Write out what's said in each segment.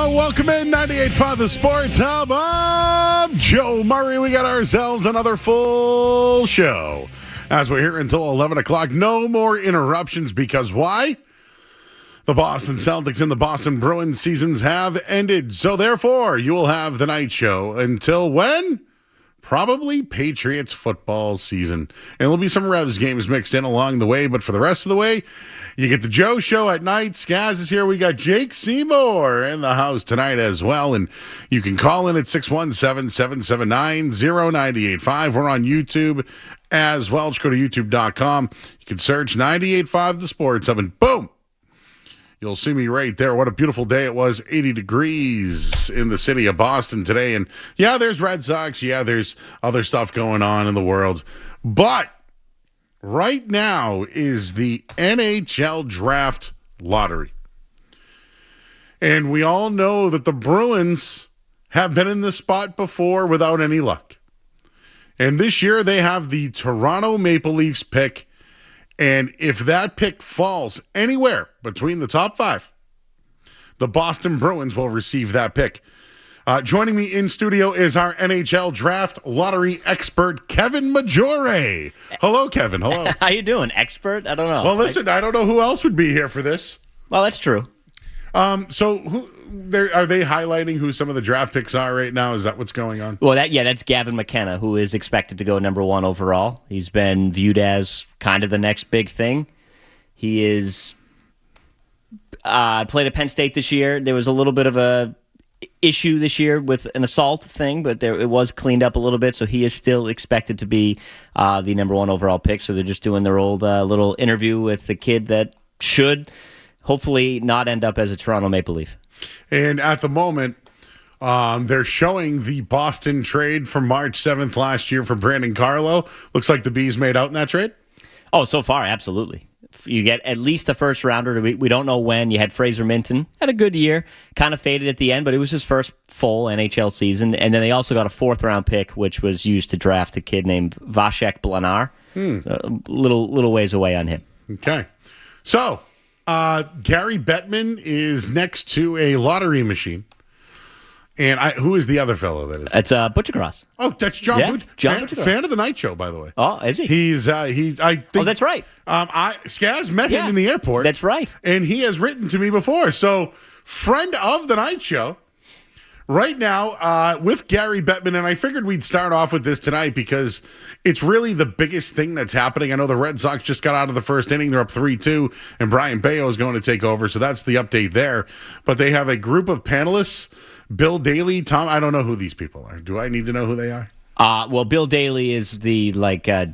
Welcome in 98.5 The Sports Hub. I'm Joe Murray. We got ourselves another full show as we're here until 11 o'clock. No more interruptions because why? The Boston Celtics and the Boston Bruins seasons have ended. So therefore, you will have the night show until when? Probably Patriots football season. And there'll be some Revs games mixed in along the way, but for the rest of the way, you get the Joe Show at night. Skaz is here. We got Jake Seymour in the house tonight as well. And you can call in at 617-779-0985. We're on YouTube as well. Just go to youtube.com. You can search 98.5 The Sports Hub and boom, you'll see me right there. What a beautiful day it was. 80 degrees in the city of Boston today. And yeah, there's Red Sox. Yeah, there's other stuff going on in the world. But right now is the NHL Draft Lottery. And we all know that the Bruins have been in this spot before without any luck. And this year they have the Toronto Maple Leafs pick. And if that pick falls anywhere between the top five, the Boston Bruins will receive that pick. Joining me in studio is our NHL Draft Lottery expert, Kevin Maggiore. Hello, Kevin. Hello. How you doing? Expert? I don't know. Well, listen, I don't know who else would be here for this. Well, that's true. So are they highlighting who some of the draft picks are right now? Is that what's going on? Well, that's Gavin McKenna, who is expected to go number 1 overall. He's been viewed as kind of the next big thing. He is played at Penn State this year. There was a little bit of a issue this year with an assault thing, but it was cleaned up a little bit, so he is still expected to be the number 1 overall pick. So they're just doing their old little interview with the kid that should hopefully not end up as a Toronto Maple Leaf. And at the moment, they're showing the Boston trade from March 7th last year for Brandon Carlo. Looks like the Bees made out in that trade. Oh, so far, absolutely. You get at least a first rounder. We don't know when. You had Fraser Minton. Had a good year. Kind of faded at the end, but it was his first full NHL season. And then they also got a 4th-round pick, which was used to draft a kid named Vasek Blanar. A little ways away on him. Okay. So Gary Bettman is next to a lottery machine. And who is the other fellow that is? It's Butchercross. Oh, that's John John fan of the night show, by the way. Oh, is he? I think. Oh, that's right. Skaz met him in the airport. That's right. And he has written to me before. So, friend of the night show. Right now, with Gary Bettman, and I figured we'd start off with this tonight because it's really the biggest thing that's happening. I know the Red Sox just got out of the first inning. They're up 3-2, and Brian Bayo is going to take over, so that's the update there. But they have a group of panelists, Bill Daly, Tom, I don't know who these people are. Do I need to know who they are? Well, Bill Daly is the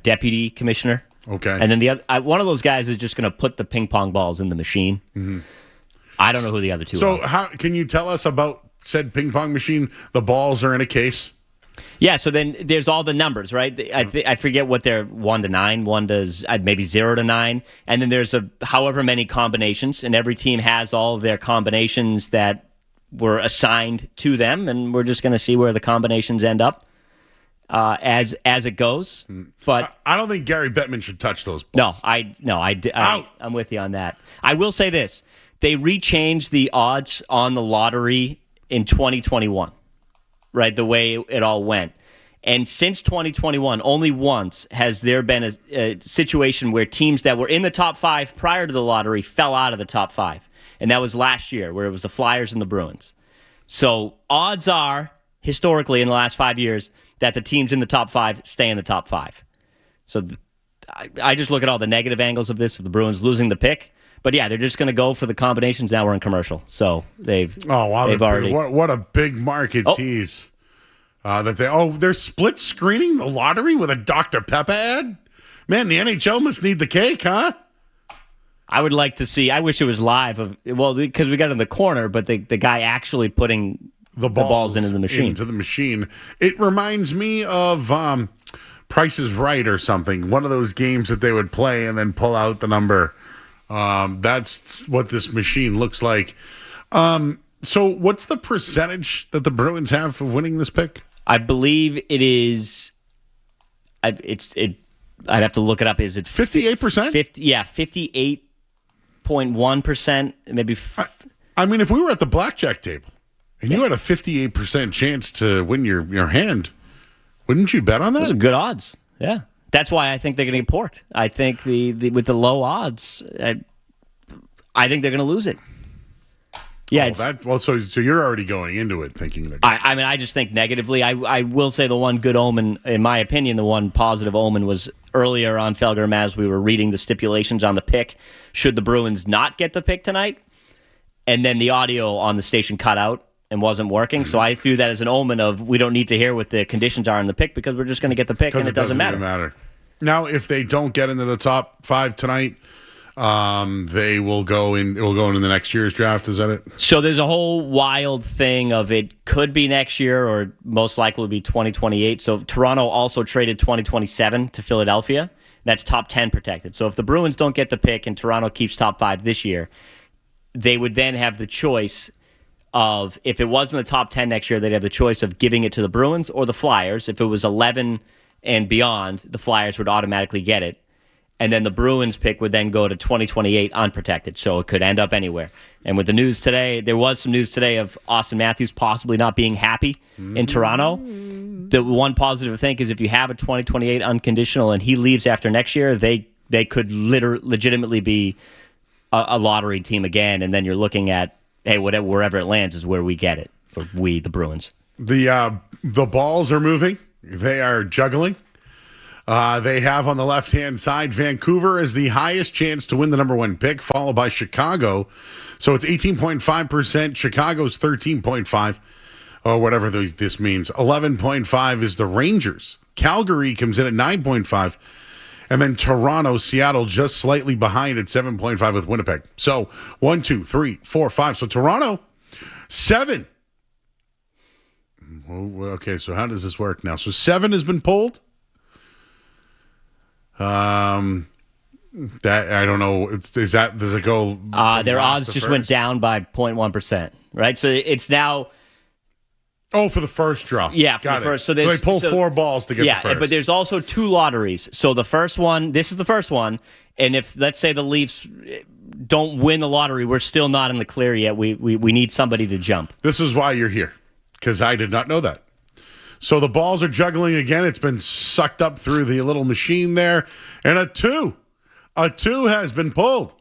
deputy commissioner. Okay. And then the other, one of those guys is just going to put the ping pong balls in the machine. Mm-hmm. I don't know who the other two are. So how can you tell us about said ping pong machine? The balls are in a case. Yeah, so then there's all the numbers, right? I forget what they're 1 to 9. One does maybe 0 to 9, and then there's however many combinations, and every team has all of their combinations that were assigned to them, and we're just going to see where the combinations end up as it goes. But I don't think Gary Bettman should touch those balls. I'm with you on that. I will say this: they rechanged the odds on the lottery in 2021, right? The way it all went. And since 2021, only once has there been a situation where teams that were in the top 5 prior to the lottery fell out of the top 5. And that was last year, where it was the Flyers and the Bruins. So odds are, historically in the last 5 years, that the teams in the top 5 stay in the top 5. So I just look at all the negative angles of this, of the Bruins losing the pick. But yeah, they're just going to go for the combinations. Now we're in commercial, so they've already. What a big market tease! They're split screening the lottery with a Dr. Pepper ad. Man, the NHL must need the cake, huh? I would like to see. I wish it was live. Because we got it in the corner, but the guy actually putting the balls into the machine. It reminds me of Price is Right or something. One of those games that they would play and then pull out the number. That's what this machine looks like. So what's the percentage that the Bruins have of winning this pick? I believe it is. I'd have to look it up. Is it 58%? 58.1%. Maybe. I mean, if we were at the blackjack table And you had a 58% chance to win your hand. Wouldn't you bet on that? Those are good odds. Yeah. That's why I think they're going to get porked. I think with the low odds, I think they're going to lose it. Yeah. So you're already going into it thinking that. I mean, I just think negatively. I will say the one good omen, in my opinion, the one positive omen was earlier on Felger as we were reading the stipulations on the pick. Should the Bruins not get the pick tonight? And then the audio on the station cut out and wasn't working. So I view that as an omen of we don't need to hear what the conditions are on the pick because we're just going to get the pick and it doesn't matter. Now, if they don't get into the top 5 tonight, they will go in. It will go into the next year's draft. Is that it? So there's a whole wild thing of it could be next year or most likely be 2028. So Toronto also traded 2027 to Philadelphia. That's top 10 protected. So if the Bruins don't get the pick and Toronto keeps top 5 this year, they would then have the choice of, if it was in the top 10 next year, they'd have the choice of giving it to the Bruins or the Flyers. If it was 11 and beyond, the Flyers would automatically get it. And then the Bruins pick would then go to 2028 unprotected. So it could end up anywhere. And with the news today, there was some news today of Austin Matthews possibly not being happy in Toronto. The one positive thing is if you have a 2028 unconditional and he leaves after next year, they could legitimately be a lottery team again. And then you're looking at, hey, wherever it lands is where we get it. For we, the Bruins. The balls are moving. They are juggling. They have on the left-hand side Vancouver as the highest chance to win the number 1 pick, followed by Chicago. So it's 18.5%. Chicago's 13.5%, or whatever this means. 11.5% is the Rangers. Calgary comes in at 9.5%. And then Toronto, Seattle just slightly behind at 7.5 with Winnipeg. So 1, 2, 3, 4, 5. So Toronto, 7. Okay, so how does this work now? So 7 has been pulled. That I don't know. Does it go? Their odds just went down by 0.1%. Right, so it's now. Oh, for the first draw. Yeah, for the first. So they pull 4 balls to get the first. Yeah, but there's also 2 lotteries. So the first one, this is the first one, and if let's say the Leafs don't win the lottery, we're still not in the clear yet. We need somebody to jump. This is why you're here, because I did not know that. So the balls are juggling again. It's been sucked up through the little machine there. And a 2 has been pulled.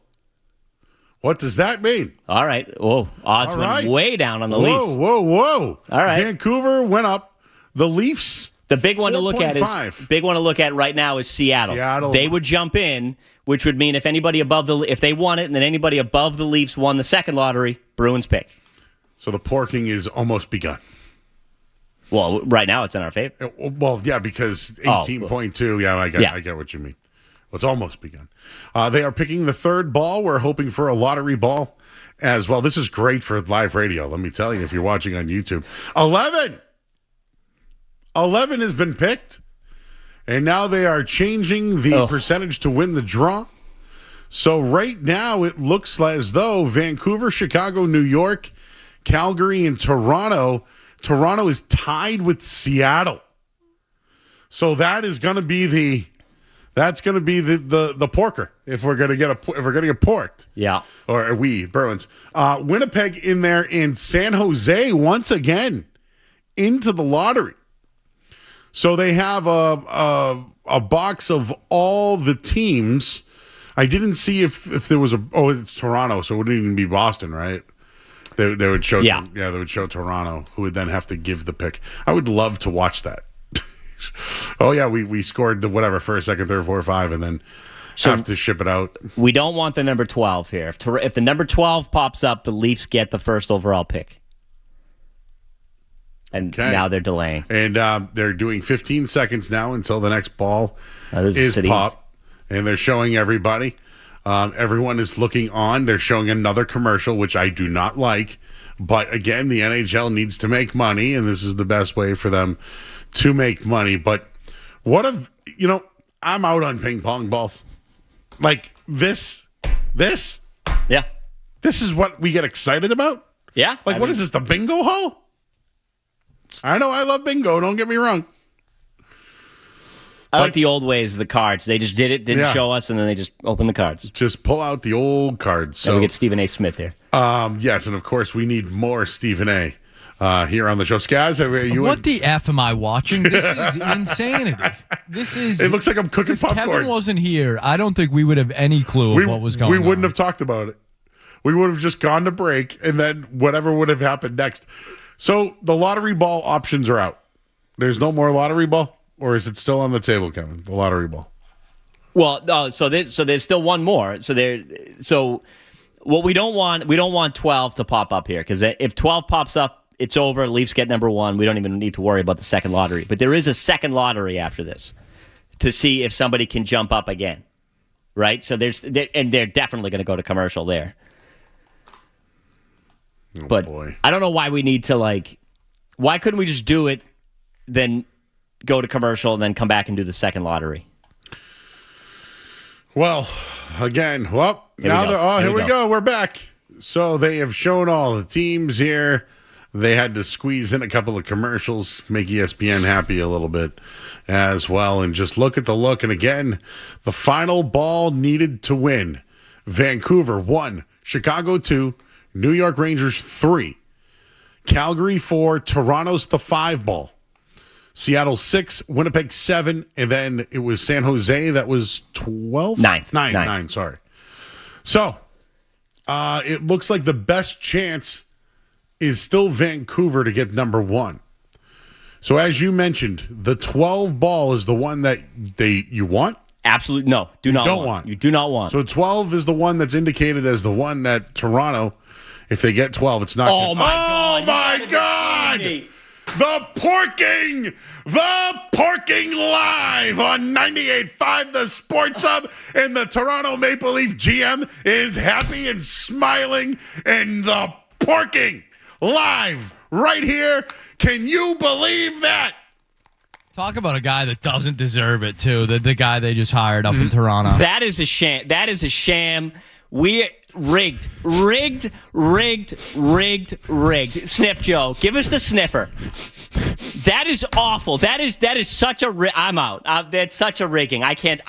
What does that mean? All right. Whoa. Odds went way down on the Leafs. Whoa. All right. Vancouver went up. The Leafs. The big one to look at right now is Seattle. They would jump in, which would mean if they won it and then anybody above the Leafs won the second lottery, Bruins pick. So the porking is almost begun. Well, right now it's in our favor. Well, yeah, because 18.2. Yeah, I get what you mean. Well, it's almost begun. They are picking the 3rd ball. We're hoping for a lottery ball as well. This is great for live radio, let me tell you, if you're watching on YouTube. 11 has been picked, and now they are changing the percentage to win the draw. So right now it looks as though Vancouver, Chicago, New York, Calgary, and Toronto is tied with Seattle. So that is going to be the porker if we're going to get porked. Yeah. Or we Bruins. Winnipeg in there and San Jose once again into the lottery. So they have a box of all the teams. I didn't see if there was it's Toronto, so it wouldn't even be Boston, right? They would show they would show Toronto, who would then have to give the pick. I would love to watch that. Oh yeah, we scored the first, second, third, fourth, 5, and then have to ship it out. We don't want the number 12 here. If the number 12 pops up, the Leafs get the first overall pick. And now they're delaying. And they're doing 15 seconds now until the next ball is popped. And they're showing everybody. Everyone is looking on. They're showing another commercial, which I do not like. But again, the NHL needs to make money, and this is the best way for them to make money. But I'm out on ping pong balls. Like this. Yeah. This is what we get excited about? Yeah. What is this, the bingo hall? I know I love bingo, don't get me wrong. I like the old ways of the cards. They just didn't show us, and then they just opened the cards. Just pull out the old cards. So we get Stephen A. Smith here. Yes, and of course we need more Stephen A. here on the show. Skaz, what the F am I watching? This is insanity. This is. It looks like I'm cooking popcorn. If Kevin wasn't here, I don't think we would have any clue of what was going on. We wouldn't have talked about it. We would have just gone to break, and then whatever would have happened next. So the lottery ball options are out. There's no more lottery ball, or is it still on the table, Kevin? The lottery ball. Well, so there's still one more. So what we don't want 12 to pop up here, because if 12 pops up, it's over. Leafs get number one. We don't even need to worry about the second lottery. But there is a second lottery after this to see if somebody can jump up again, right? So they're definitely going to go to commercial there. Oh, but boy. I don't know why we need to why couldn't we just do it, then go to commercial and then come back and do the second lottery? Well, again, here we go. We're back. So they have shown all the teams here. They had to squeeze in a couple of commercials, make ESPN happy a little bit as well. And just look at the look. And again, the final ball needed to win. Vancouver 1, Chicago 2, New York Rangers 3, Calgary 4, Toronto's the 5 ball. Seattle 6, Winnipeg 7, and then it was San Jose that was 12? 9, sorry. So, it looks like the best chance is still Vancouver to get number 1. So, as you mentioned, the 12 ball is the one that you want? Absolutely no. You do not want. So 12 is the one that's indicated as the one that Toronto, if they get 12, it's not. Oh, my God. The porking live on 98.5 The Sports Hub, and the Toronto Maple Leaf GM is happy and smiling, and the porking live right here. Can you believe that? Talk about a guy that doesn't deserve it, too. The guy they just hired up in Toronto. That is a sham. We rigged. Sniff, Joe. Give us the sniffer. That is awful. That is such a. I'm out. That's such a rigging. I can't.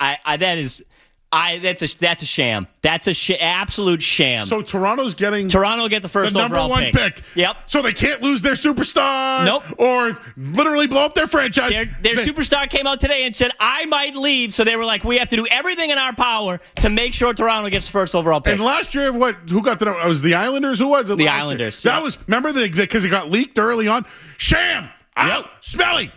That's a sham. That's a absolute sham. So Toronto get the first number overall one pick. Yep. So they can't lose their superstar. Nope. Or literally blow up their franchise. Their superstar came out today and said, I might leave. So they were like, we have to do everything in our power to make sure Toronto gets the first overall pick. And last year, who got the number? It was the Islanders? Who was it? The Islanders. That was, remember, because it got leaked early on? Sham! Out! Yep.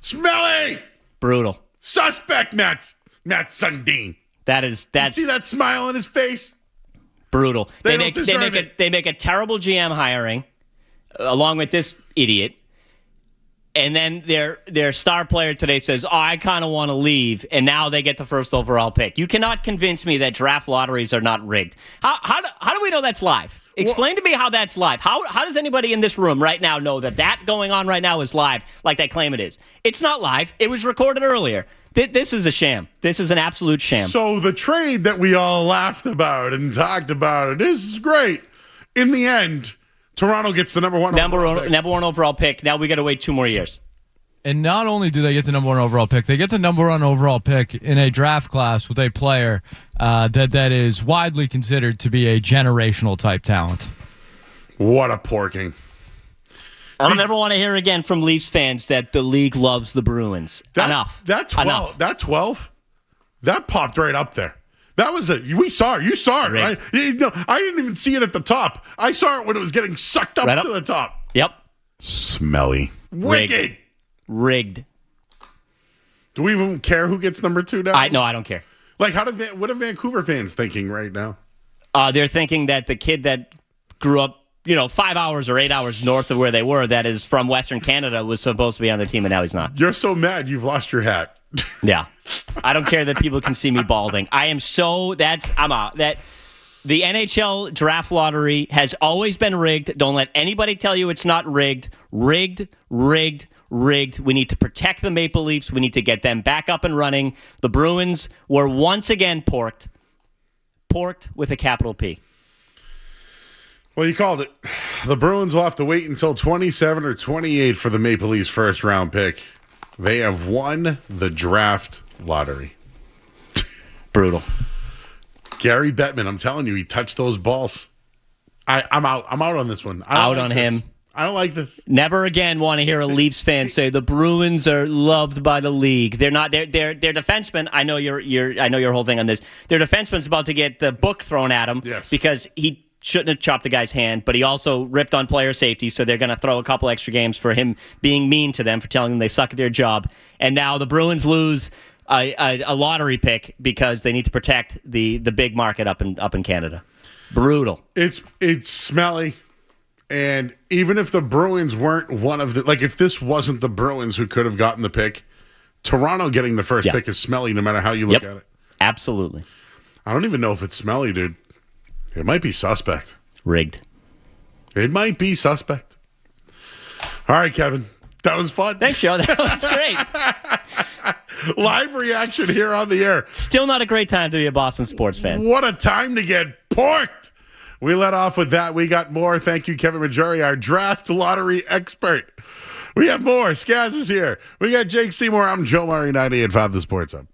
Smelly! Brutal. Suspect, Matt Sundin. That's you see that smile on his face? Brutal. They make a terrible GM hiring along with this idiot. And then their star player today says, I kind of want to leave, and now they get the first overall pick. You cannot convince me that draft lotteries are not rigged. How do we know that's live? Explain to me how that's live. How does anybody in this room right now know that going on right now is live like they claim it is? It's not live. It was recorded earlier. This is a sham. This is an absolute sham. So the trade that we all laughed about and talked about, this is great. In the end, Toronto gets the number one overall pick. Now we got to wait 2 more years. And not only do they get the number 1 overall pick, they get the number 1 overall pick in a draft class with a player that is widely considered to be a generational type talent. What a porking. I don't ever want to hear again from Leafs fans that the league loves the Bruins. Enough. That 12, that popped right up there. That was you saw it, right? I didn't even see it at the top. I saw it when it was getting sucked up to the top. Yep. Smelly. Wicked. Rigged. Do we even care who gets number 2 now? No, I don't care. Like, what are Vancouver fans thinking right now? They're thinking that the kid that grew up 5 hours or 8 hours north of where they were, that is from Western Canada, was supposed to be on their team, and now he's not. You're so mad you've lost your hat. Yeah. I don't care that people can see me balding. I'm out. That the NHL Draft Lottery has always been rigged. Don't let anybody tell you it's not rigged. Rigged. We need to protect the Maple Leafs. We need to get them back up and running. The Bruins were once again porked. Porked with a capital P. Well, you called it. The Bruins will have to wait until 27 or 28 for the Maple Leafs first round pick. They have won the draft lottery. Brutal. Gary Bettman, I'm telling you, he touched those balls. I'm out. I'm out on this one. Out on him. I don't like this. Never again want to hear a Leafs fan say the Bruins are loved by the league. They're not. Their defenseman. I know your whole thing on this. Their defenseman's about to get the book thrown at him. Yes. Because he shouldn't have chopped the guy's hand, but he also ripped on player safety. So they're going to throw a couple extra games for him being mean to them, for telling them they suck at their job. And now the Bruins lose a lottery pick because they need to protect the big market up in Canada. Brutal. It's smelly. And even if the Bruins weren't one of the, like, if this wasn't the Bruins who could have gotten the pick, Toronto getting the first pick is smelly no matter how you look at it. Absolutely. I don't even know if it's smelly, dude. It might be suspect. Rigged. It might be suspect. All right, Kevin. That was fun. Thanks, Joe. That was great. Live reaction here on the air. Still not a great time to be a Boston sports fan. What a time to get porked. We let off with that. We got more. Thank you, Kevin Majori, our draft lottery expert. We have more. Skaz is here. We got Jake Seymour. I'm Joe Murray, 98.5 The Sports Hub.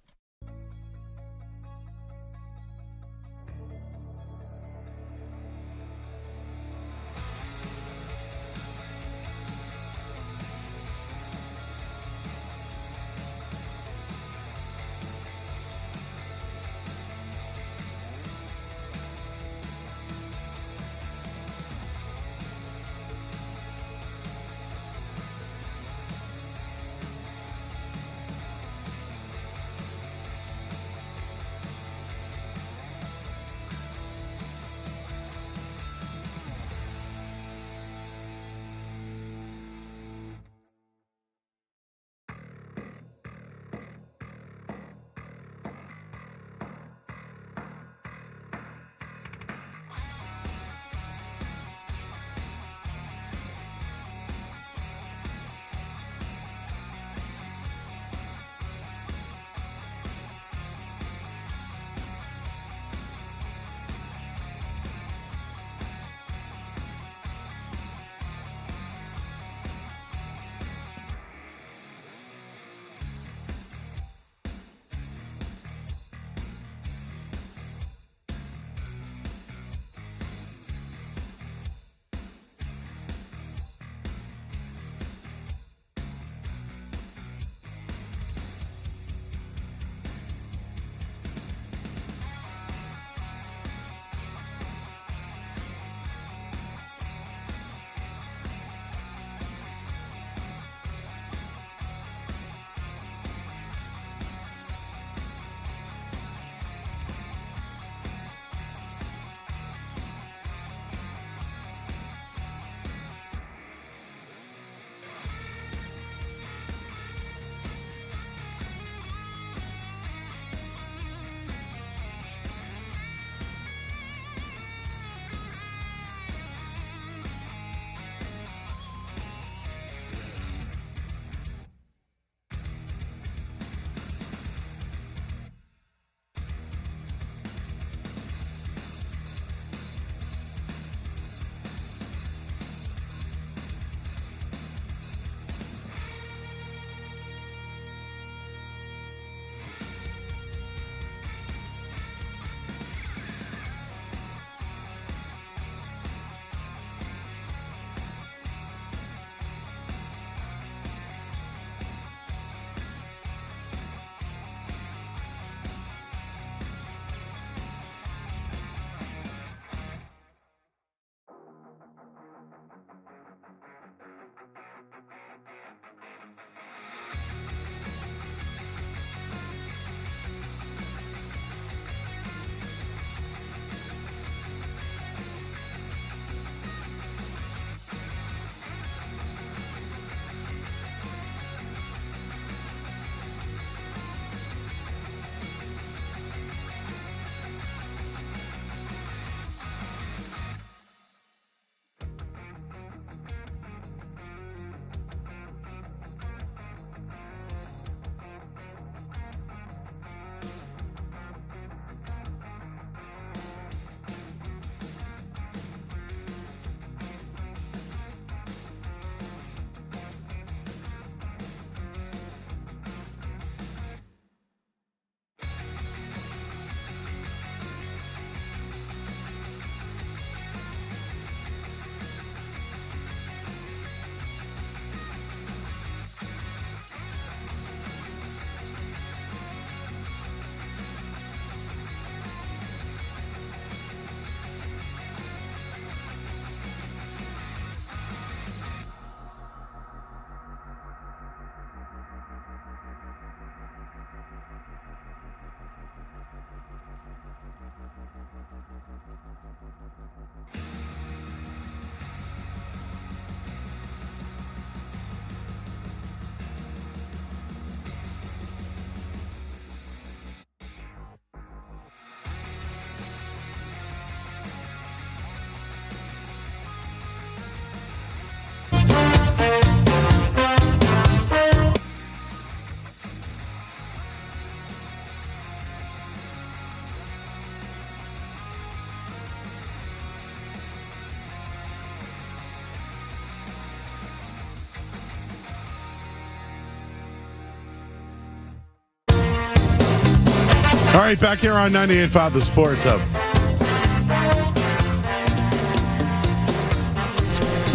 All right, back here on 98.5 The Sports Hub.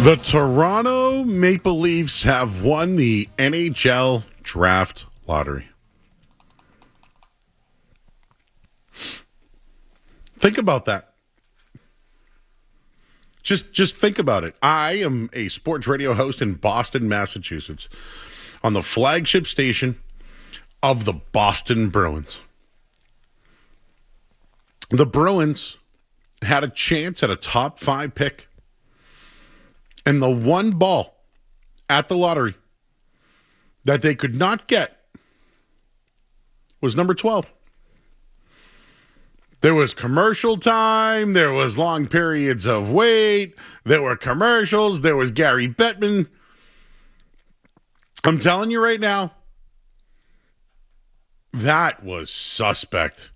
The Toronto Maple Leafs have won the NHL Draft Lottery. Think about that. Just think about it. I am a sports radio host in Boston, Massachusetts, on the flagship station of the Boston Bruins. The Bruins had a chance at a top 5 pick, and the one ball at the lottery that they could not get was number 12. There was commercial time. There was long periods of wait. There were commercials. There was Gary Bettman. I'm telling you right now, that was suspect.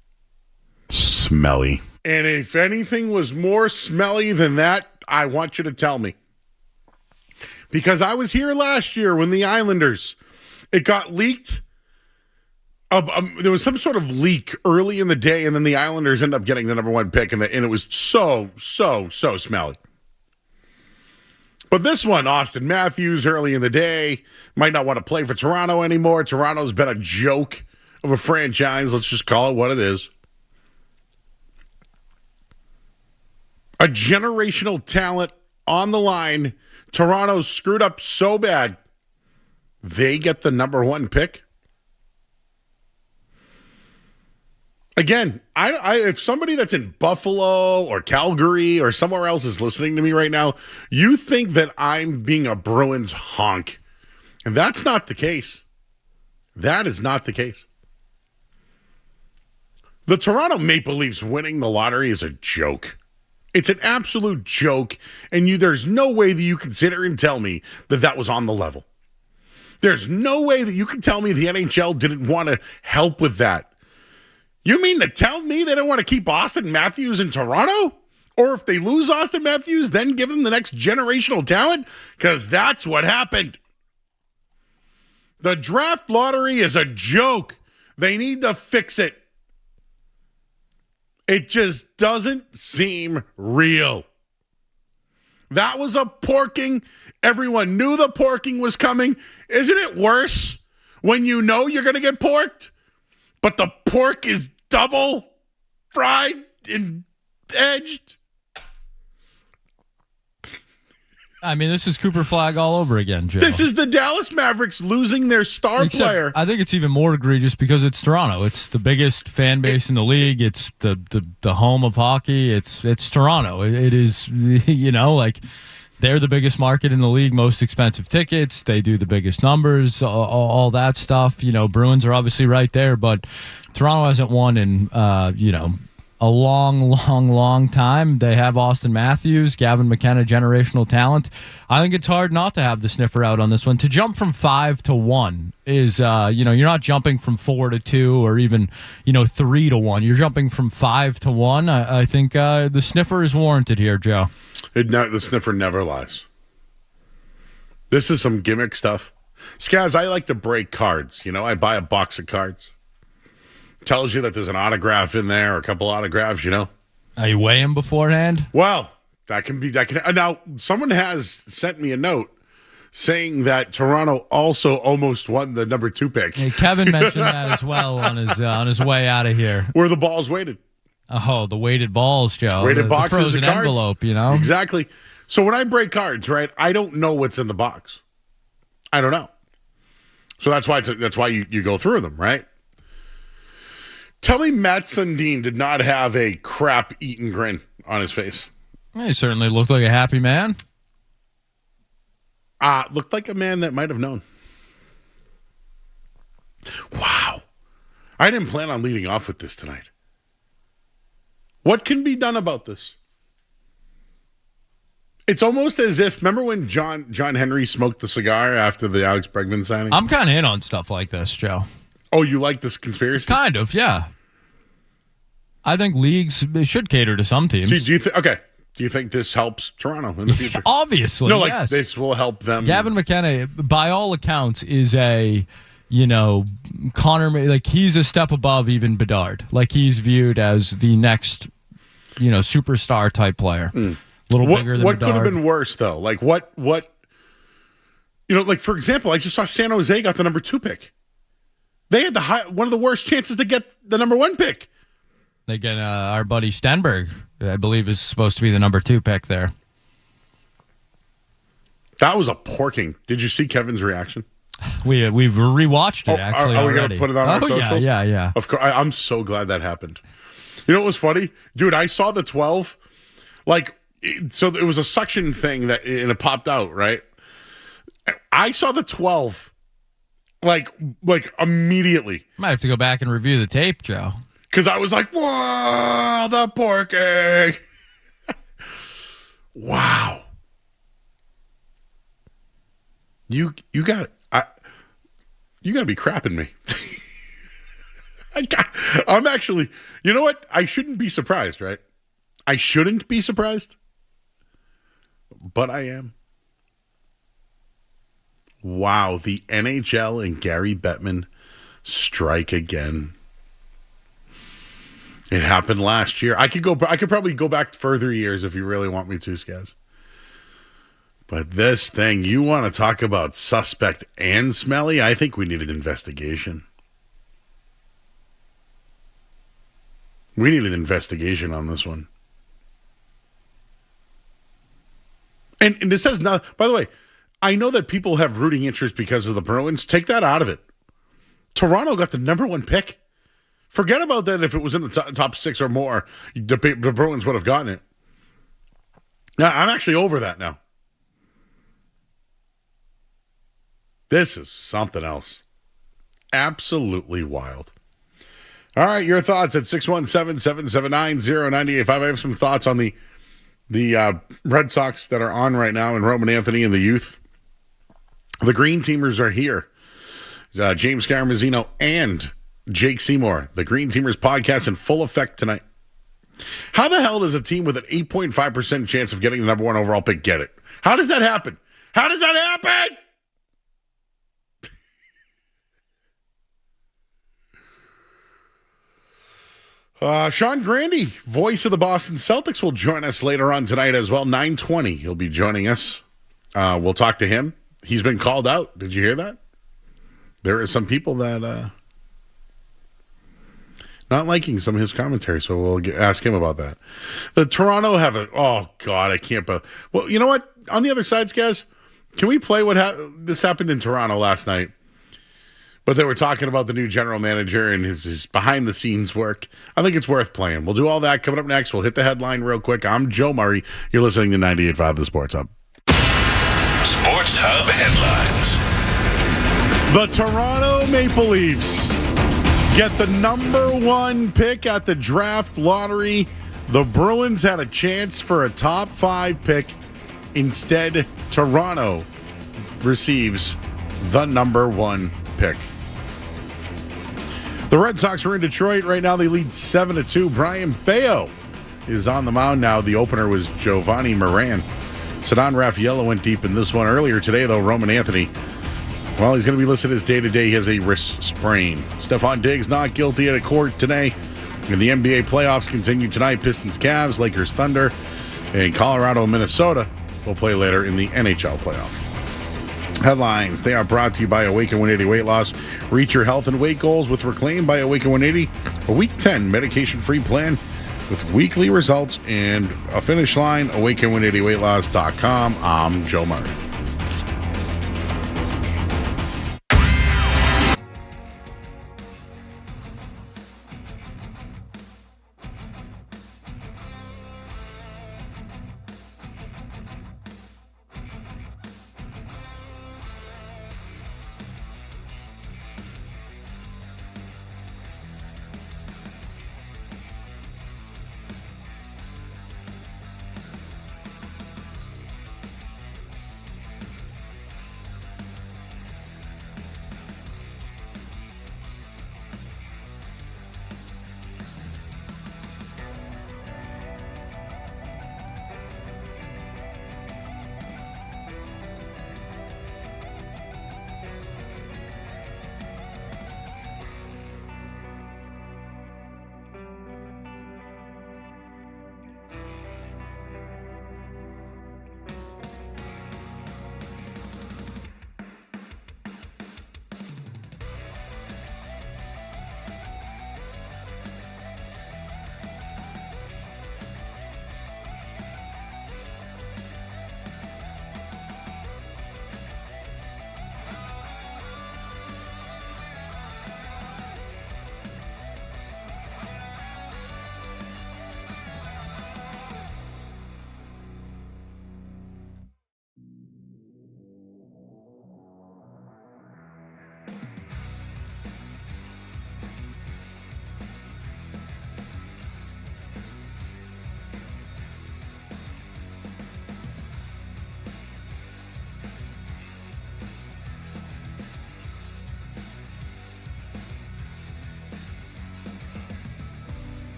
Smelly. And if anything was more smelly than that, I want you to tell me. Because I was here last year when the Islanders, it got leaked. There was some sort of leak early in the day, and then the Islanders ended up getting the number 1 pick, and it was so smelly. But this one, Austin Matthews, early in the day, might not want to play for Toronto anymore. Toronto's been a joke of a franchise. Let's just call it what it is. A generational talent on the line. Toronto screwed up so bad, they get the number 1 pick. Again, if somebody that's in Buffalo or Calgary or somewhere else is listening to me right now, you think that I'm being a Bruins honk. And that's not the case. That is not the case. The Toronto Maple Leafs winning the lottery is a joke. It's an absolute joke, and there's no way that you can sit here and tell me that was on the level. There's no way that you can tell me the NHL didn't want to help with that. You mean to tell me they don't want to keep Austin Matthews in Toronto? Or if they lose Austin Matthews, then give them the next generational talent? Because that's what happened. The draft lottery is a joke. They need to fix it. It just doesn't seem real. That was a porking. Everyone knew the porking was coming. Isn't it worse when you know you're going to get porked, but the pork is double fried and edged? I mean, this is Cooper Flag all over again, Joe. This is the Dallas Mavericks losing their star player. I think it's even more egregious because it's Toronto. It's the biggest fan base in the league. It's the home of hockey. It's Toronto. It is, like they're the biggest market in the league, most expensive tickets. They do the biggest numbers, all that stuff. Bruins are obviously right there, but Toronto hasn't won in, a long time. They have Austin Matthews, Gavin McKenna, generational talent. I think it's hard not to have the sniffer out on this one. To jump from 5 to 1 is, you're not jumping from 4 to 2 or even, 3 to 1. You're jumping from 5 to 1. I think the sniffer is warranted here, Joe. The sniffer never lies. This is some gimmick stuff. Skaz, I like to break cards. I buy a box of cards. Tells you that there's an autograph in there or a couple autographs, Are you weigh them beforehand? Well, that can now someone has sent me a note saying that Toronto also almost won the number 2 pick. Hey, Kevin mentioned that as well on his way out of here. Where the balls weighted. Oh, the weighted balls, Joe. Weighted boxes, the frozen of cards. envelope, Exactly. So when I break cards, right, I don't know what's in the box. I don't know. So that's why you go through them, right? Tell me Matt Sundin did not have a crap-eaten grin on his face. He certainly looked like a happy man. Looked like a man that might have known. Wow. I didn't plan on leading off with this tonight. What can be done about this? It's almost as if, remember when John Henry smoked the cigar after the Alex Bregman signing? I'm kind of in on stuff like this, Joe. Oh, you like this conspiracy? Kind of, yeah. I think leagues should cater to some teams. Do you think this helps Toronto in the future? Obviously, no, yes. This will help them. Gavin McKenna, by all accounts, is a Connor, like he's a step above even Bedard. Like he's viewed as the next, superstar type player. A little bigger than what Bedard. could have been worse though? Like what? Like for example, I just saw San Jose got the number 2 pick. They had one of the worst chances to get the number 1 pick. They get our buddy Stenberg, I believe, is supposed to be the number 2 pick there. That was a porking. Did you see Kevin's reaction? We've rewatched it actually. Are we already. going to put it on our socials? Yeah. Of course, I'm so glad that happened. You know what was funny, dude? I saw the 12. So it was a suction thing and it popped out, right? I saw the 12, like immediately. Might have to go back and review the tape, Joe. Because I was like, whoa, the porking. Wow. You got it. You got to be crapping me. I'm actually, you know what? I shouldn't be surprised, right? I shouldn't be surprised, but I am. Wow, the NHL and Gary Bettman strike again. It happened last year. I could probably go back further years if you really want me to, Skaz. But this thing, you want to talk about suspect and smelly? I think we need an investigation. We need an investigation on this one. And this has not, by the way, I know that people have rooting interest because of the Bruins. Take that out of it. Toronto got the number 1 pick. Forget about that if it was in the top 6 or more. The Bruins would have gotten it. Now, I'm actually over that now. This is something else. Absolutely wild. All right, your thoughts at 617-779-0985. I have some thoughts on the Red Sox that are on right now and Roman Anthony and the youth. The Green Teamers are here. James Scaramuzzino and Jake Seymour. The Green Teamers podcast in full effect tonight. How the hell does a team with an 8.5% chance of getting the number 1 overall pick get it? How does that happen? How does that happen? Sean Grande, voice of the Boston Celtics, will join us later on tonight as well. 9:20, he'll be joining us. We'll talk to him. He's been called out. Did you hear that? There are some people that not liking some of his commentary, so we'll ask him about that. The Toronto have oh, God, I can't. Well, you know what? On the other side, guys, can we play this happened in Toronto last night? But they were talking about the new general manager and his behind-the-scenes work. I think it's worth playing. We'll do all that coming up next. We'll hit the headline real quick. I'm Joe Murray. You're listening to 98.5 The Sports Hub. Sports Hub headlines. The Toronto Maple Leafs get the number 1 pick at the draft lottery. The Bruins had a chance for a top 5 pick. Instead, Toronto receives the number 1 pick. The Red Sox are in Detroit right now. They lead 7-2. Brian Bayo is on the mound now. The opener was Giovanni Moran. Ceddanne Raffaello went deep in this one. Earlier today, though, Roman Anthony, well, he's going to be listed as day-to-day. He has a wrist sprain. Stephon Diggs not guilty at a court today. And the NBA playoffs continue tonight. Pistons, Cavs, Lakers, Thunder, and Colorado, Minnesota will play later in the NHL playoffs. Headlines. They are brought to you by Awaken 180 Weight Loss. Reach your health and weight goals with Reclaim by Awaken 180. A week 10 medication-free plan with weekly results and a finish line. Awaken180weightloss.com. I'm Joe Murray.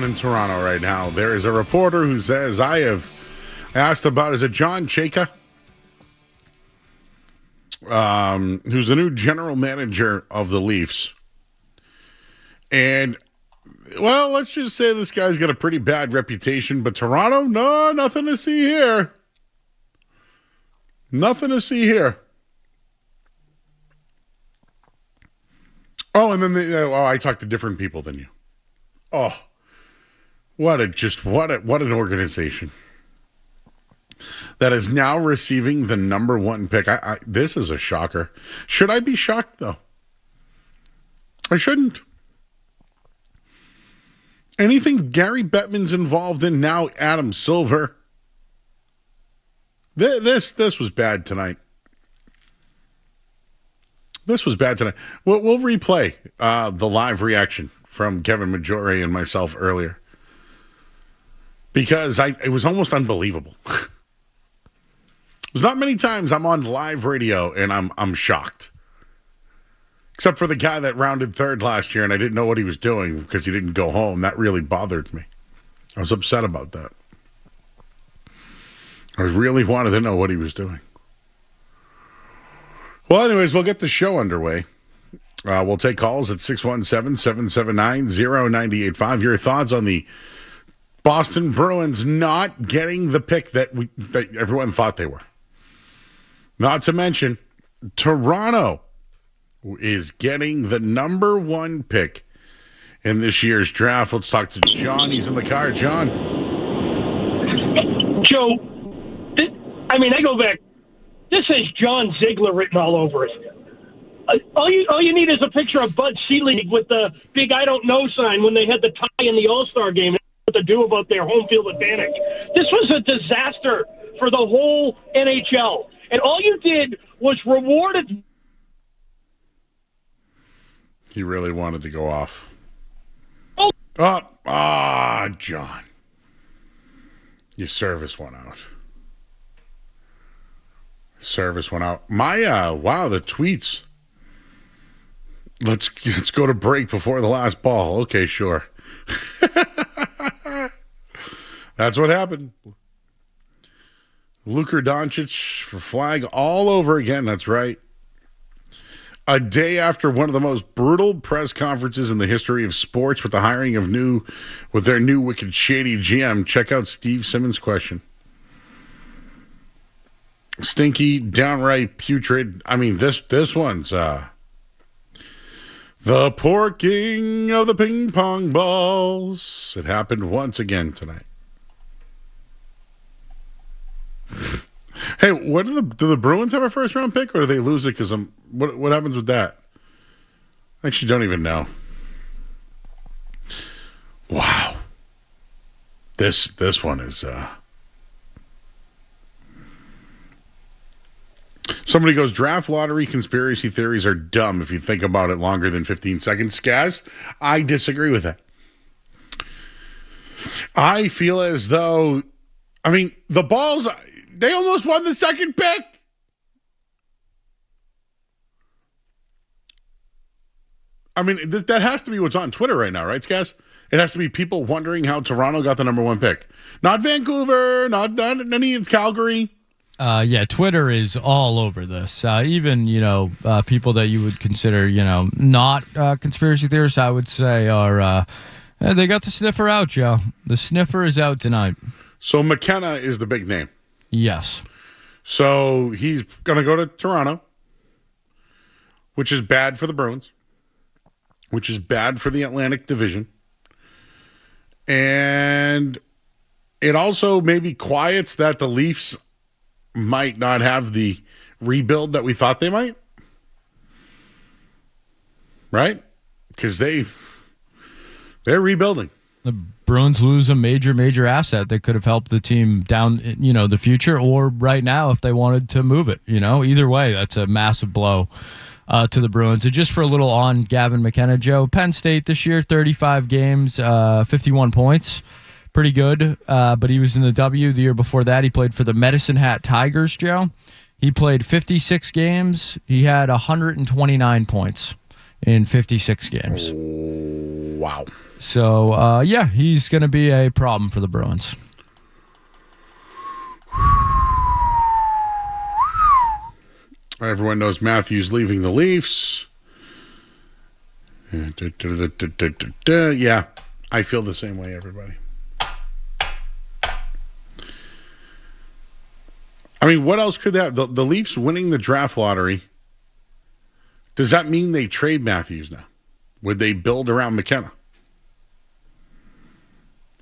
In Toronto right now, there is a reporter who says, I have asked about, is it John Chayka? Who's the new general manager of the Leafs. And, well, let's just say this guy's got a pretty bad reputation, but Toronto, no, nothing to see here. Nothing to see here. Oh, and then I talked to different people than you. Oh, what an organization that is now receiving the number 1 pick. This is a shocker. Should I be shocked, though? I shouldn't. Anything Gary Bettman's involved in now, Adam Silver. This was bad tonight. This was bad tonight. We'll replay the live reaction from Kevin Majore and myself earlier. Because it was almost unbelievable. There's not many times I'm on live radio and I'm shocked. Except for the guy that rounded third last year and I didn't know what he was doing because he didn't go home. That really bothered me. I was upset about that. I really wanted to know what he was doing. Well, anyways, we'll get the show underway. We'll take calls at 617-779-0985. Your thoughts on the Boston Bruins not getting the pick that everyone thought they were. Not to mention, Toronto is getting the number 1 pick in this year's draft. Let's talk to John. He's in the car. John. Joe, I go back. This says John Ziegler written all over it. All you need is a picture of Bud Selig with the big I don't know sign when they had the tie in the All-Star game. What to do about their home field advantage. This was a disaster for the whole NHL. And all you did was rewarded. He really wanted to go off. John. Your service went out. Service went out. Wow, the tweets. Let's go to break before the last ball. Okay, sure. That's what happened. Luka Doncic for flag all over again. That's right. A day after one of the most brutal press conferences in the history of sports with the hiring of their new wicked shady GM. Check out Steve Simmons' question. Stinky, downright putrid. This one's the porking of the ping pong balls. It happened once again tonight. Hey, do the Bruins have a first round pick, or do they lose it? Because what happens with that? I actually don't even know. Wow, this one is. Somebody goes, draft lottery conspiracy theories are dumb if you think about it longer than 15 seconds. Skaz, I disagree with that. I feel as though, the Balls, they almost won the second pick. That has to be what's on Twitter right now, right, Skaz? It has to be people wondering how Toronto got the number 1 pick. Not Vancouver, not any of Calgary. Twitter is all over this. Even, people that you would consider, not conspiracy theorists, I would say, are they got the sniffer out, Joe. The sniffer is out tonight. So McKenna is the big name. Yes. So he's going to go to Toronto, which is bad for the Bruins, which is bad for the Atlantic Division. And it also maybe quiets that the Leafs might not have the rebuild that we thought they might. Right? Because they're rebuilding. The Bruins lose a major asset that could have helped the team down, the future, or right now if they wanted to move it. Either way, that's a massive blow to the Bruins. And just for a little on Gavin McKenna, Joe, Penn State this year, 35 games, 51 points. Pretty good, but he was in the W the year before that. He played for the Medicine Hat Tigers, Joe. He played 56 games. He had 129 points in 56 games. Wow. So, yeah, he's going to be a problem for the Bruins. Everyone knows Matthews leaving the Leafs. Yeah, I feel the same way, everybody. I mean, what else could that... The Leafs winning the draft lottery, does that mean they trade Matthews now? Would they build around McKenna?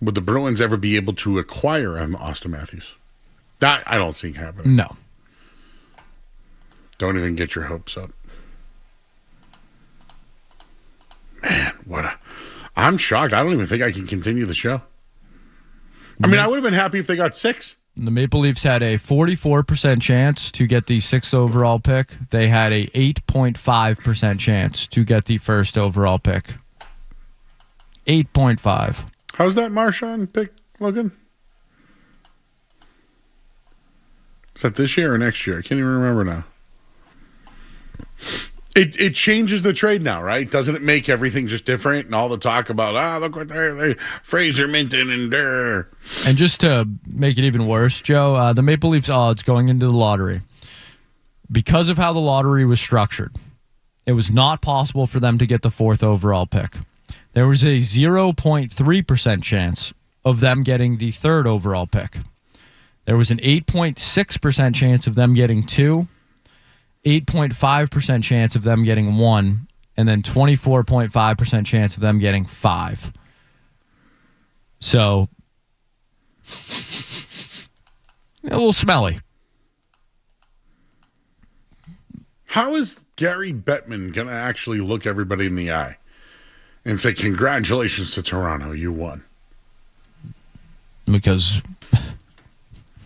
Would the Bruins ever be able to acquire Austin Matthews? That I don't think happening. No. Don't even get your hopes up. Man, I'm shocked. I don't even think I can continue the show. I mean, I would have been happy if they got 6. The Maple Leafs had a 44% chance to get the 6th overall pick. They had a 8.5% chance to get the 1st overall pick. 8.5. How's that Marchand pick looking? Is that this year or next year? I can't even remember now. It changes the trade now, right? Doesn't it make everything just different? And all the talk about, look what they Fraser Minton and there. And just to make it even worse, Joe, the Maple Leafs odds going into the lottery, because of how the lottery was structured, it was not possible for them to get the 4th overall pick. There was a 0.3% chance of them getting the 3rd overall pick. There was an 8.6% chance of them getting 2. 8.5% chance of them getting 1, and then 24.5% chance of them getting 5. So, a little smelly. How is Gary Bettman going to actually look everybody in the eye and say, congratulations to Toronto, you won? Because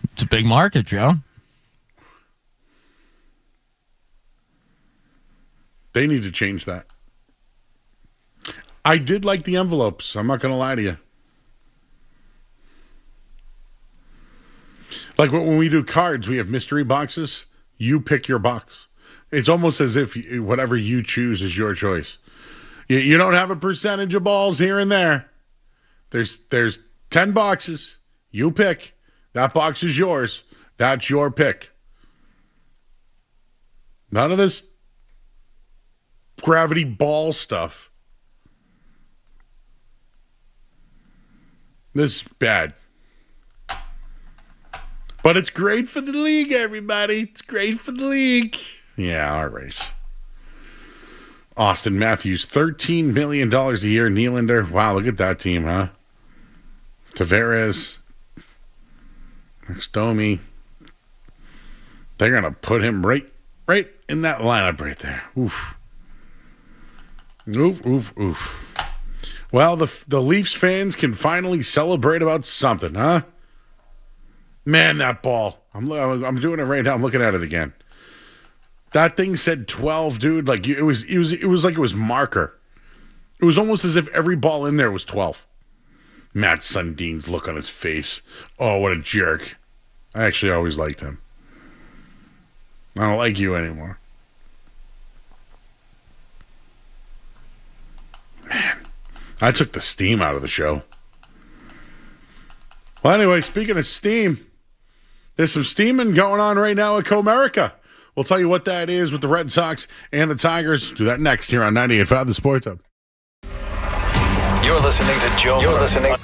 it's a big market, Joe. They need to change that. I did like the envelopes. I'm not going to lie to you. Like when we do cards, we have mystery boxes. You pick your box. It's almost as if whatever you choose is your choice. You don't have a percentage of balls here and there. There's 10 boxes. You pick. That box is yours. That's your pick. None of this gravity ball stuff. This is bad. But it's great for the league, everybody. It's great for the league. Yeah, all right. Austin Matthews, $13 million a year. Nylander, wow, look at that team, huh? Tavares, Domi. They're going to put him right in that lineup right there. Oof. Oof, oof, oof. Well, the Leafs fans can finally celebrate about something, huh? Man, that ball. I'm doing it right now. I'm looking at it again. That thing said 12, dude. Like it was like it was marker. It was almost as if every ball in there was 12. Matt Sundin's look on his face. Oh, what a jerk. I actually always liked him. I don't like you anymore. Man, I took the steam out of the show. Well, anyway, speaking of steam, there's some steaming going on right now at Comerica. We'll tell you what that is with the Red Sox and the Tigers. Do that next here on 98.5 The Sports Hub. You're listening to Joe. You're listening.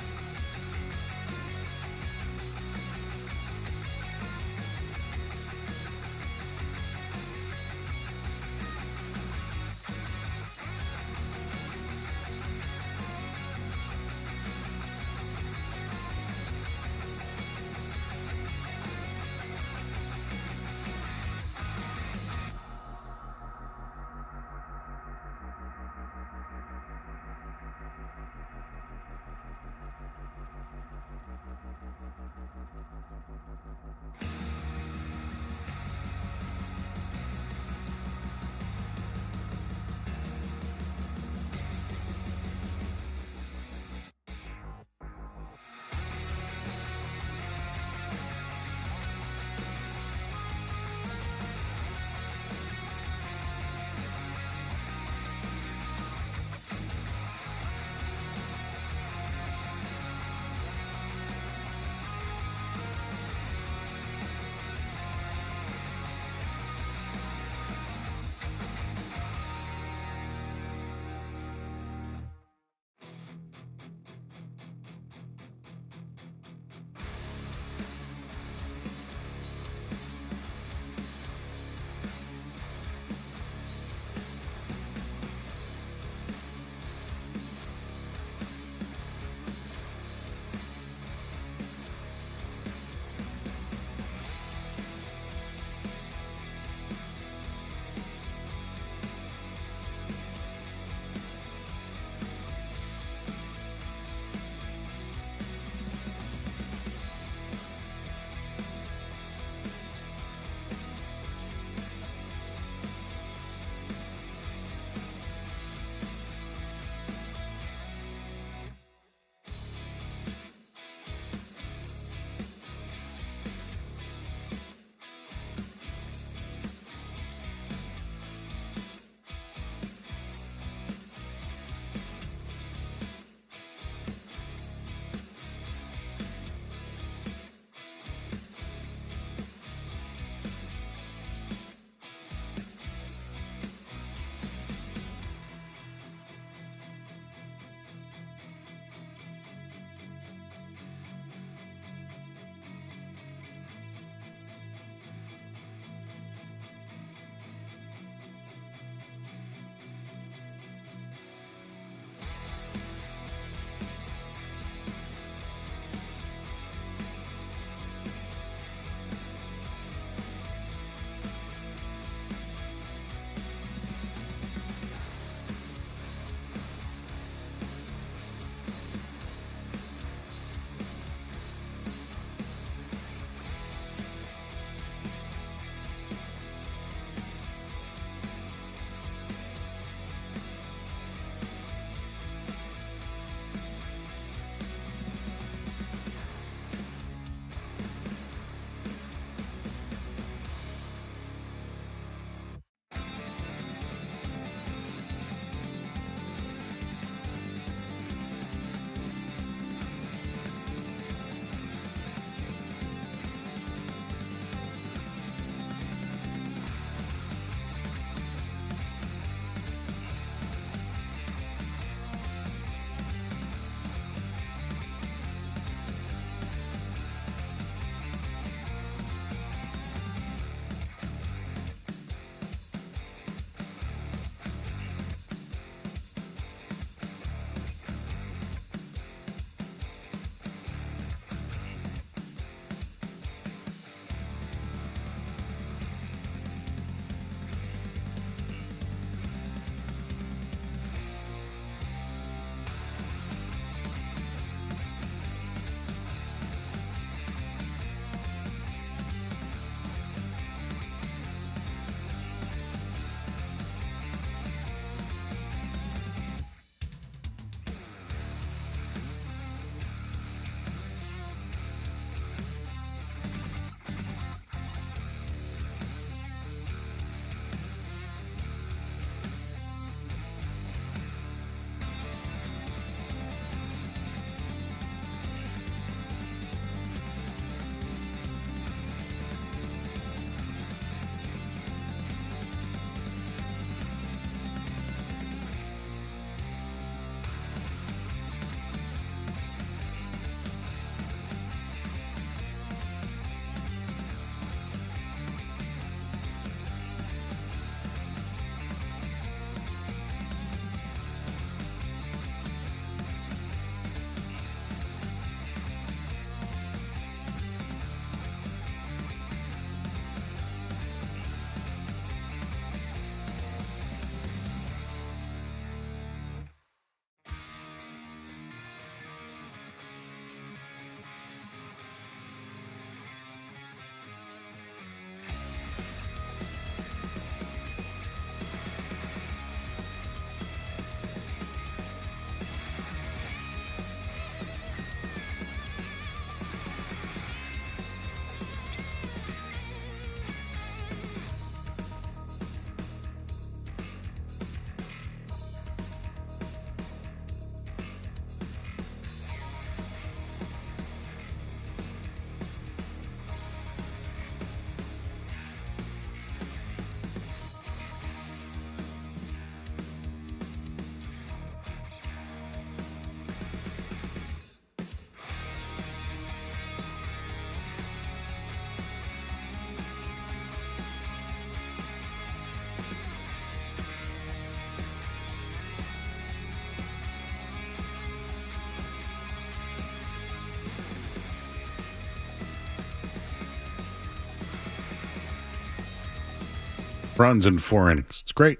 runs in 4 innings. It's great.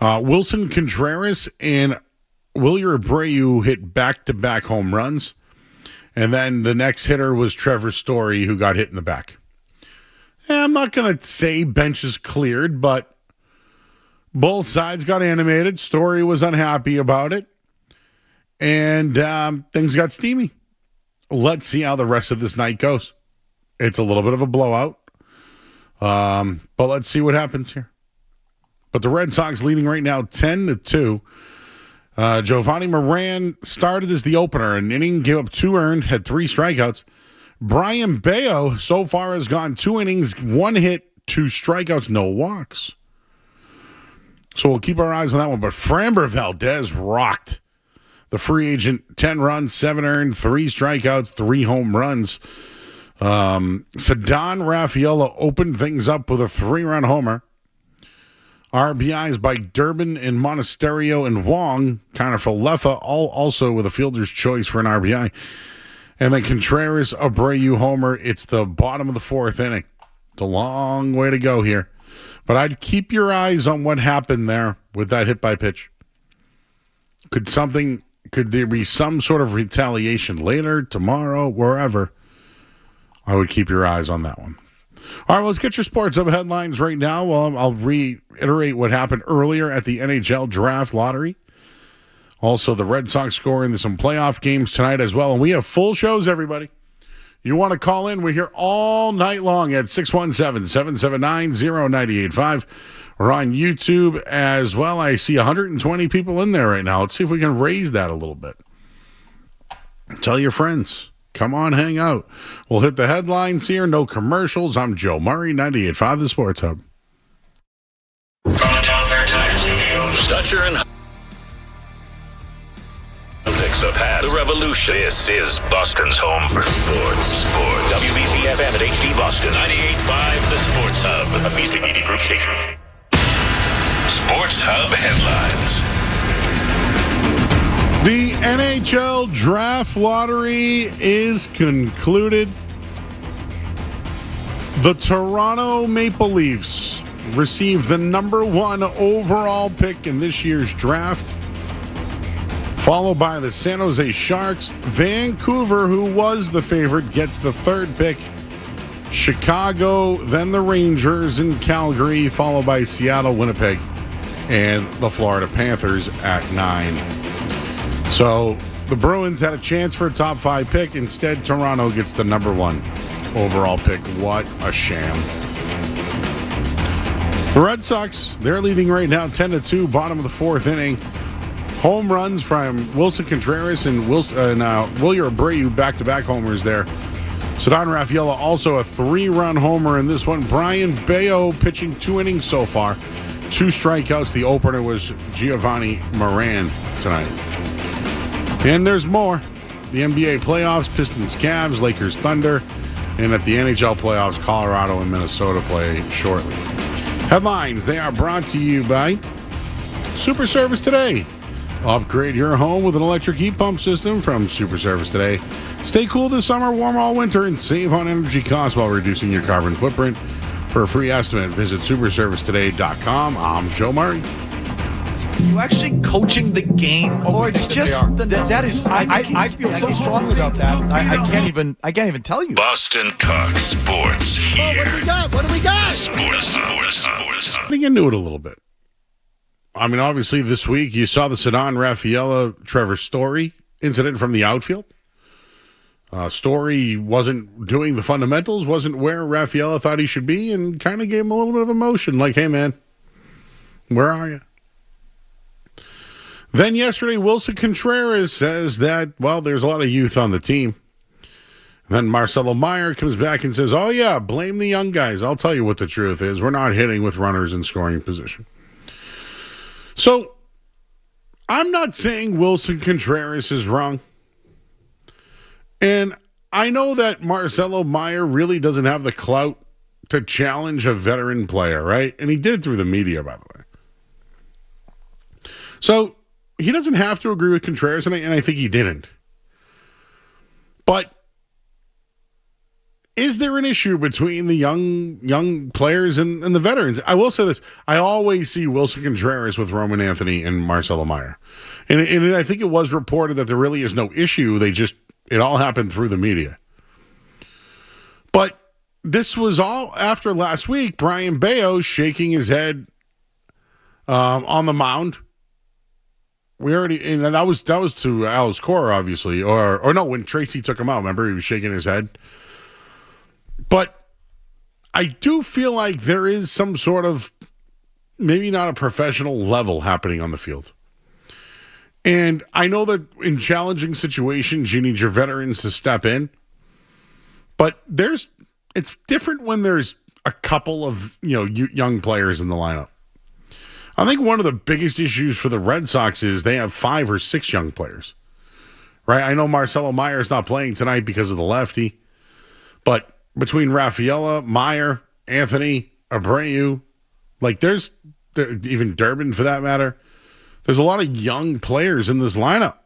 Wilson Contreras and Wilyer Abreu hit back-to-back home runs. And then the next hitter was Trevor Story, who got hit in the back. I'm not going to say benches cleared, but both sides got animated. Story was unhappy about it. And things got steamy. Let's see how the rest of this night goes. It's a little bit of a blowout. But let's see what happens here. But the Red Sox leading right now 10-2. Giovanni Moran started as the opener. An inning, gave up 2 earned, had 3 strikeouts. Brian Bayo so far has gone 2 innings, 1 hit, 2 strikeouts, no walks. So we'll keep our eyes on that one. But Framber Valdez rocked. The free agent, 10 runs, 7 earned, 3 strikeouts, 3 home runs. Ceddanne Rafaela opened things up with a 3-run homer. RBIs by Durbin and Monasterio and Wong. Connor Falefa, all also with a fielder's choice for an RBI. And then Contreras, Abreu homer. It's the bottom of the 4th inning. It's a long way to go here. But I'd keep your eyes on what happened there with that hit by pitch. Could there be some sort of retaliation later, tomorrow, wherever? I would keep your eyes on that one. All right, well, let's get your sports up headlines right now. Well, I'll reiterate what happened earlier at the NHL Draft Lottery. Also, the Red Sox scoring some playoff games tonight as well. And we have full shows, everybody. You want to call in? We're here all night long at 617-779-0985. We're on YouTube as well. I see 120 people in there right now. Let's see if we can raise that a little bit. Tell your friends. Come on, hang out. We'll hit the headlines here. No commercials. I'm Joe Murray, 98.5 The Sports Hub. From the Town Fair Times Studios, Dutcher and Celtics have had the revolution. This is Boston's home for sports. WBC-FM at HD Boston, 98.5 The Sports Hub, a Music Media Group station. Sports Hub headlines. The NHL Draft Lottery is concluded. The Toronto Maple Leafs received the number 1 overall pick in this year's draft, followed by the San Jose Sharks. Vancouver, who was the favorite, gets the 3rd pick. Chicago, then the Rangers and Calgary, followed by Seattle, Winnipeg, and the Florida Panthers at 9. So the Bruins had a chance for a top 5 pick. Instead, Toronto gets the number 1 overall pick. What a sham. The Red Sox, they're leading right now 10-2, bottom of the 4th inning. Home runs from Wilson Contreras and Wilyer Abreu, back-to-back homers there. Ceddanne Rafaela also a 3-run homer in this one. Brian Bayo pitching 2 innings so far. 2 strikeouts. The opener was Giovanni Moran tonight. And there's more. The NBA playoffs, Pistons, Cavs, Lakers, Thunder. And at the NHL playoffs, Colorado and Minnesota play shortly. Headlines, they are brought to you by Super Service Today. Upgrade your home with an electric heat pump system from Super Service Today. Stay cool this summer, warm all winter, and save on energy costs while reducing your carbon footprint. For a free estimate, visit superservicetoday.com. I'm Joe Murray. Are you actually coaching the game, or it's just that is? I feel so strongly about that. I can't even tell you. Boston Talk Sports here. What do we got? Sports. Getting into it a little bit. I mean, obviously, this week you saw the Ceddanne Rafaela Trevor Story incident from the outfield. Story wasn't doing the fundamentals, wasn't where Rafaela thought he should be, and kind of gave him a little bit of emotion. Like, hey, man, where are you? Then yesterday, Wilson Contreras says that, well, there's a lot of youth on the team. And then Marcelo Meyer comes back and says, oh, yeah, blame the young guys. I'll tell you what the truth is. We're not hitting with runners in scoring position. So, I'm not saying Wilson Contreras is wrong. And I know that Marcelo Meyer really doesn't have the clout to challenge a veteran player, right? And he did it through the media, by the way. So, he doesn't have to agree with Contreras, and I think he didn't. But is there an issue between the young players and the veterans. I will say this. I always see Wilson Contreras with Roman Anthony and Marcelo Meyer. And I think it was reported that there really is no issue. It all happened through the media. But this was all after last week, Brian Bayo shaking his head on the mound. And that was to Alice Cora, obviously, or no, when Tracy took him out. Remember, he was shaking his head. But I do feel like there is some sort of, maybe not a professional level happening on the field. And I know that in challenging situations, you need your veterans to step in. But it's different when there's a couple of young players in the lineup. I think one of the biggest issues for the Red Sox is they have 5 or 6 young players, right? I know Marcelo Meyer is not playing tonight because of the lefty, but between Rafaela, Meyer, Anthony, Abreu, there's even Durbin for that matter. There's a lot of young players in this lineup,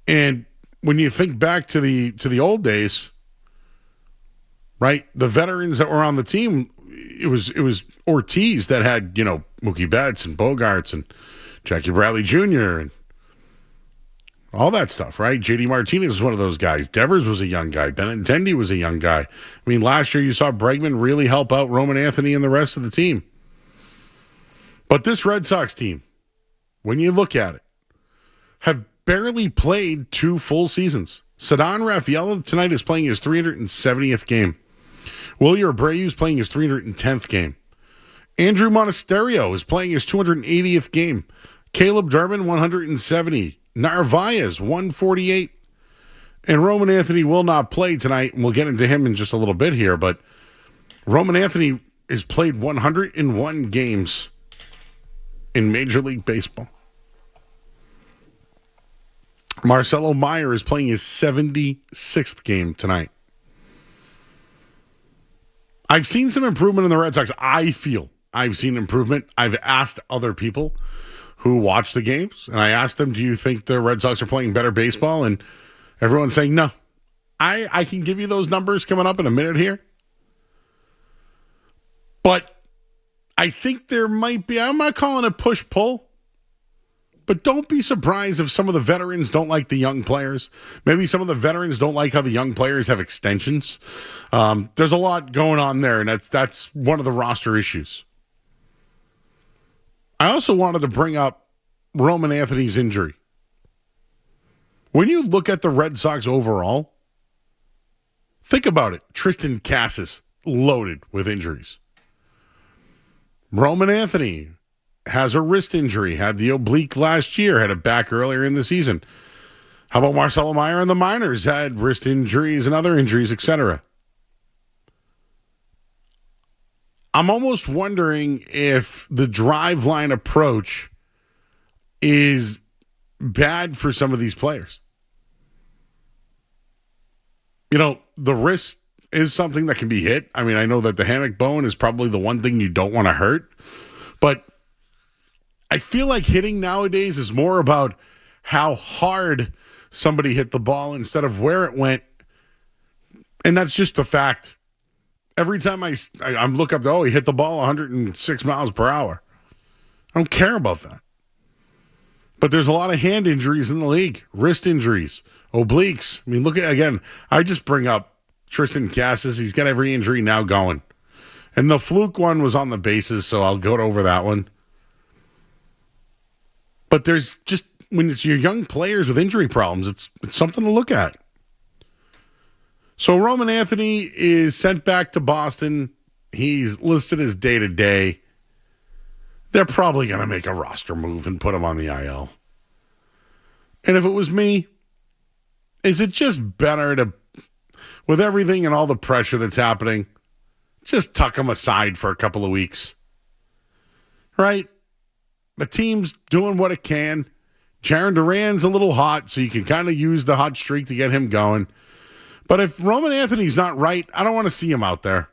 and when you think back to the old days, right? The veterans that were on the team. It was Ortiz that had, Mookie Betts and Bogarts and Jackie Bradley Jr. and all that stuff, right? J.D. Martinez was one of those guys. Devers was a young guy. Benintendi was a young guy. I mean, last year you saw Bregman really help out Roman Anthony and the rest of the team. But this Red Sox team, when you look at it, have barely played 2 full seasons. Ceddanne Rafaela tonight is playing his 370th game. Willie Abreu is playing his 310th game. Andrew Monasterio is playing his 280th game. Caleb Durbin, 170. Narvaez, 148. And Roman Anthony will not play tonight, and we'll get into him in just a little bit here, but Roman Anthony has played 101 games in Major League Baseball. Marcelo Meyer is playing his 76th game tonight. I've seen some improvement in the Red Sox. I feel I've seen improvement. I've asked other people who watch the games, and I asked them, do you think the Red Sox are playing better baseball? And everyone's saying no. I can give you those numbers coming up in a minute here. But I think there might be, I'm not calling it push-pull, but don't be surprised if some of the veterans don't like the young players. Maybe some of the veterans don't like how the young players have extensions. There's a lot going on there, and that's one of the roster issues. I also wanted to bring up Roman Anthony's injury. When you look at the Red Sox overall, think about it. Tristan Cassis, loaded with injuries. Roman Anthony has a wrist injury, had the oblique last year, had it back earlier in the season. How about Marcelo Meyer and the minors? Had wrist injuries and other injuries, etc. I'm almost wondering if the drive line approach is bad for some of these players. The wrist is something that can be hit. I mean, I know that the hammock bone is probably the one thing you don't want to hurt, but I feel like hitting nowadays is more about how hard somebody hit the ball instead of where it went. And that's just a fact. Every time I look up, he hit the ball 106 miles per hour. I don't care about that. But there's a lot of hand injuries in the league, wrist injuries, obliques. I mean, look at, again, I just bring up Tristan Cassis. He's got every injury now going. And the fluke one was on the bases, so I'll go over that one. But there's just, when it's your young players with injury problems, it's something to look at. So Roman Anthony is sent back to Boston. He's listed as day-to-day. They're probably going to make a roster move and put him on the IL. And if it was me, is it just better to, with everything and all the pressure that's happening, just tuck him aside for a couple of weeks? Right? The team's doing what it can. Jaron Duran's a little hot, so you can kind of use the hot streak to get him going. But if Roman Anthony's not right, I don't want to see him out there.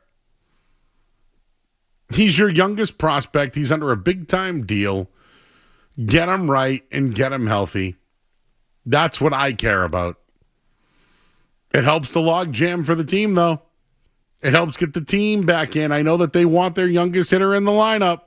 He's your youngest prospect. He's under a big-time deal. Get him right and get him healthy. That's what I care about. It helps the log jam for the team, though. It helps get the team back in. I know that they want their youngest hitter in the lineup,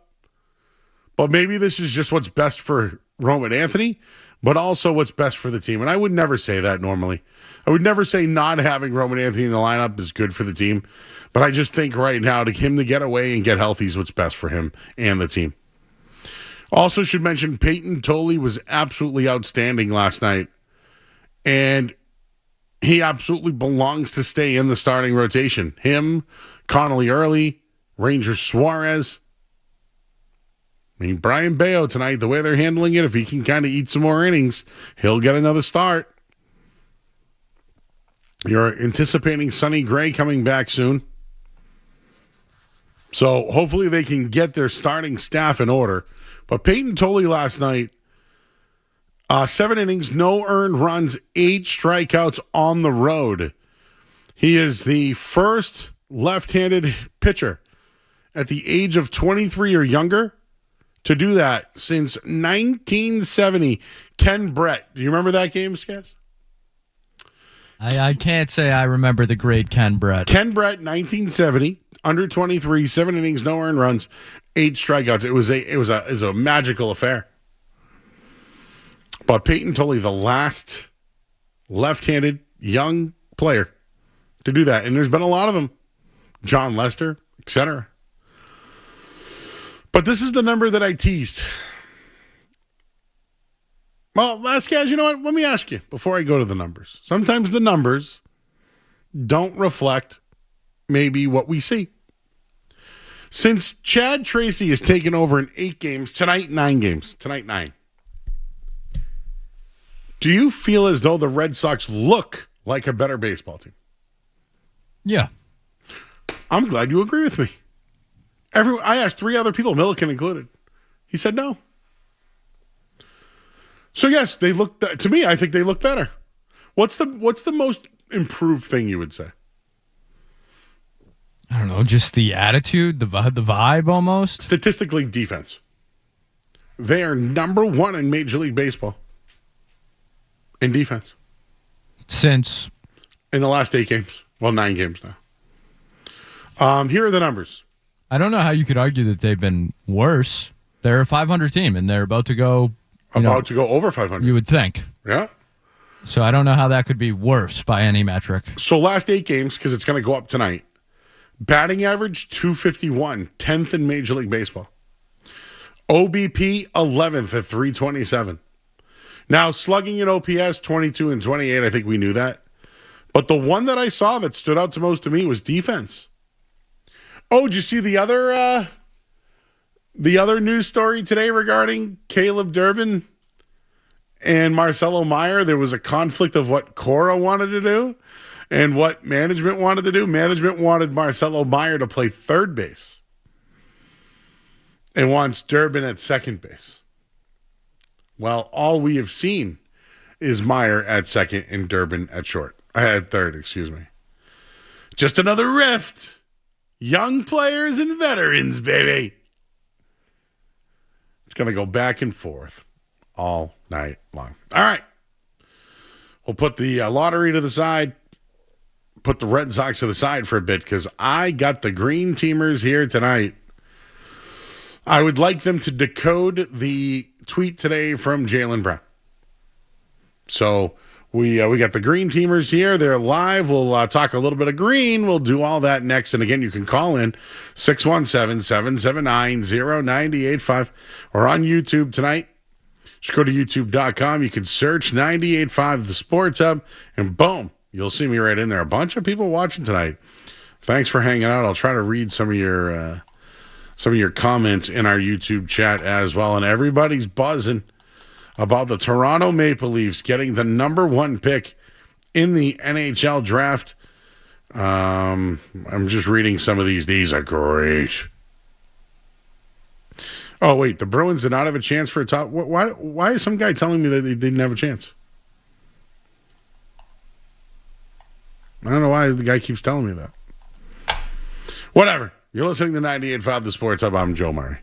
but maybe this is just what's best for Roman Anthony, but also what's best for the team. And I would never say that normally. I would never say not having Roman Anthony in the lineup is good for the team, but I just think right now to him to get away and get healthy is what's best for him and the team. Also should mention Peyton Tolley was absolutely outstanding last night, and he absolutely belongs to stay in the starting rotation. Him, Connolly Early, Ranger Suarez. I mean, Brian Bayo tonight, the way they're handling it, if he can kind of eat some more innings, he'll get another start. You're anticipating Sonny Gray coming back soon. So hopefully they can get their starting staff in order. But Peyton Tolley last night, 7 innings, no earned runs, 8 strikeouts on the road. He is the first left-handed pitcher at the age of 23 or younger to do that since 1970. Ken Brett. Do you remember that game, Skaz? I can't say I remember the great Ken Brett. Ken Brett, 1970, under 23, 7 innings, no earned runs, 8 strikeouts. It was a magical affair. But Peyton Tolley, the last left-handed young player to do that. And there's been a lot of them. John Lester, etc. But this is the number that I teased. Well, last guys, you know what? Let me ask you before I go to the numbers. Sometimes the numbers don't reflect maybe what we see. Since Chad Tracy has taken over in 8 games, tonight 9 games, tonight 9. Do you feel as though the Red Sox look like a better baseball team? Yeah. I'm glad you agree with me. I asked 3 other people, Milliken included. He said no. So yes, they look. To me, I think they look better. What's the most improved thing you would say? I don't know, just the attitude, the vibe almost. Statistically, defense. They are number 1 in Major League Baseball in defense. Since? In the last 8 games. Well, 9 games now. Here are the numbers. I don't know how you could argue that they've been worse. They're a 500 team, and they're about to go... to go over 500. You would think. Yeah. So I don't know how that could be worse by any metric. So last 8 games, because it's going to go up tonight. Batting average, 251, 10th in Major League Baseball. OBP, 11th at 327. Now, slugging in OPS, 22 and 28. I think we knew that. But the one that I saw that stood out to most to me was defense. Oh, did you see the other news story today regarding Caleb Durbin and Marcelo Meyer? There was a conflict of what Cora wanted to do and what management wanted to do. Management wanted Marcelo Meyer to play third base and wants Durbin at second base. Well, all we have seen is Meyer at second and Durbin at third, excuse me. Just another rift. Young players and veterans, baby. It's going to go back and forth all night long. All right. We'll put the lottery to the side, put the Red Sox to the side for a bit because I got the green teamers here tonight. I would like them to decode the tweet today from Jaylen Brown. So we got the green teamers here. They're live. We'll talk a little bit of green. We'll do all that next. And again, you can call in 617-779-0985. We're on YouTube tonight. Just go to youtube.com. You can search 98.5 The Sports Hub, and boom, you'll see me right in there. A bunch of people watching tonight. Thanks for hanging out. I'll try to read some of your comments in our YouTube chat as well. And everybody's buzzing about the Toronto Maple Leafs getting the number 1 pick in the NHL draft. I'm just reading some of these. These are great. Oh, wait, the Bruins did not have a chance for a top. Why is some guy telling me that they didn't have a chance? I don't know why the guy keeps telling me that. Whatever. You're listening to 98.5 The Sports Hub. I'm Joe Murray.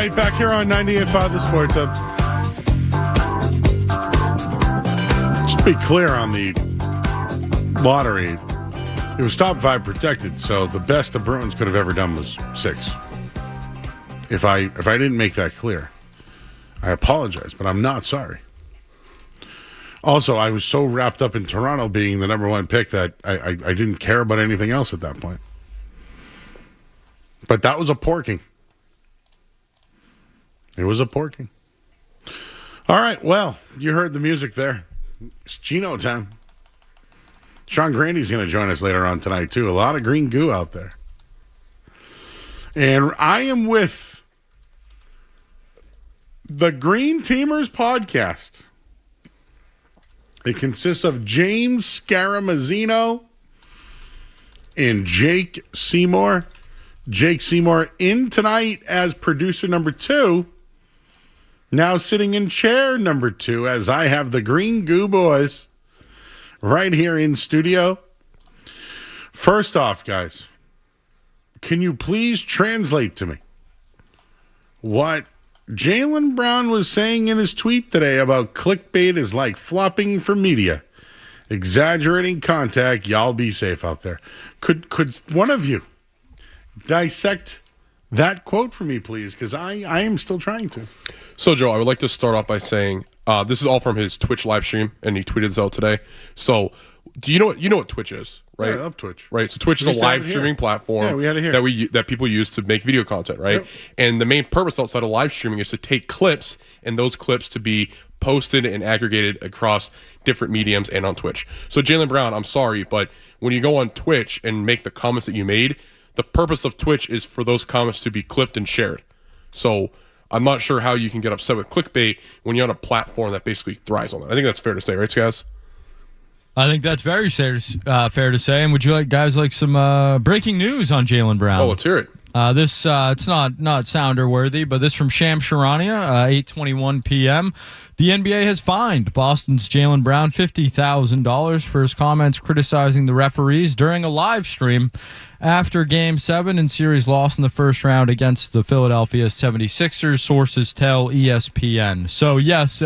right, back here on 98.5 The Sports Hub. Just to be clear on the lottery, it was top 5 protected, so the best the Bruins could have ever done was 6. If I didn't make that clear, I apologize, but I'm not sorry. Also, I was so wrapped up in Toronto being the number 1 pick that I didn't care about anything else at that point. But that was a porking. It was a porking. All right, well, you heard the music there. It's Gino time. Sean Grande's going to join us later on tonight, too. A lot of green goo out there. And I am with the Green Teamers podcast. It consists of James Scaramazzino and Jake Seymour. Jake Seymour in tonight as producer number 2. Now sitting in chair number 2 as I have the Green Goo Boys right here in studio. First off, guys, can you please translate to me what Jaylen Brown was saying in his tweet today about clickbait is like flopping for media? Exaggerating contact, y'all be safe out there. Could one of you dissect that quote for me, please? Because I am still trying to. So, Joe, I would like to start off by saying this is all from his Twitch live stream, and he tweeted this out today. So, do you know what Twitch is, right? Yeah, I love Twitch. Right. So, Twitch is a live streaming platform that people use to make video content, right? Yep. And the main purpose outside of live streaming is to take clips, and those clips to be posted and aggregated across different mediums and on Twitch. So, Jaylen Brown, I'm sorry, but when you go on Twitch and make the comments that you made, the purpose of Twitch is for those comments to be clipped and shared. So, I'm not sure how you can get upset with clickbait when you're on a platform that basically thrives on it. I think that's fair to say, right, Skaz? I think that's very fair to say. And would you guys like some breaking news on Jaylen Brown? Oh, let's hear it. This it's not sounder worthy, but this from Sham Sharania, 8:21 p.m. The NBA has fined Boston's Jaylen Brown $50,000 for his comments criticizing the referees during a live stream after Game 7 in series loss in the first round against the Philadelphia 76ers, sources tell ESPN. So, yes,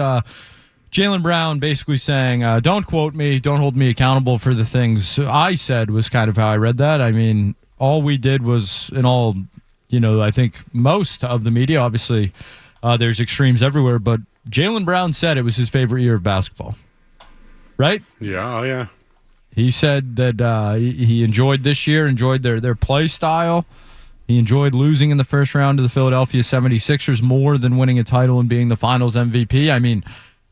Jaylen Brown basically saying, don't quote me, don't hold me accountable for the things I said, was kind of how I read that. I mean, all we did was, I think most of the media, obviously there's extremes everywhere, but Jaylen Brown said it was his favorite year of basketball. Right? Yeah, oh yeah. He said that he enjoyed this year, enjoyed their play style. He enjoyed losing in the first round to the Philadelphia 76ers more than winning a title and being the finals MVP. I mean,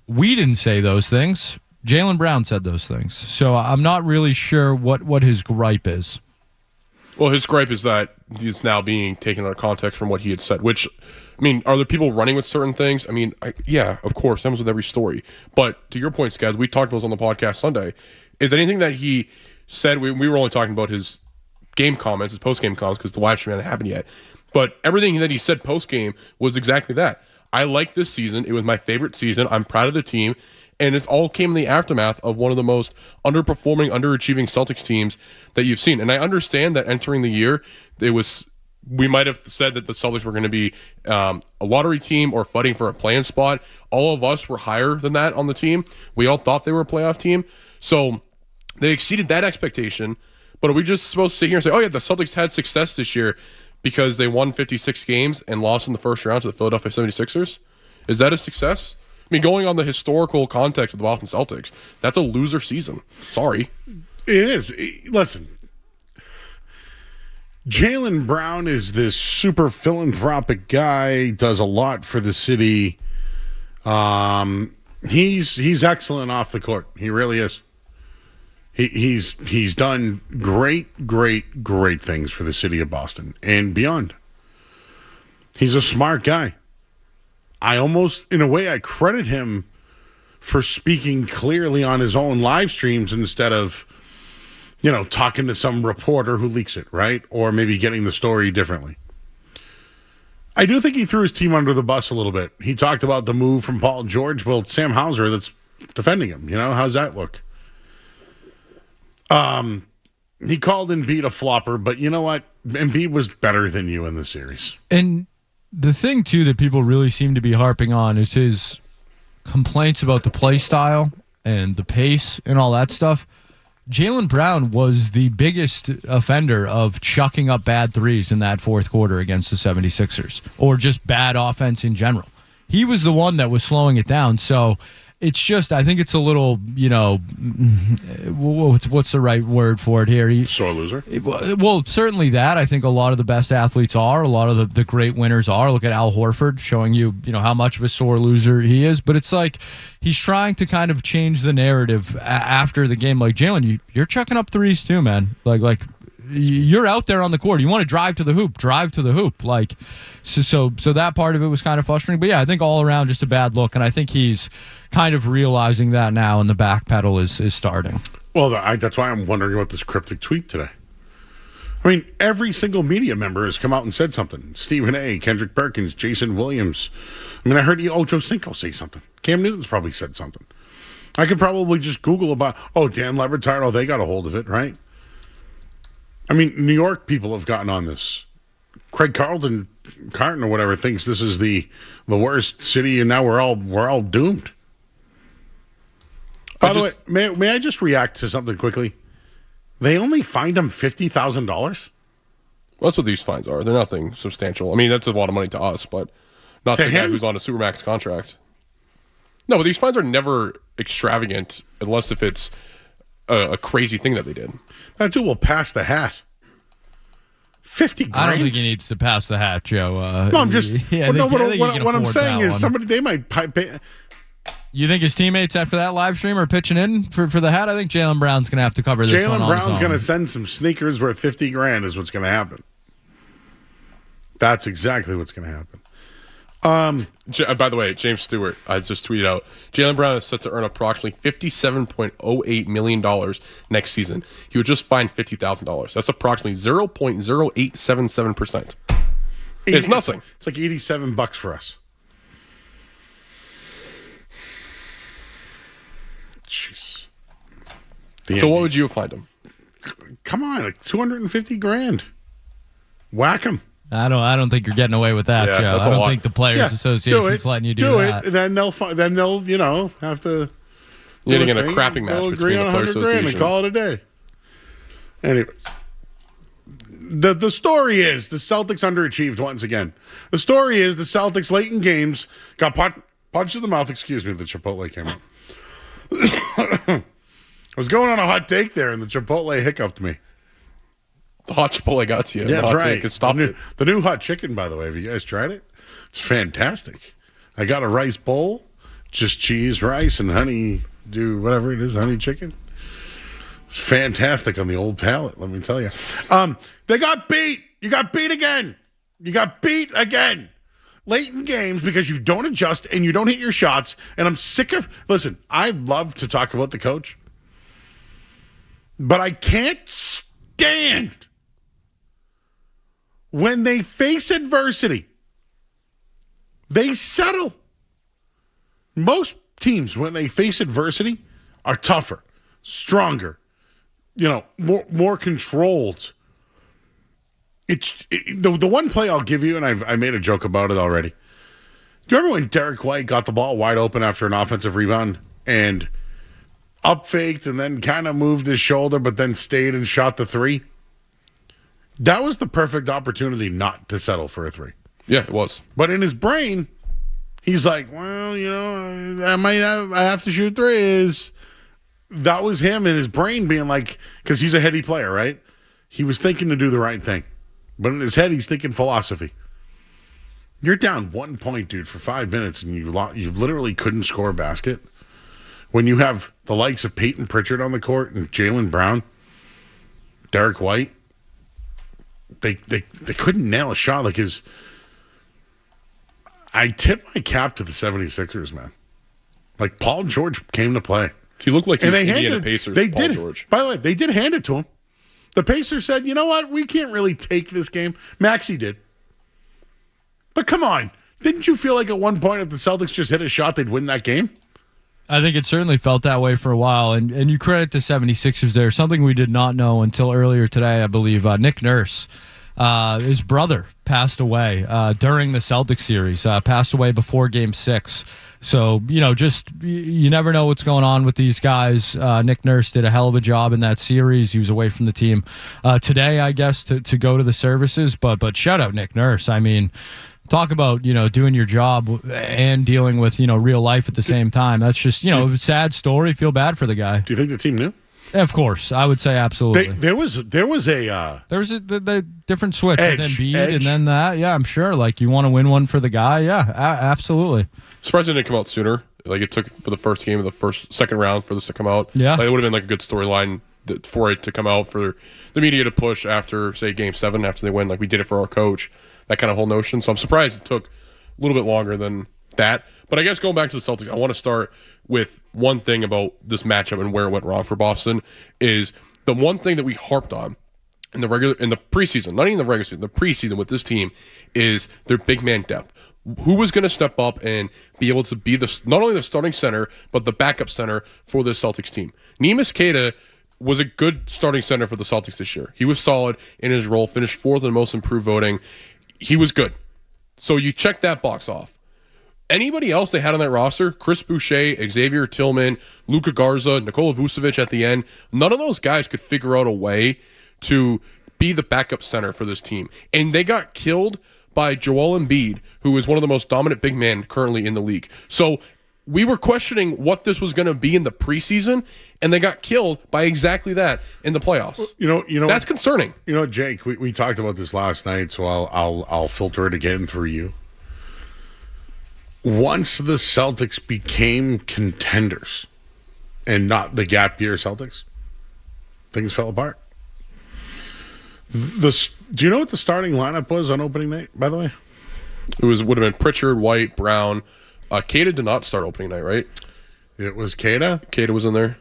we didn't say those things. Jaylen Brown said those things. So I'm not really sure what his gripe is. Well, his gripe is that he's now being taken out of context from what he had said, which, I mean, are there people running with certain things? I mean, yeah, of course, that was with every story. But to your point, Skaz, we talked about this on the podcast Sunday. Is anything that he said, we were only talking about his game comments, his post-game comments, because the live stream hadn't happened yet. But everything that he said post-game was exactly that. I liked this season. It was my favorite season. I'm proud of the team. And it all came in the aftermath of one of the most underperforming, underachieving Celtics teams that you've seen. And I understand that entering the year, we might have said that the Celtics were going to be a lottery team or fighting for a play-in spot. All of us were higher than that on the team. We all thought they were a playoff team. So they exceeded that expectation. But are we just supposed to sit here and say, oh, yeah, the Celtics had success this year because they won 56 games and lost in the first round to the Philadelphia 76ers? Is that a success? I mean, going on the historical context of the Boston Celtics, that's a loser season. Sorry. It is. Listen, Jaylen Brown is this super philanthropic guy, does a lot for the city. He's excellent off the court. He really is. He's done great things for the city of Boston and beyond. He's a smart guy. I almost, in a way, I credit him for speaking clearly on his own live streams instead of, talking to some reporter who leaks it, right? Or maybe getting the story differently. I do think he threw his team under the bus a little bit. He talked about the move from Paul George. Well, Sam Hauser that's defending him. How's that look? He called Embiid a flopper, but you know what? Embiid was better than you in the series. And The thing, too, that people really seem to be harping on is his complaints about the play style and the pace and all that stuff. Jaylen Brown was the biggest offender of chucking up bad threes in that fourth quarter against the 76ers, or just bad offense in general. He was the one that was slowing it down. So it's just, I think it's a little, what's the right word for it here? Sore loser? Well, certainly that. I think a lot of the best athletes are. A lot of the great winners are. Look at Al Horford showing you, how much of a sore loser he is. But it's like he's trying to kind of change the narrative after the game. Like, Jaylen, you're chucking up threes too, man. Like you're out there on the court. You want to drive to the hoop. Like, so that part of it was kind of frustrating. But yeah, I think all around just a bad look. And I think he's kind of realizing that now, and the back pedal is starting. Well, that's why I'm wondering about this cryptic tweet today. I mean, every single media member has come out and said something. Stephen A., Kendrick Perkins, Jason Williams. I mean, I heard Ocho Cinco say something. Cam Newton's probably said something. I could probably just Google about, Dan Lebertard, they got a hold of it, right? I mean, New York people have gotten on this. Craig Carlton or whatever thinks this is the worst city, and now we're all doomed. By the way, may I just react to something quickly? They only fined him $50,000. Well, that's what these fines are. They're nothing substantial. I mean, that's a lot of money to us, but not to the guy who's on a Supermax contract. No, but these fines are never extravagant unless if it's a crazy thing that they did. That dude will pass the hat. 50 grand. I don't think he needs to pass the hat, Joe. No, I'm just. What I'm saying is they might pay. You think his teammates after that live stream are pitching in for the hat? I think Jaylen Brown's going to have to cover this. Jaylen Brown's going to send some sneakers worth 50 grand is what's going to happen. That's exactly what's going to happen. By the way, James Stewart, I just tweeted out, Jaylen Brown is set to earn approximately $57.08 million next season. He would just find $50,000. That's approximately 0.0877%. It's nothing. It's like $87 for us. Jesus. So what would you find him? Come on, like 250 grand. Whack him. I don't think you're getting away with that, Joe. I don't think the Players Association's letting you do that. Then they'll have to. You're getting a crapping match between the Players Association and call it a day. Anyway, the story is the Celtics underachieved once again. The story is the Celtics late in games got punched in the mouth. Excuse me, the Chipotle came up. I was going on a hot take there, and the Chipotle hiccuped me. The hot Chipotle got to you. Yeah, that's right. The new hot chicken, by the way. Have you guys tried it? It's fantastic. I got a rice bowl, just cheese, rice, and honey. Do whatever it is, honey chicken. It's fantastic on the old palate. Let me tell you. They got beat. You got beat again. Late in games because you don't adjust and you don't hit your shots. And I'm sick of. Listen, I love to talk about the coach, but I can't stand when they face adversity, they settle. Most teams, when they face adversity, are tougher, stronger, more controlled. The one play I'll give you, and I made a joke about it already. Do you remember when Derek White got the ball wide open after an offensive rebound and up faked and then kind of moved his shoulder, but then stayed and shot the three? That was the perfect opportunity not to settle for a three. Yeah, it was. But in his brain, he's like, well, I have to shoot threes. That was him in his brain being like, because he's a heady player, right? He was thinking to do the right thing. But in his head, he's thinking philosophy. You're down 1 point, dude, for 5 minutes, and you literally couldn't score a basket. When you have the likes of Peyton Pritchard on the court and Jaylen Brown, Derek White, they couldn't nail a shot like his. I tip my cap to the 76ers, man. Like, Paul George came to play. He looked like he was Indiana Pacers. They Paul did. George. By the way, they did hand it to him. The Pacers said, you know what? We can't really take this game. Maxey did. But come on. Didn't you feel like at one point if the Celtics just hit a shot, they'd win that game? I think it certainly felt that way for a while. And you credit the 76ers there. Something we did not know until earlier today, I believe. Nick Nurse his brother passed away during the Celtics series, passed away before Game 6. So, just you never know what's going on with these guys. Nick Nurse did a hell of a job in that series. He was away from the team today, I guess, to go to the services. But shout out Nick Nurse. I mean, talk about, doing your job and dealing with, real life at the same time. That's just, a sad story. Feel bad for the guy. Do you think the team knew? Of course, I would say absolutely. There was a the different switch edge, with Embiid and then that. Yeah, I'm sure. Like, you want to win one for the guy. Yeah, absolutely. Surprised it didn't come out sooner. Like, it took for the first game of the second round for this to come out. Yeah. Like, it would have been like a good storyline for it to come out, for the media to push after, say, Game 7, after they win. Like, we did it for our coach. That kind of whole notion. So I'm surprised it took a little bit longer than that. But I guess going back to the Celtics, I want to start with one thing about this matchup and where it went wrong for Boston. Is the one thing that we harped on in the preseason, not even the regular season, the preseason with this team, is their big man depth. Who was going to step up and be able to be not only the starting center, but the backup center for this Celtics team? Neemias Queta was a good starting center for the Celtics this year. He was solid in his role, finished 4th in the most improved voting. He was good. So you check that box off. Anybody else they had on that roster, Chris Boucher, Xavier Tillman, Luka Garza, Nikola Vucevic at the end, none of those guys could figure out a way to be the backup center for this team. And they got killed by Joel Embiid, who is one of the most dominant big men currently in the league. So we were questioning what this was going to be in the preseason, and they got killed by exactly that in the playoffs. That's concerning. Jake, we talked about this last night, so I'll filter it again through you. Once the Celtics became contenders and not the gap year Celtics, things fell apart. Do you know what the starting lineup was on opening night, by the way? It would have been Pritchard, White, Brown. Queta did not start opening night, right? It was Queta. Queta was in there.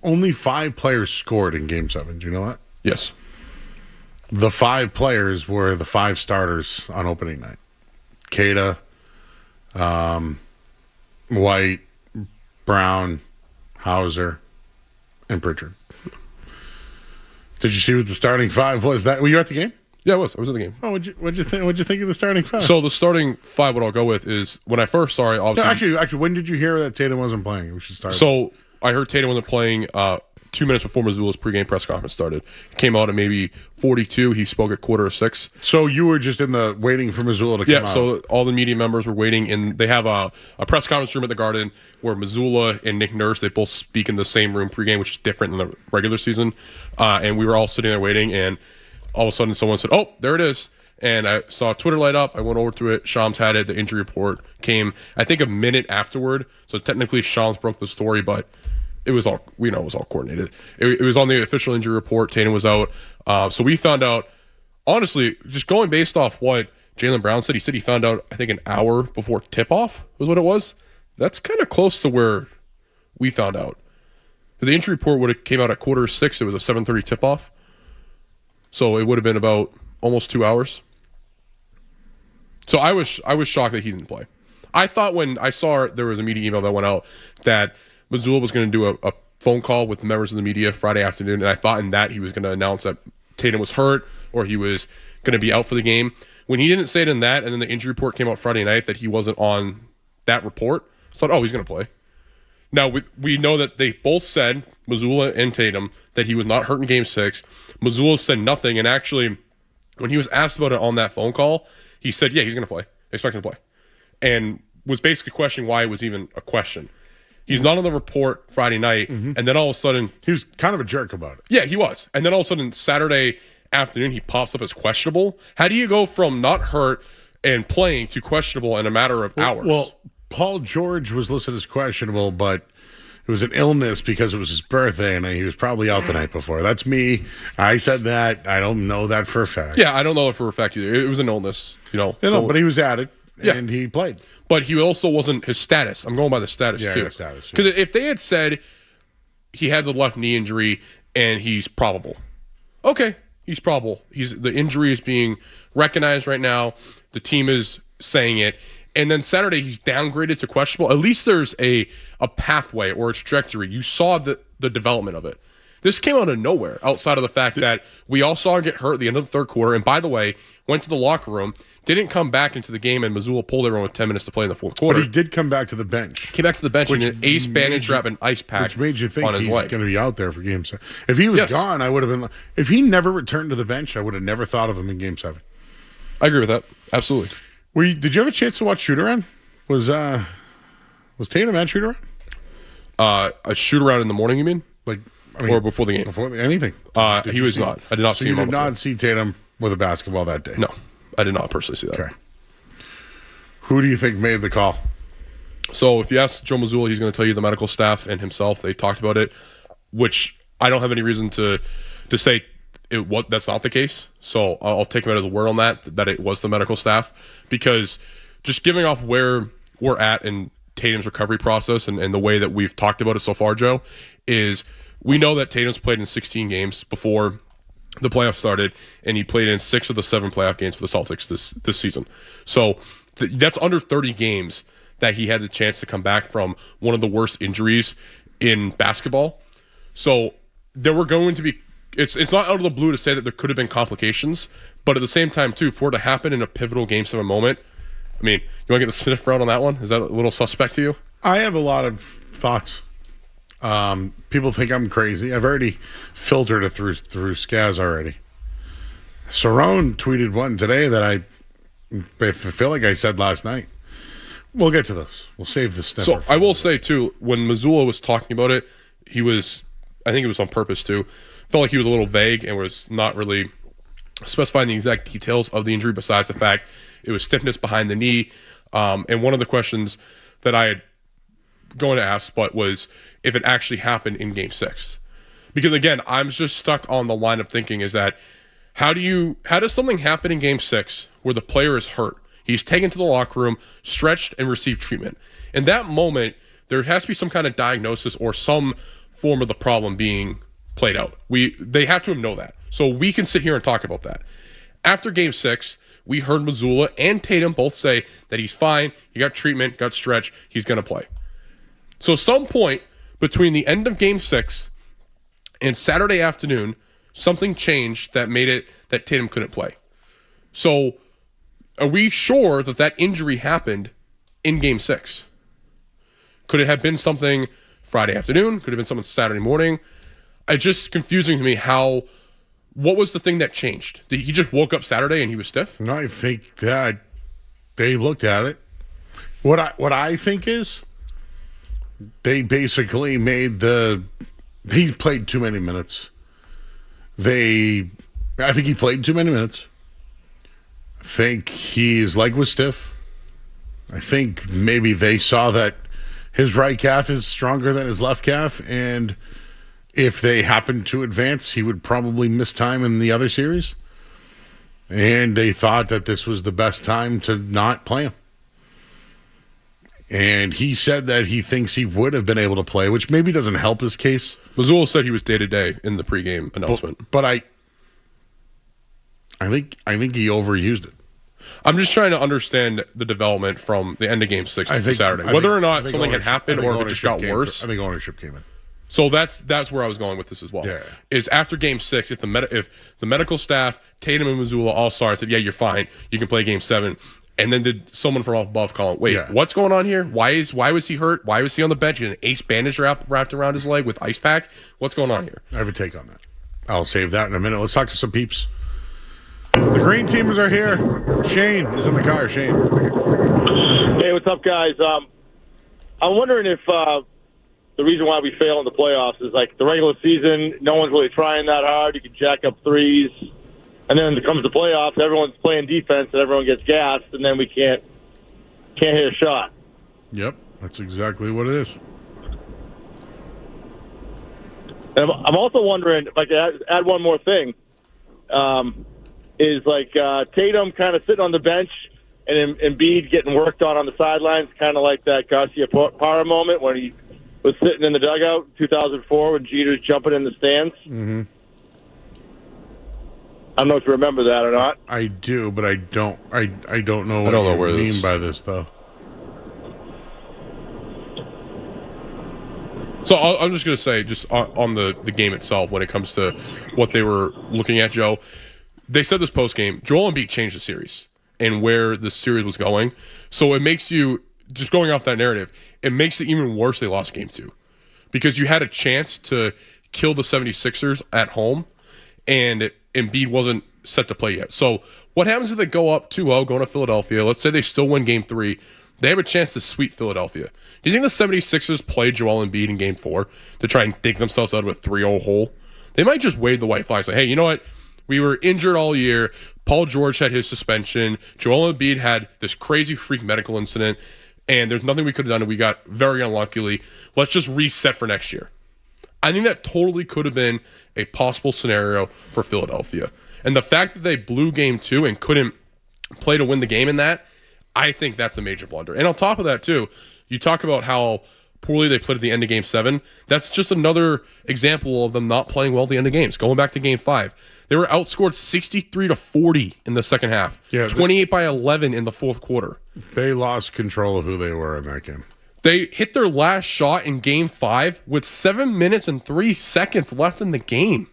Only 5 players scored in Game 7. Do you know that? Yes. The 5 players were the 5 starters on opening night. Queta, White, Brown, Hauser, and Pritchard. Did you see what the starting 5 was? Were you at the game? Yeah, I was at the game. Oh, what'd you think of the starting 5? So the starting 5, what I'll go with is, when I first saw it, obviously. No, actually, when did you hear that Tatum wasn't playing? We should start. So I heard Tatum wasn't playing 2 minutes before Missoula's pregame press conference started. He came out at maybe 42. He spoke at 5:45. So you were just waiting for Missoula to come out? Yeah, so all the media members were waiting, and they have a press conference room at the Garden where Missoula and Nick Nurse, they both speak in the same room pregame, which is different in the regular season. And we were all sitting there waiting, and all of a sudden someone said, "Oh, there it is." And I saw Twitter light up. I went over to it. Shams had it. The injury report came, I think, a minute afterward. So technically Shams broke the story, but it was all coordinated. It was on the official injury report. Tatum was out. So we found out, honestly, just going based off what Jaylen Brown said. He said he found out, I think, an hour before tip-off was what it was. That's kind of close to where we found out. The injury report would have came out at 5:45. It was a 7:30 tip-off. So it would have been about almost 2 hours. So I was shocked that he didn't play. I thought when I saw there was a media email that went out that Missoula was going to do a phone call with members of the media Friday afternoon, and I thought in that he was going to announce that Tatum was hurt or he was going to be out for the game. When he didn't say it in that, and then the injury report came out Friday night that he wasn't on that report, I thought, oh, he's going to play. Now, we know that they both said, Missoula and Tatum, that he was not hurt in Game 6. Missoula said nothing, and actually, when he was asked about it on that phone call, he said, yeah, he's going to play. Expect him to play. And was basically questioning why it was even a question. He's not on the report Friday night, and then all of a sudden... He was kind of a jerk about it. Yeah, he was. And then all of a sudden, Saturday afternoon, he pops up as questionable. How do you go from not hurt and playing to questionable in a matter of hours? Well, Paul George was listed as questionable, but it was an illness because it was his birthday, and he was probably out the night before. That's me. I said that. I don't know that for a fact. Yeah, I don't know it for a fact either. It was an illness, but he was at it, and he played. But he also wasn't his status. I'm going by the status, too. Yeah, status. Because if they had said he had the left knee injury and he's probable, okay, he's probable. The injury is being recognized right now. The team is saying it. And then Saturday he's downgraded to questionable. At least there's a pathway or a trajectory. You saw the development of it. This came out of nowhere outside of the fact that we all saw him get hurt at the end of the third quarter. And by the way, went to the locker room, didn't come back into the game, and Missoula pulled everyone with 10 minutes to play in the fourth quarter. But he did come back to the bench. Came back to the bench and an ace bandage wrap and ice pack. Which made you think on his he's leg. going to be out there for Game 7. If he was gone, I would have been. If he never returned to the bench, I would have never thought of him in Game 7. I agree with that. Absolutely. Did you have a chance to watch shoot-around? Was Tatum at shoot-around? A shoot-around in the morning, you mean? Or before the game? Before anything. He was not. I did not see him. You did not see Tatum with a basketball that day? No, I did not personally see that. Okay. Who do you think made the call? So if you ask Joe Mazzulla, he's going to tell you the medical staff and himself. They talked about it, which I don't have any reason to say that's not the case. So I'll take him at his word on that it was the medical staff, because just giving off where we're at in Tatum's recovery process and the way that we've talked about it so far, Joe, is we know that Tatum's played in 16 games before the playoffs started, and he played in 6 of the 7 playoff games for the Celtics this season. So that's under 30 games that he had the chance to come back from one of the worst injuries in basketball. So there were going to be it's not out of the blue to say that there could have been complications, but at the same time too, for it to happen in a pivotal Game 7 moment, I mean, you want to get the sniff round on that one? Is that a little suspect to you? I have a lot of thoughts. People think I'm crazy. I've already filtered it through Skaz already. Cerrone tweeted one today that I feel like I said last night. We'll get to those. We'll save the sniffer. So I will say too, when Missoula was talking about it, I think it was on purpose too, felt like he was a little vague and was not really specifying the exact details of the injury besides the fact it was stiffness behind the knee. And one of the questions that I had going to ask but was if it actually happened in Game 6. Because again, I'm just stuck on the line of thinking is that how does something happen in Game 6 where the player is hurt? He's taken to the locker room, stretched, and received treatment. In that moment, there has to be some kind of diagnosis or some form of the problem being played out. They have to know that. So we can sit here and talk about that. After Game 6, we heard Missoula and Tatum both say that he's fine, he got treatment, got stretched, he's going to play. So some point between the end of Game 6 and Saturday afternoon, something changed that made it that Tatum couldn't play. So are we sure that injury happened in Game 6? Could it have been something Friday afternoon? Could it have been something Saturday morning? It's just confusing to me what was the thing that changed? Did he just woke up Saturday and he was stiff? No, I think that they looked at it. What I think is they basically he played too many minutes. I think he played too many minutes. I think his leg was stiff. I think maybe they saw that his right calf is stronger than his left calf, and if they happened to advance, he would probably miss time in the other series. And they thought that this was the best time to not play him. And he said that he thinks he would have been able to play, which maybe doesn't help his case. Missoula said he was day-to-day in the pregame announcement. But I think he overused it. I'm just trying to understand the development from the end of Game 6 to Saturday. Whether or not something had happened or if it just got worse. I think ownership came in. So that's where I was going with this as well. Yeah. Is after Game 6, if the medical staff, Tatum and Missoula all saw it, said, yeah, you're fine. You can play Game 7. And then did someone from above call it, wait, what's going on here? Why was he hurt? Why was he on the bench? He had an ace bandage wrapped around his leg with ice pack. What's going on here? I have a take on that. I'll save that in a minute. Let's talk to some peeps. The green teamers are here. Shane is in the car. Shane. Hey, what's up, guys? I'm wondering if the reason why we fail in the playoffs is like the regular season, no one's really trying that hard. You can jack up threes. And then when it comes to playoffs, everyone's playing defense and everyone gets gassed, and then we can't hit a shot. Yep, that's exactly what it is. And I'm also wondering, if I could add one more thing, is like Tatum kind of sitting on the bench and Embiid getting worked on the sidelines, kind of like that Garcia Parra moment when he was sitting in the dugout in 2004 when Jeter's jumping in the stands. Mm-hmm. I don't know if you remember that or not. I do, but I don't know what you mean by this, though. So I'm just going to say, just on the game itself, when it comes to what they were looking at, Joe, they said this post-game, Joel Embiid changed the series and where the series was going. So it makes you, just going off that narrative, it makes it even worse they lost game 2. Because you had a chance to kill the 76ers at home, and Embiid wasn't set to play yet. So what happens if they go up 2-0, going to Philadelphia? Let's say they still win game 3. They have a chance to sweep Philadelphia. Do you think the 76ers play Joel Embiid in game 4 to try and dig themselves out of a 3-0 hole? They might just wave the white flag and say, hey, you know what? We were injured all year. Paul George had his suspension. Joel Embiid had this crazy freak medical incident, and there's nothing we could have done, and we got very unluckily. Let's just reset for next year. I think that totally could have been a possible scenario for Philadelphia. And the fact that they blew game 2 and couldn't play to win the game in that, I think that's a major blunder. And on top of that, too, you talk about how poorly they played at the end of game 7. That's just another example of them not playing well at the end of games. Going back to game 5, they were outscored 63-40 in the second half, 28-11 in the fourth quarter. They lost control of who they were in that game. They hit their last shot in game 5 with 7 minutes and 3 seconds left in the game.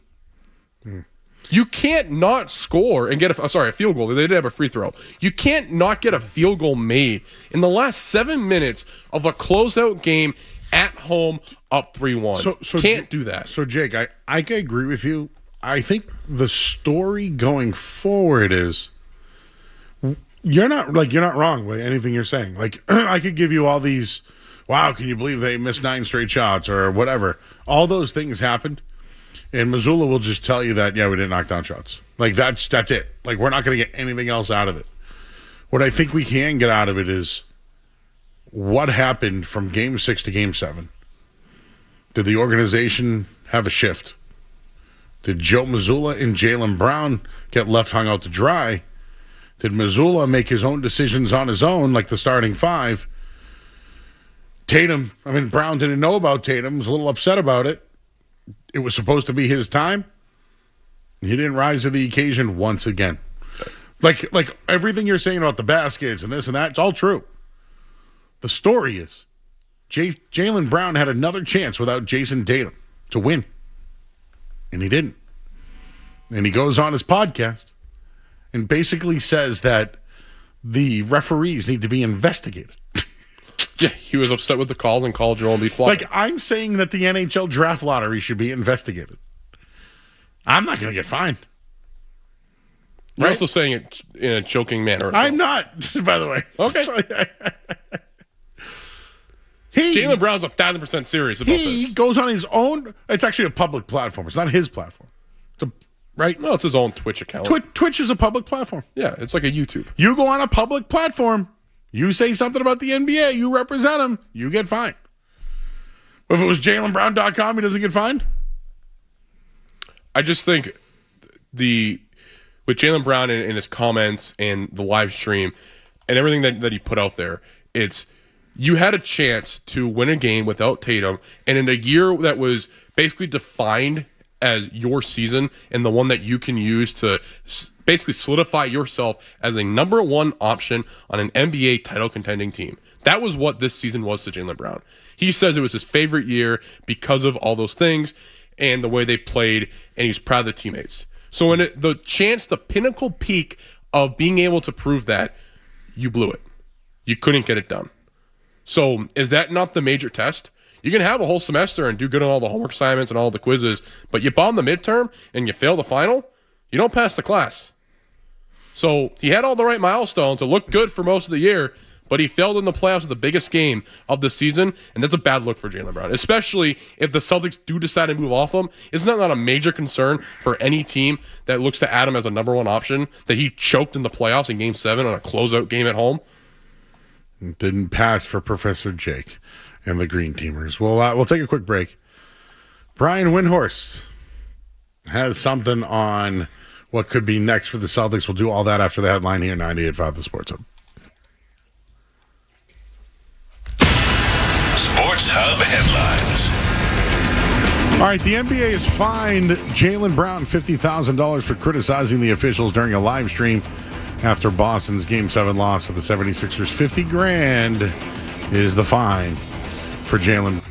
You can't not score and get a field goal. They did have a free throw. You can't not get a field goal made in the last 7 minutes of a closeout game at home up 3-1. So can't do that. So, Jake, I can agree with you. I think the story going forward is you're not wrong with anything you're saying. Like, I could give you all these, wow, can you believe they missed 9 straight shots or whatever. All those things happened. And Missoula will just tell you that, yeah, we didn't knock down shots. Like, that's it. Like, we're not going to get anything else out of it. What I think we can get out of it is what happened from Game 6 to Game 7. Did the organization have a shift? Did Joe Missoula and Jaylen Brown get left hung out to dry? Did Missoula make his own decisions on his own, like the starting 5? Brown didn't know about Tatum, was a little upset about it. It was supposed to be his time. He didn't rise to the occasion once again. Like everything you're saying about the baskets and this and that, it's all true. The story is Jaylen Brown had another chance without Jason Tatum to win. And he didn't. And he goes on his podcast and basically says that the referees need to be investigated. Yeah, he was upset with the calls and called Joel Embiid fly. Like, I'm saying that the NHL Draft Lottery should be investigated. I'm not going to get fined. You're Right? also saying it in a joking manner. I'm not, by the way. Okay. Jaylen Brown's 1,000% serious about He this. goes on his own. It's actually a public platform. It's not his platform. Right? No, it's his own Twitch account. Twitch is a public platform. Yeah, it's like a YouTube. You go on a public platform, you say something about the NBA, you represent him, you get fined. If it was JaylenBrown.com, he doesn't get fined? I just think with Jaylen Brown and his comments and the live stream and everything that he put out there, it's you had a chance to win a game without Tatum, and in a year that was basically defined as your season and the one that you can use to basically solidify yourself as a number 1 option on an NBA title contending team. That was what this season was to Jaylen Brown. He says it was his favorite year because of all those things and the way they played, and he's proud of the teammates. So when the pinnacle peak of being able to prove that, you blew it. You couldn't get it done. So is that not the major test? You can have a whole semester and do good on all the homework assignments and all the quizzes, but you bomb the midterm and you fail the final, you don't pass the class. So he had all the right milestones. It looked good for most of the year, but he failed in the playoffs of the biggest game of the season, and that's a bad look for Jaylen Brown, especially if the Celtics do decide to move off him. Isn't that not a major concern for any team that looks to add him as a number 1 option, that he choked in the playoffs in Game 7 on a closeout game at home? It didn't pass for Professor Jake and the Green Teamers. We'll take a quick break. Brian Windhorst has something on what could be next for the Celtics. We'll do all that after the headline here, 98.5 The Sports Hub. Sports Hub headlines. All right, the NBA has fined Jaylen Brown $50,000 for criticizing the officials during a live stream after Boston's Game 7 loss to the 76ers. $50,000 is the fine for Jaylen.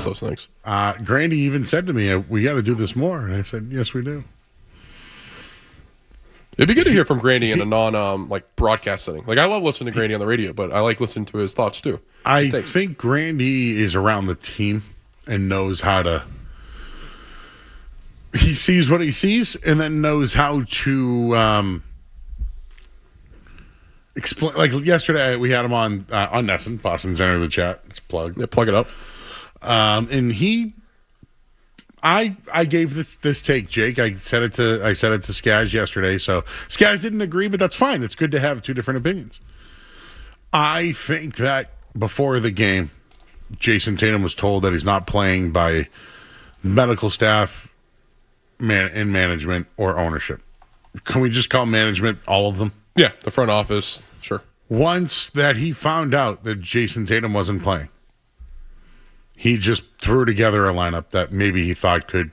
those things. Grande even said to me, we got to do this more. And I said, yes, we do. It'd be good to hear from Grande in a non broadcast setting. Like, I love listening to Grande on the radio, but I like listening to his thoughts too. I think Grande is around the team and knows how to. He sees what he sees and then knows how to explain. Like yesterday, we had him on Nesson, Boston's Enter the Chat. It's plugged. Yeah, plug it up. And I gave this take, Jake. I said it to Skaz yesterday. So Skaz didn't agree, but that's fine. It's good to have two different opinions. I think that before the game, Jason Tatum was told that he's not playing by medical staff, in management, or ownership. Can we just call management all of them? Yeah, the front office, sure. Once that he found out that Jason Tatum wasn't playing, he just threw together a lineup that maybe he thought could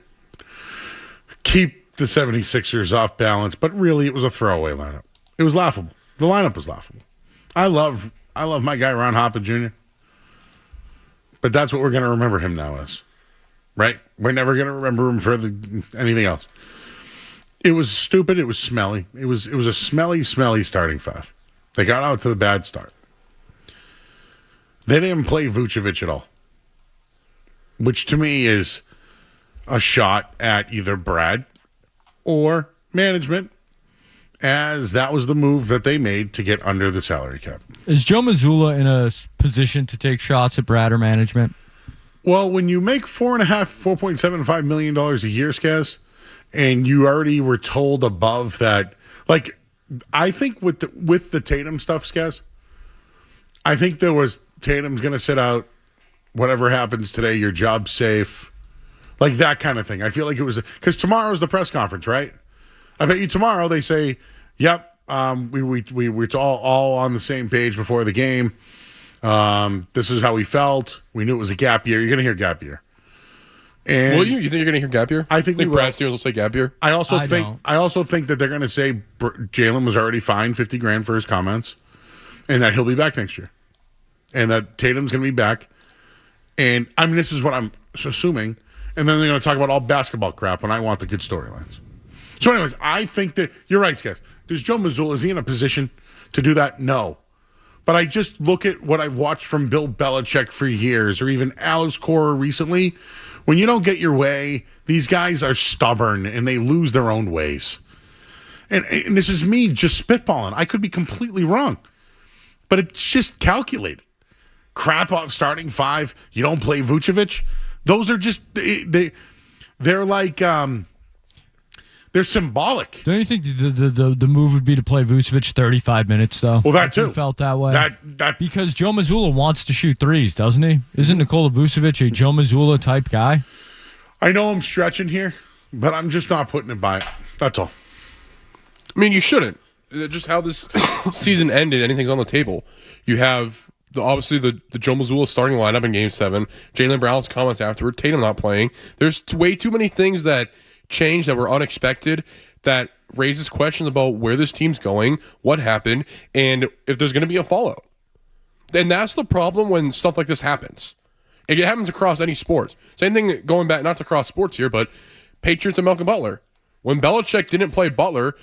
keep the 76ers off balance, but really it was a throwaway lineup. It was laughable. The lineup was laughable. I love my guy Ron Hoppa Jr., but that's what we're going to remember him now as, right? We're never going to remember him for anything else. It was stupid. It was smelly. It was a smelly starting five. They got out to the bad start. They didn't play Vucevic at all, which to me is a shot at either Brad or management, as that was the move that they made to get under the salary cap. Is Joe Mazzulla in a position to take shots at Brad or management? Well, when you make $4.75 million a year, Skaz, and you already were told above that, like, I think with the Tatum stuff, Skaz, I think there was Tatum's going to sit out. Whatever happens today, your job's safe. Like that kind of thing. I feel like it was because tomorrow's the press conference, right? I bet you tomorrow they say, "Yep, we're all on the same page before the game. This is how we felt. We knew it was a gap year." You're going to hear gap year. And will you? You think you're going to hear gap year? I think Brad Stevens will say gap year. I also think that they're going to say Jaylen was already fined $50,000 for his comments, and that he'll be back next year, and that Tatum's going to be back. And I mean, this is what I'm assuming. And then they're going to talk about all basketball crap when I want the good storylines. So, anyways, I think that you're right, guys. Does Joe Mazzulla, is he in a position to do that? No. But I just look at what I've watched from Bill Belichick for years, or even Alex Cora recently. When you don't get your way, these guys are stubborn and they lose their own ways. And this is me just spitballing. I could be completely wrong. But it's just calculated. Crap off starting five. You don't play Vucevic. Those are just they're like they're symbolic. Don't you think the move would be to play Vucevic 35 minutes though? Well, that too. You felt that way. That because Joe Mazzulla wants to shoot threes, doesn't he? Isn't Nikola Vucevic a Joe Mazzulla type guy? I know I'm stretching here, but I'm just not putting it by it. That's all. I mean, you shouldn't. Just how this season ended, anything's on the table. You have obviously the Joe Mazzulla starting lineup in Game 7, Jaylen Brown's comments afterward, Tatum not playing. There's way too many things that changed that were unexpected that raises questions about where this team's going, what happened, and if there's going to be a fallout. And that's the problem when stuff like this happens. It happens across any sports. Same thing going back, not to cross sports here, but Patriots and Malcolm Butler. When Belichick didn't play Butler,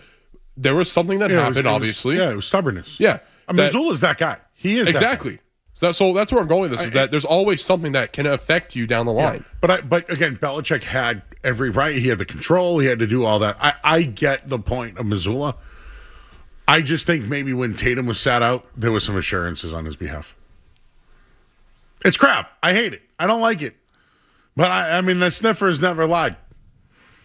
there was something that happened, obviously. It was stubbornness. Yeah. I mean, Mazzulla's that guy. He is exactly. So that's where I'm going with this, is that there's always something that can affect you down the line. Yeah. But again, Belichick had every right. He had the control. He had to do all that. I get the point of Mazzulla. I just think maybe when Tatum was sat out, there was some assurances on his behalf. It's crap. I hate it. I don't like it. But I mean, the sniffer's never lied.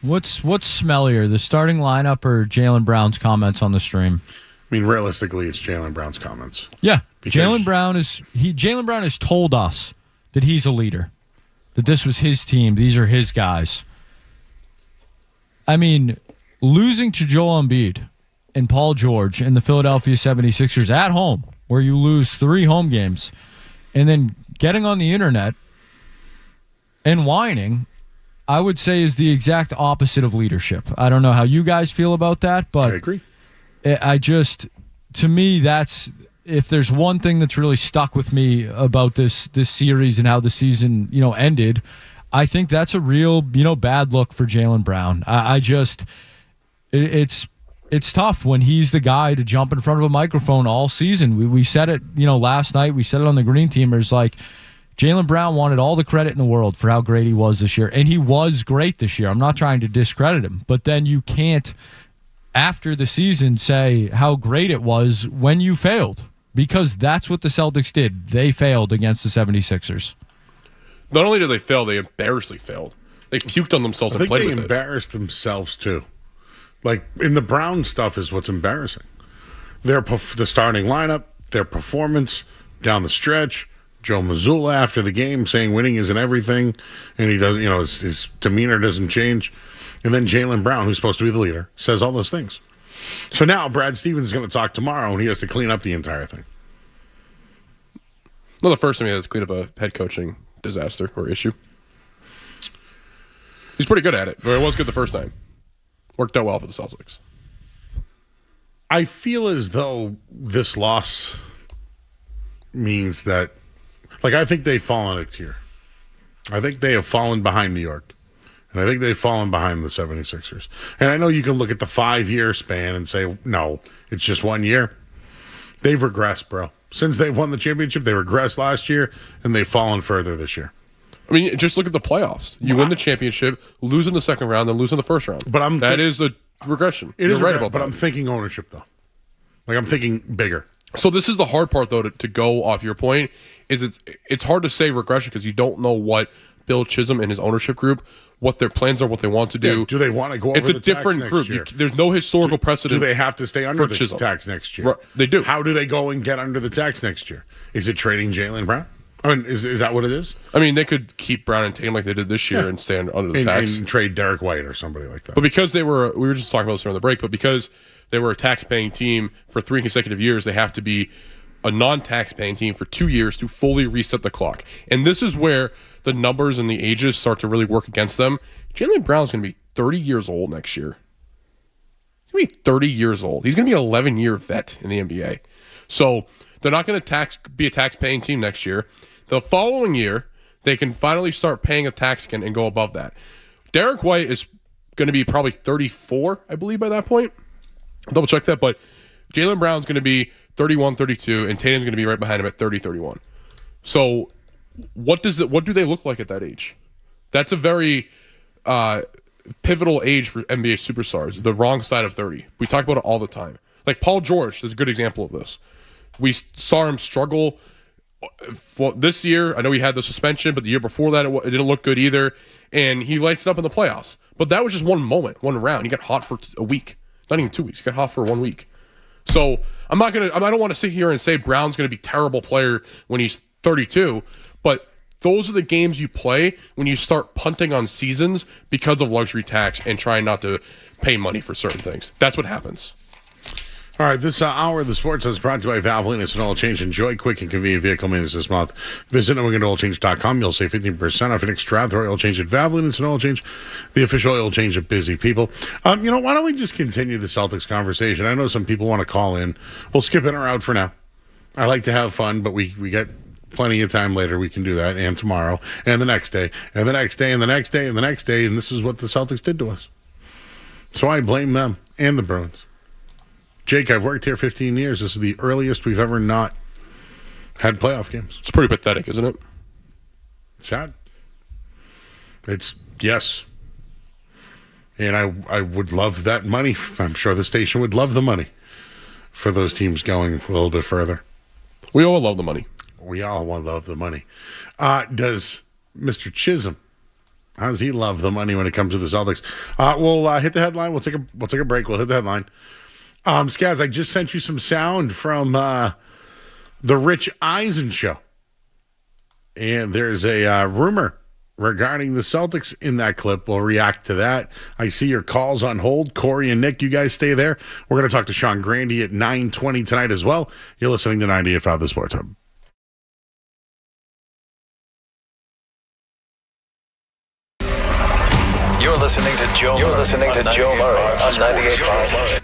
What's smellier, the starting lineup or Jaylen Brown's comments on the stream? I mean, realistically, it's Jaylen Brown's comments. Yeah, Jaylen Brown has told us that he's a leader, that this was his team, these are his guys. I mean, losing to Joel Embiid and Paul George and the Philadelphia 76ers at home, where you lose 3 home games, and then getting on the internet and whining, I would say is the exact opposite of leadership. I don't know how you guys feel about that, but I agree. To me, if there's one thing that's really stuck with me about this series and how the season, ended, I think that's a real, bad look for Jaylen Brown. It's tough when he's the guy to jump in front of a microphone all season. We said it, last night. We said it on the Green Teamers. Like, Jaylen Brown wanted all the credit in the world for how great he was this year, and he was great this year. I'm not trying to discredit him, but then you can't, after the season, say how great it was when you failed, because that's what the Celtics did. They failed against the 76ers. Not only did they fail, they embarrassingly failed. They puked on themselves and played with it. They embarrassed themselves too. Like, in the Brown stuff is what's embarrassing. The starting lineup, their performance down the stretch, Joe Mazzulla after the game saying winning isn't everything, and he doesn't, his demeanor doesn't change. And then Jaylen Brown, who's supposed to be the leader, says all those things. So now Brad Stevens is going to talk tomorrow, and he has to clean up the entire thing. Well, the first time he has to clean up a head coaching disaster or issue. He's pretty good at it, but it was good the first time. Worked out well for the Celtics. I feel as though this loss means that, I think they've fallen a tier. I think they have fallen behind New York. And I think they've fallen behind the 76ers. And I know you can look at the 5-year span and say, no, it's just 1 year. They've regressed, bro. Since they won the championship, they regressed last year, and they've fallen further this year. I mean, just look at the playoffs. You win the championship, lose in the second round, then lose in the first round. But that is the regression. It is right about that. But I'm thinking ownership, though. I'm thinking bigger. So this is the hard part, though, to go off your point, is it's hard to say regression because you don't know what Bill Chisholm and his ownership group, what their plans are, what they want to do. Yeah, do they want to go over the tax next year? It's a different group. There's no historical precedent. Do they have to stay under the Chisholm. Tax next year? Right, they do. How do they go and get under the tax next year? Is it trading Jaylen Brown? I mean, is that what it is? I mean, they could keep Brown and Tatum like they did this year and stay under the tax. And trade Derek White or somebody like that. But because we were just talking about this during the break, but because they were a tax-paying team for 3 consecutive years, they have to be a non-tax-paying team for 2 years to fully reset the clock. And this is where the numbers and the ages start to really work against them. Jaylen Brown's going to be 30 years old next year. He's going to be 30 years old. He's going to be an 11-year vet in the NBA. So they're not going to be a tax-paying team next year. The following year, they can finally start paying a tax again and go above that. Derek White is going to be probably 34, I believe, by that point. I'll double check that, but Jaylen Brown's going to be 31, 32, and Tatum's going to be right behind him at 30, 31. So what do they look like at that age? That's a very pivotal age for NBA superstars, the wrong side of 30. We talk about it all the time. Like Paul George is a good example of this. We saw him struggle this year. I know he had the suspension, but the year before that, it didn't look good either. And he lights it up in the playoffs. But that was just one moment, one round. He got hot for a week. Not even 2 weeks. He got hot for 1 week. So I don't want to sit here and say Brown's going to be a terrible player when he's 32, but those are the games you play when you start punting on seasons because of luxury tax and trying not to pay money for certain things. That's what happens. All right, this hour of the Sports is brought to you by Valvoline. It's an oil change. Enjoy quick and convenient vehicle maintenance this month. Visit NewEnglandOilChange.com. You'll save 15% off an extra oil change at Valvoline. It's an oil change, the official oil change of busy people. Why don't we just continue the Celtics conversation? I know some people want to call in. We'll skip in or out for now. I like to have fun, but we get plenty of time later. We can do that, and tomorrow, and the next day, and the next day, and the next day, and the next day, and this is what the Celtics did to us. So I blame them and the Bruins. Jake, I've worked here 15 years. This is the earliest we've ever not had playoff games. It's pretty pathetic, isn't it? Sad. Yes. And I would love that money. I'm sure the station would love the money for those teams going a little bit further. We all love the money. We all love the money. Does Mr. Chisholm, how does he love the money when it comes to the Celtics? We'll hit the headline. We'll take a break. We'll hit the headline. Skaz, I just sent you some sound from the Rich Eisen show. And there's a rumor regarding the Celtics in that clip. We'll react to that. I see your calls on hold. Corey and Nick, you guys stay there. We're going to talk to Sean Grande at 9:20 tonight as well. You're listening to 98.5 The Sports Hub. You're listening to Joe Murray on 98.5.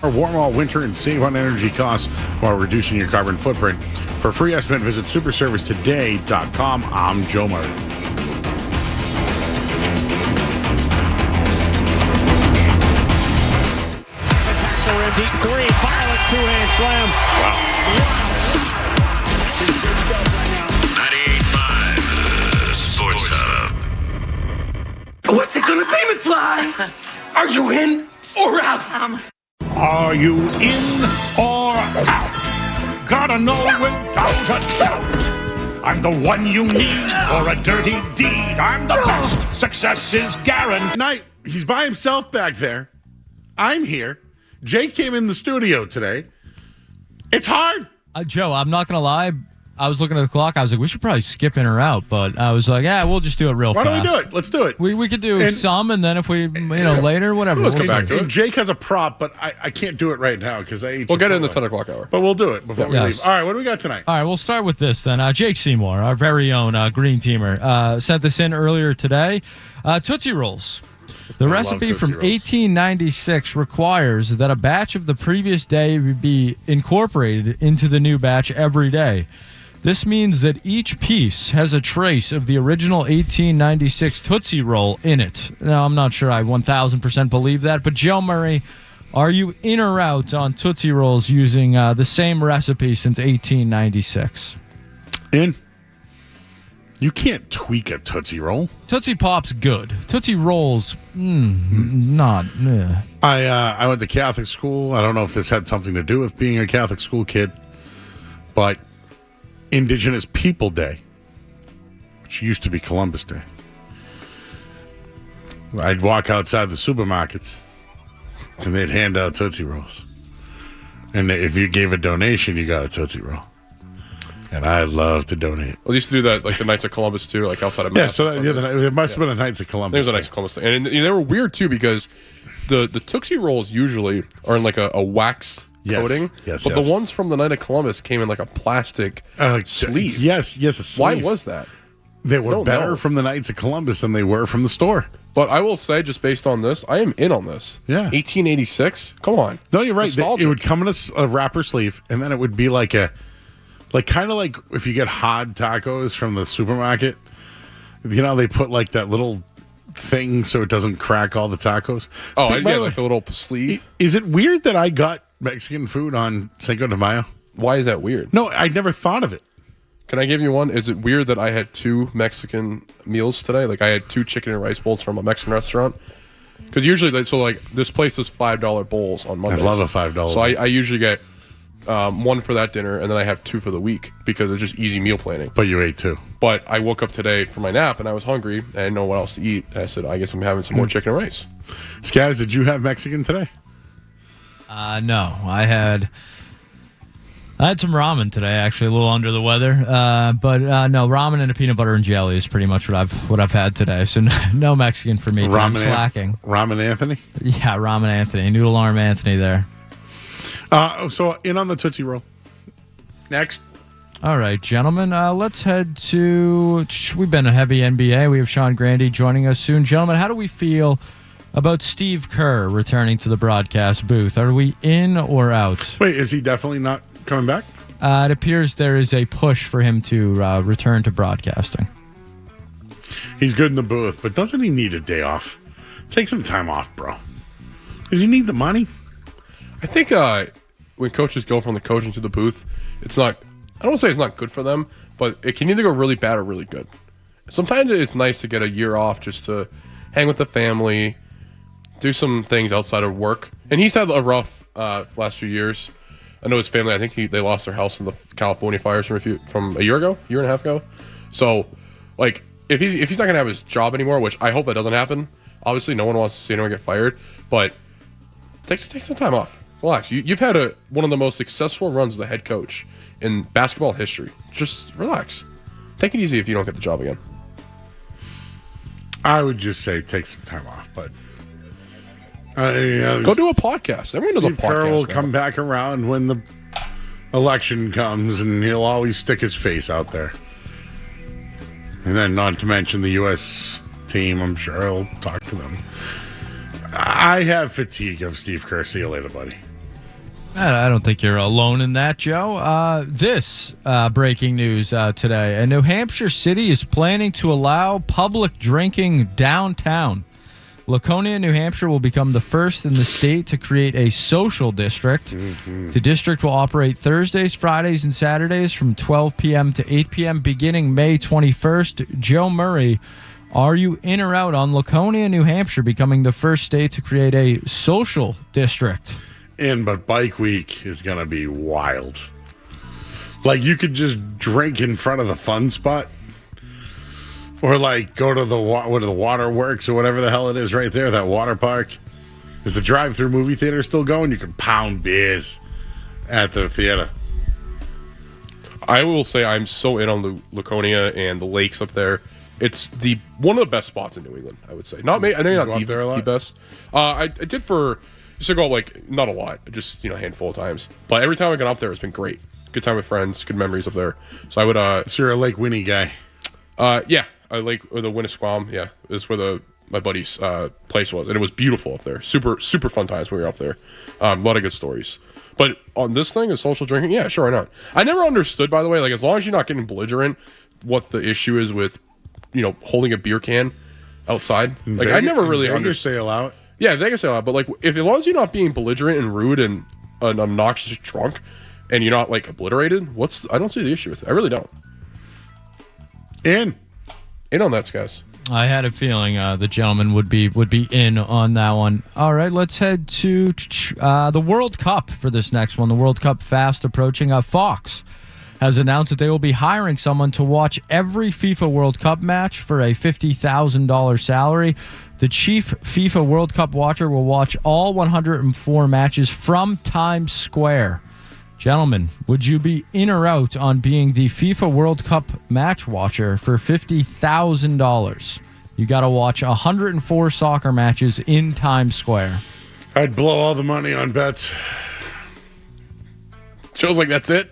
Or warm all winter and save on energy costs while reducing your carbon footprint. For a free estimate, visit superservicetoday.com. I'm Joe Murray. Tackler in deep three, violent two-hand slam. Wow. 98.5 Sports Hub. What's it gonna be, McFly? Are you in or out? Are you in or out? Gotta know without a doubt. I'm the one you need for a dirty deed. I'm the best. Success is guaranteed. Night. He's by himself back there. I'm here. Jake came in the studio today. It's hard. Joe, I'm not going to lie. I was looking at the clock. I was like, we should probably skip in or out. But I was like, we'll just do it real fast. Why don't we do it? Let's do it. We could do some, and then if we, later, whatever. Let's go back to it. And Jake has a prop, but I can't do it right now because I ate. We'll get it in the 10 o'clock hour. But we'll do it before we leave. All right, what do we got tonight? All right, we'll start with this then. Jake Seymour, our very own green teamer, sent this in earlier today. Tootsie Rolls. The recipe from 1896 requires that a batch of the previous day be incorporated into the new batch every day. This means that each piece has a trace of the original 1896 Tootsie Roll in it. Now, I'm not sure I 1,000% believe that, but Joe Murray, are you in or out on Tootsie Rolls using the same recipe since 1896? In. You can't tweak a Tootsie Roll. Tootsie Pop's good. Tootsie Rolls, not. I went to Catholic school. I don't know if this had something to do with being a Catholic school kid, but Indigenous People Day, which used to be Columbus Day, I'd walk outside the supermarkets and they'd hand out Tootsie Rolls. And if you gave a donation, you got a Tootsie Roll. And I love to donate. Well, they used to do that like the Knights of Columbus too, like outside of Mass. Yeah, so it must have been the Knights of Columbus. There's a Knights of Columbus thing. And they were weird too because the Tootsie Rolls usually are in like a wax coating. Yes. The ones from the Knight of Columbus came in like a plastic sleeve. Yes, a sleeve. Why was that? They were better from the Knights of Columbus than they were from the store. But I will say, just based on this, I am in on this. Yeah. 1886? Come on. No, you're right. Nostalgic. It would come in a wrapper sleeve, and then it would be like kind of like if you get hot tacos from the supermarket. You know, they put like that little thing so it doesn't crack all the tacos. Oh, I get like the little sleeve. Is it weird that I got Mexican food on Cinco de Mayo? Why is that weird? No, I never thought of it. Can I give you one? Is it weird that I had 2 Mexican meals today? Like I had 2 chicken and rice bowls from a Mexican restaurant? Because usually, this place does $5 bowls on Mondays. I love a $5 bowl. So I usually get one for that dinner, and then I have 2 for the week because it's just easy meal planning. But you ate 2. But I woke up today for my nap, and I was hungry. And I didn't know what else to eat. And I said, I guess I'm having some more chicken and rice. Skaz, did you have Mexican today? No, I had some ramen today. Actually, a little under the weather, but no, ramen and a peanut butter and jelly is pretty much what I've had today. So no Mexican for me. I'm slacking. Ramen Anthony. Yeah, ramen Anthony, noodle arm Anthony there. So in on the Tootsie Roll. Next. All right, gentlemen, let's head to. We've been a heavy NBA. We have Sean Grande joining us soon, gentlemen. How do we feel about Steve Kerr returning to the broadcast booth? Are we in or out? Wait, is he definitely not coming back? It appears there is a push for him to return to broadcasting. He's good in the booth, but doesn't he need a day off? Take some time off, bro. Does he need the money? I think when coaches go from the coaching to the booth, it's not, I don't want to say it's not good for them, but it can either go really bad or really good. Sometimes it's nice to get a year off just to hang with the family, do some things outside of work. And he's had a rough last few years. I know his family, I think they lost their house in the California fires from a year and a half ago. So, like, if he's not going to have his job anymore, which I hope that doesn't happen, obviously no one wants to see anyone get fired, but take some time off. Relax. You've had one of the most successful runs as a head coach in basketball history. Just relax. Take it easy if you don't get the job again. I would just say take some time off, but go do a podcast. Everyone does a podcast. Steve Kerr will come back around when the election comes, and he'll always stick his face out there. And then, not to mention the U.S. team, I'm sure he'll talk to them. I have fatigue of Steve Kerr. See you later, buddy. I don't think you're alone in that, Joe. This breaking news today. A New Hampshire city is planning to allow public drinking downtown. Laconia, New Hampshire will become the first in the state to create a social district. Mm-hmm. The district will operate Thursdays, Fridays, and Saturdays from 12 p.m. to 8 p.m. beginning May 21st. Joe Murray, are you in or out on Laconia, New Hampshire becoming the first state to create a social district? But Bike Week is going to be wild. Like, you could just drink in front of the fun spot. Or, like, go to the waterworks or whatever the hell it is right there, that water park. Is the drive-through movie theater still going? You can pound beers at the theater. I will say I'm so in on the Laconia and the lakes up there. It's one of the best spots in New England, I would say. I know you're not the best. I did just to go, like, not a lot, just, a handful of times. But every time I got up there, it's been great. Good time with friends, good memories up there. So I would... So you're a Lake Winnie guy? Yeah. I like the Winnisquam, yeah, is where my buddy's place was, and it was beautiful up there. Super, super fun times when we were up there. A lot of good stories. But on this thing, of social drinking, yeah, sure, why not? I never understood, by the way, like, as long as you're not getting belligerent, what the issue is with, holding a beer can outside. Like, I never really understood. Vegas they allow it. Yeah, Vegas they allow it, but like, as long as you're not being belligerent and rude and an obnoxious drunk, and you're not like obliterated, I don't see the issue with it. I really don't. In on that, guys. I had a feeling the gentleman would be in on that one. All right, let's head to the World Cup for this next one. The World Cup fast approaching. Fox has announced that they will be hiring someone to watch every FIFA World Cup match for a $50,000 salary. The chief FIFA World Cup watcher will watch all 104 matches from Times Square. Gentlemen, would you be in or out on being the FIFA World Cup match watcher for $50,000? You got to watch 104 soccer matches in Times Square. I'd blow all the money on bets. Shows like that's it?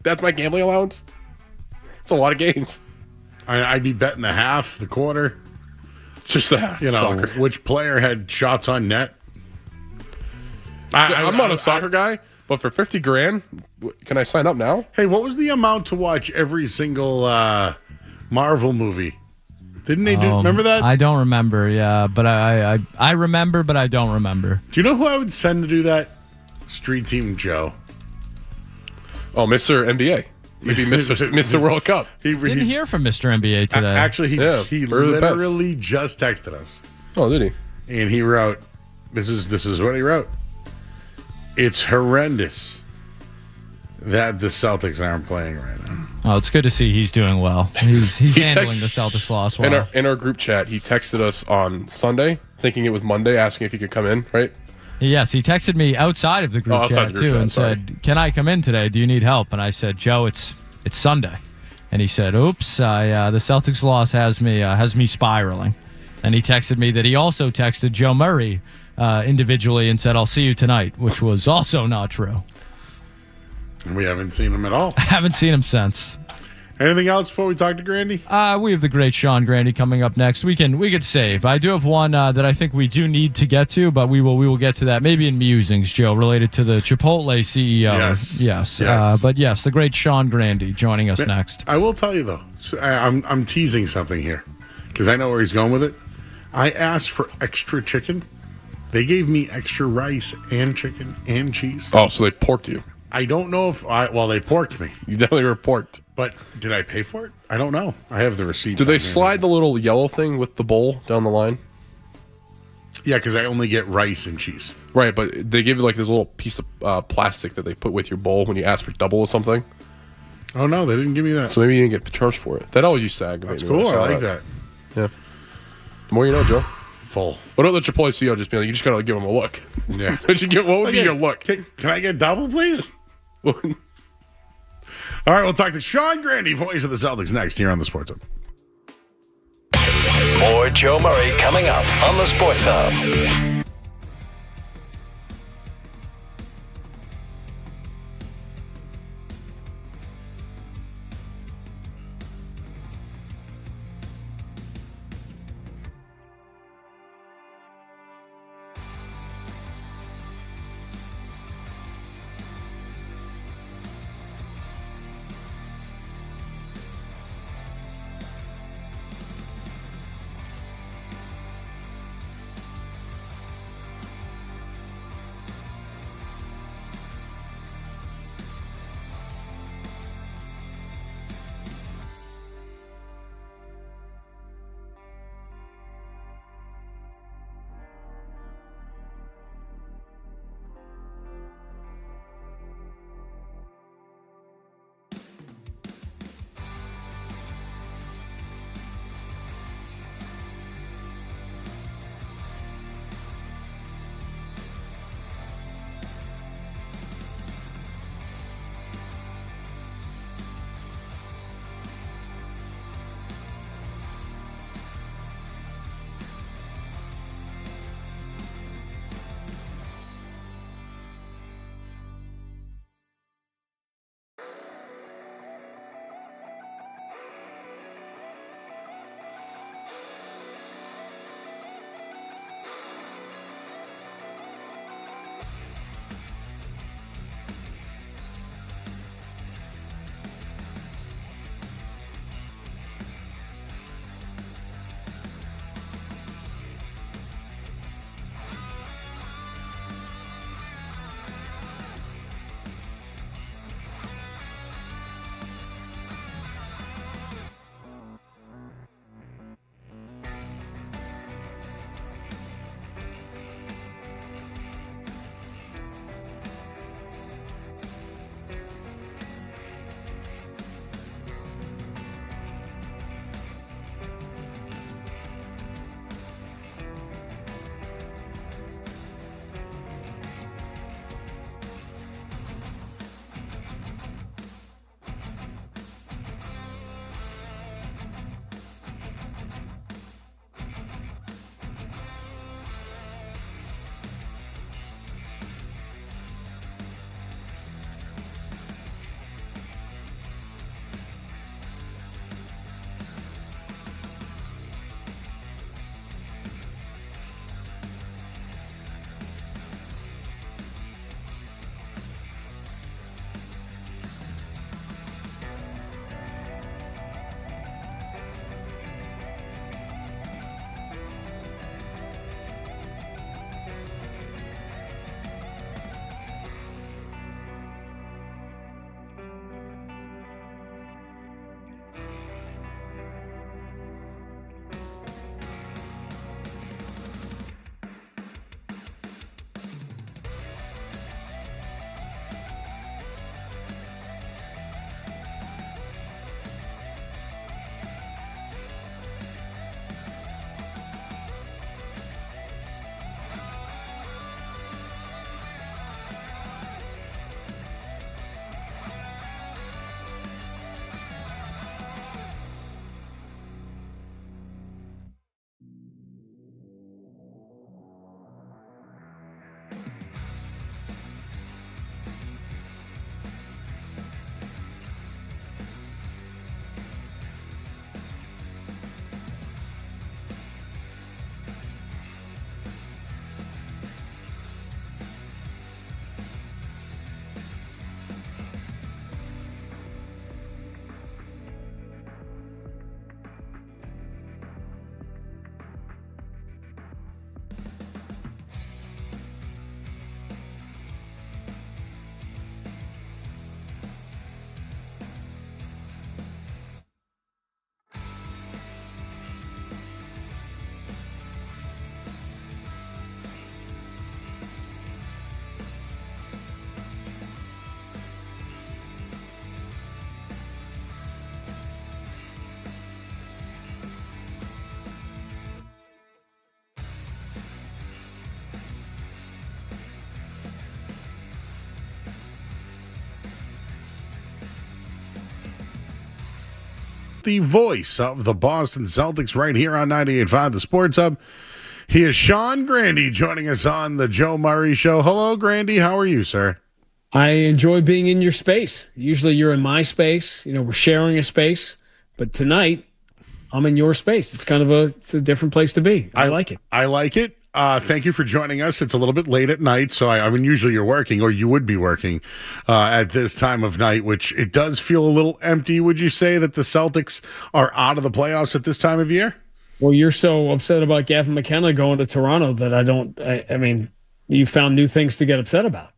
That's my gambling allowance? It's a lot of games. I'd be betting the half, the quarter. Just the half. Soccer. Which player had shots on net. I'm not a soccer guy, but for $50,000, can I sign up now? Hey, what was the amount to watch every single Marvel movie? Didn't they do? Remember that? I don't remember. Yeah, but I remember, but I don't remember. Do you know who I would send to do that? Street Team Joe. Oh, Mr. NBA. Maybe Mr. World Cup. Didn't hear from Mr. NBA today. Actually, he literally just texted us. Oh, did he? And he wrote, "This is what he wrote. It's horrendous that the Celtics aren't playing right now." Oh, it's good to see he's doing well. He's handling the Celtics loss well. In our group chat, he texted us on Sunday, thinking it was Monday, asking if he could come in, right? Yes, he texted me outside of the group chat too and said, "Can I come in today? Do you need help?" And I said, "Joe, it's Sunday." And he said, "Oops, the Celtics loss has me spiraling." And he texted me that he also texted Joe Murray individually and said, "I'll see you tonight," which was also not true. We haven't seen him at all. I haven't seen him since. Anything else before we talk to Grandy? We have the great Sean Grande coming up next. We could save. I do have one that I think we do need to get to, but we will get to that maybe in musings, Joe, related to the Chipotle CEO. Yes. But yes, the great Sean Grande joining us next. I will tell you though, I'm teasing something here because I know where he's going with it. I asked for extra chicken. They gave me extra rice and chicken and cheese. Oh, so they porked you. I don't know if they porked me. You definitely were porked. But did I pay for it? I don't know. I have the receipt. Do they slide the little yellow thing with the bowl down the line? Yeah, because I only get rice and cheese. Right, but they give you like this little piece of plastic that they put with your bowl when you ask for double or something. Oh, no, they didn't give me that. So maybe you didn't get charged for it. That always used to aggravate me. That's cool. I like that. Yeah. The more you know, Joe. Full. What about the Chipotle CEO just being like, you just got to give him a look? Yeah. What would be your look? Can I get double, please? All right, we'll talk to Sean Grande, voice of the Celtics, next here on the Sports Hub. More Joe Murray coming up on the Sports Hub. the voice of the Boston Celtics right here on 98.5 The Sports Hub. He is Sean Grande joining us on the Joe Murray Show. Hello, Grande. How are you, sir? I enjoy being in your space. Usually you're in my space. We're sharing a space. But tonight, I'm in your space. It's kind of it's a different place to be. I like it. I like it. Thank you for joining us. It's a little bit late at night, so I mean, usually you're working, or you would be working at this time of night, which it does feel a little empty. Would you say that the Celtics are out of the playoffs at this time of year? Well, you're so upset about Gavin McKenna going to Toronto that I mean, you found new things to get upset about.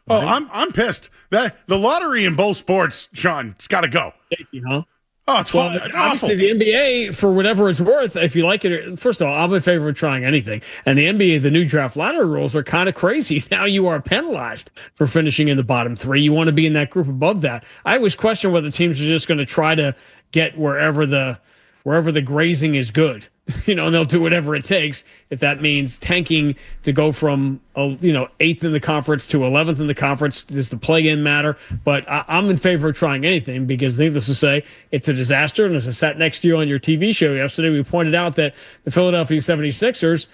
Right? Oh, I'm pissed. The lottery in both sports, Sean, it's got to go. Safety, huh? Oh, it's obviously the NBA, for whatever it's worth, if you like it, first of all, I'm in favor of trying anything. And the NBA, the new draft lottery rules are kind of crazy. Now you are penalized for finishing in the bottom three. You want to be in that group above that. I always question whether teams are just going to try to get wherever the grazing is good. And they'll do whatever it takes. If that means tanking to go from 8th in the conference to 11th in the conference, does the play-in matter? But I'm in favor of trying anything because, needless to say, it's a disaster. And as I sat next to you on your TV show yesterday, we pointed out that the Philadelphia 76ers,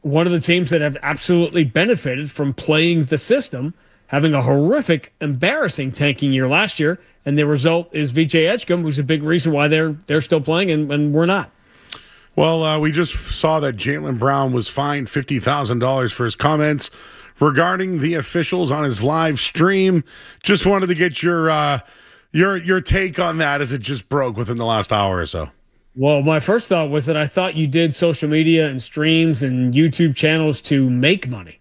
one of the teams that have absolutely benefited from playing the system, having a horrific, embarrassing tanking year last year, and the result is Vijay Edgecombe, who's a big reason why they're still playing and we're not. Well, we just saw that Jaylen Brown was fined $50,000 for his comments regarding the officials on his live stream. Just wanted to get your take on that as it just broke within the last hour or so. Well, my first thought was that I thought you did social media and streams and YouTube channels to make money.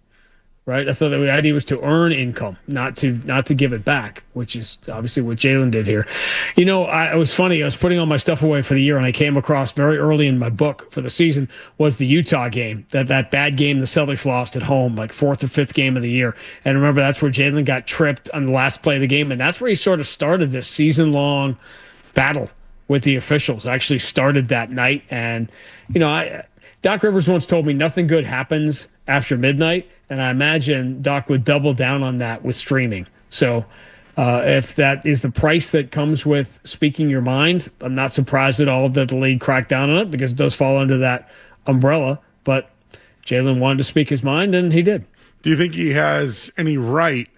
Right, I thought the idea was to earn income, not to give it back, which is obviously what Jaylen did here. It was funny. I was putting all my stuff away for the year, and I came across very early in my book for the season was the Utah game, that bad game the Celtics lost at home, like 4th or 5th game of the year. And remember, that's where Jaylen got tripped on the last play of the game, and that's where he sort of started this season-long battle with the officials. I actually started that night, and Doc Rivers once told me nothing good happens after midnight. And I imagine Doc would double down on that with streaming. So if that is the price that comes with speaking your mind, I'm not surprised at all that the league cracked down on it because it does fall under that umbrella. But Jaylen wanted to speak his mind, and he did. Do you think he has any right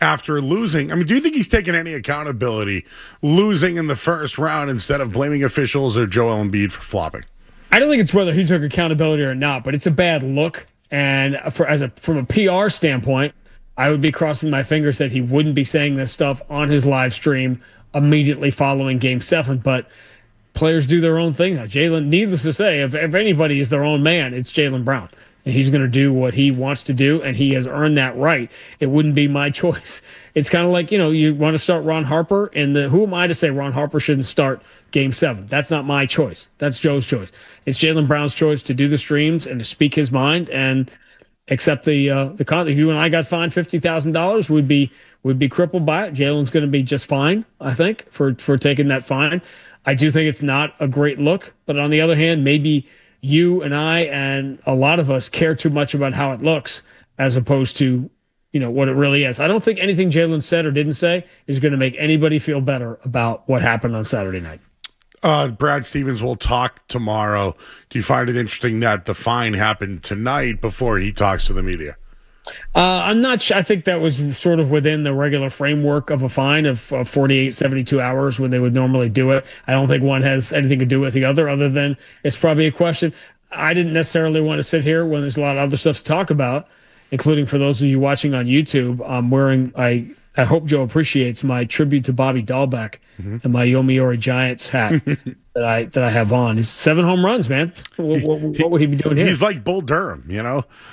after losing? I mean, do you think he's taken any accountability losing in the first round instead of blaming officials or Joel Embiid for flopping? I don't think it's whether he took accountability or not, but it's a bad look. And from a PR standpoint, I would be crossing my fingers that he wouldn't be saying this stuff on his live stream immediately following Game 7. But players do their own thing now. Jaylen, needless to say, if anybody is their own man, it's Jaylen Brown. And he's going to do what he wants to do, and he has earned that right. It wouldn't be my choice. It's kind of like, you want to start Ron Harper, and who am I to say Ron Harper shouldn't start Game 7? That's not my choice. That's Joe's choice. It's Jaylen Brown's choice to do the streams and to speak his mind and accept the content. If you and I got fined $50,000, we'd be crippled by it. Jaylen's going to be just fine, I think, for taking that fine. I do think it's not a great look, but on the other hand, maybe you and I and a lot of us care too much about how it looks as opposed to, what it really is. I don't think anything Jaylen said or didn't say is going to make anybody feel better about what happened on Saturday night. Brad Stevens will talk tomorrow. Do you find it interesting that the fine happened tonight before he talks to the media? I'm not sure. I think that was sort of within the regular framework of a fine of 48, 72 hours when they would normally do it. I don't think one has anything to do with the other than it's probably a question. I didn't necessarily want to sit here when there's a lot of other stuff to talk about, including for those of you watching on YouTube. I'm wearing, I hope Joe appreciates my tribute to Bobby Dahlbeck and my Yomiuri Giants hat that I have on. He's 7 home runs, man. What would he be doing here? He's like Bull Durham,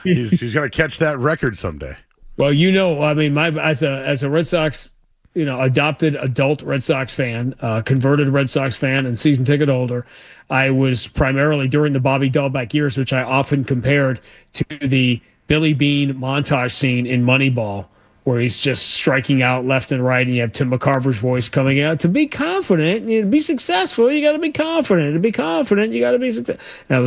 He's going to catch that record someday. Well, I mean, as a Red Sox, adopted adult Red Sox fan, converted Red Sox fan, and season ticket holder, I was primarily during the Bobby Dahlbeck years, which I often compared to the Billy Bean montage scene in Moneyball, where he's just striking out left and right, and you have Tim McCarver's voice coming out. To be confident, to be successful, you got to be confident. To be confident, you got to be successful. That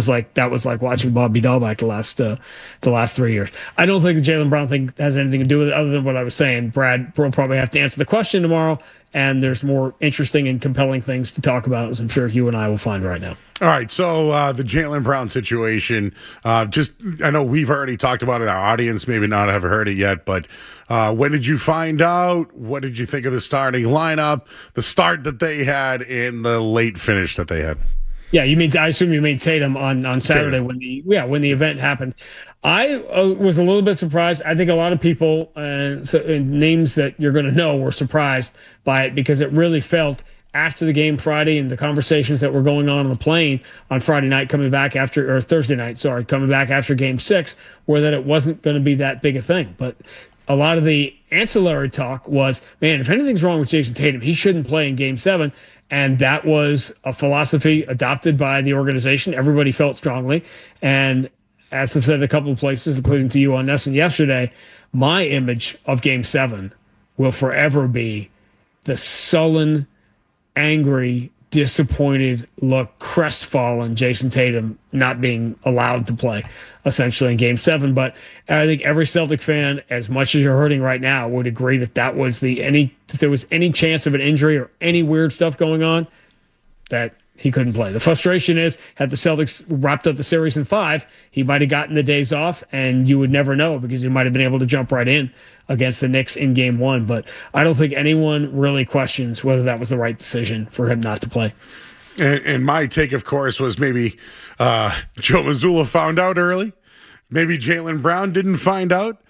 was like watching Bobby Dahlbeck the last 3 years. I don't think the Jaylen Brown thing has anything to do with it, other than what I was saying. Brad will probably have to answer the question tomorrow, and there's more interesting and compelling things to talk about, as I'm sure you and I will find right now. All right, so the Jaylen Brown situation, I know we've already talked about it, our audience maybe not have heard it yet, but when did you find out? What did you think of the starting lineup, the start that they had, and the late finish that they had? Yeah, I assume you mean Tatum on Saturday when the event happened. I was a little bit surprised. I think a lot of people, names that you're going to know, were surprised by it, because it really felt, after the game Friday and the conversations that were going on the plane on Thursday night, coming back after Game 6, were that it wasn't going to be that big a thing. But a lot of the ancillary talk was, man, if anything's wrong with Jason Tatum, he shouldn't play in Game 7. And that was a philosophy adopted by the organization. Everybody felt strongly. And as I've said a couple of places, including to you on Nesson yesterday, my image of Game 7 will forever be the sullen, angry, disappointed look, crestfallen Jason Tatum not being allowed to play, essentially, in Game 7. But I think every Celtic fan, as much as you're hurting right now, would agree that was if there was any chance of an injury or any weird stuff going on, that he couldn't play. The frustration is, had the Celtics wrapped up the series in 5, he might have gotten the days off, and you would never know, because he might have been able to jump right in against the Knicks in Game 1. But I don't think anyone really questions whether that was the right decision for him not to play. And my take, of course, was maybe Joe Mazzulla found out early. Maybe Jaylen Brown didn't find out.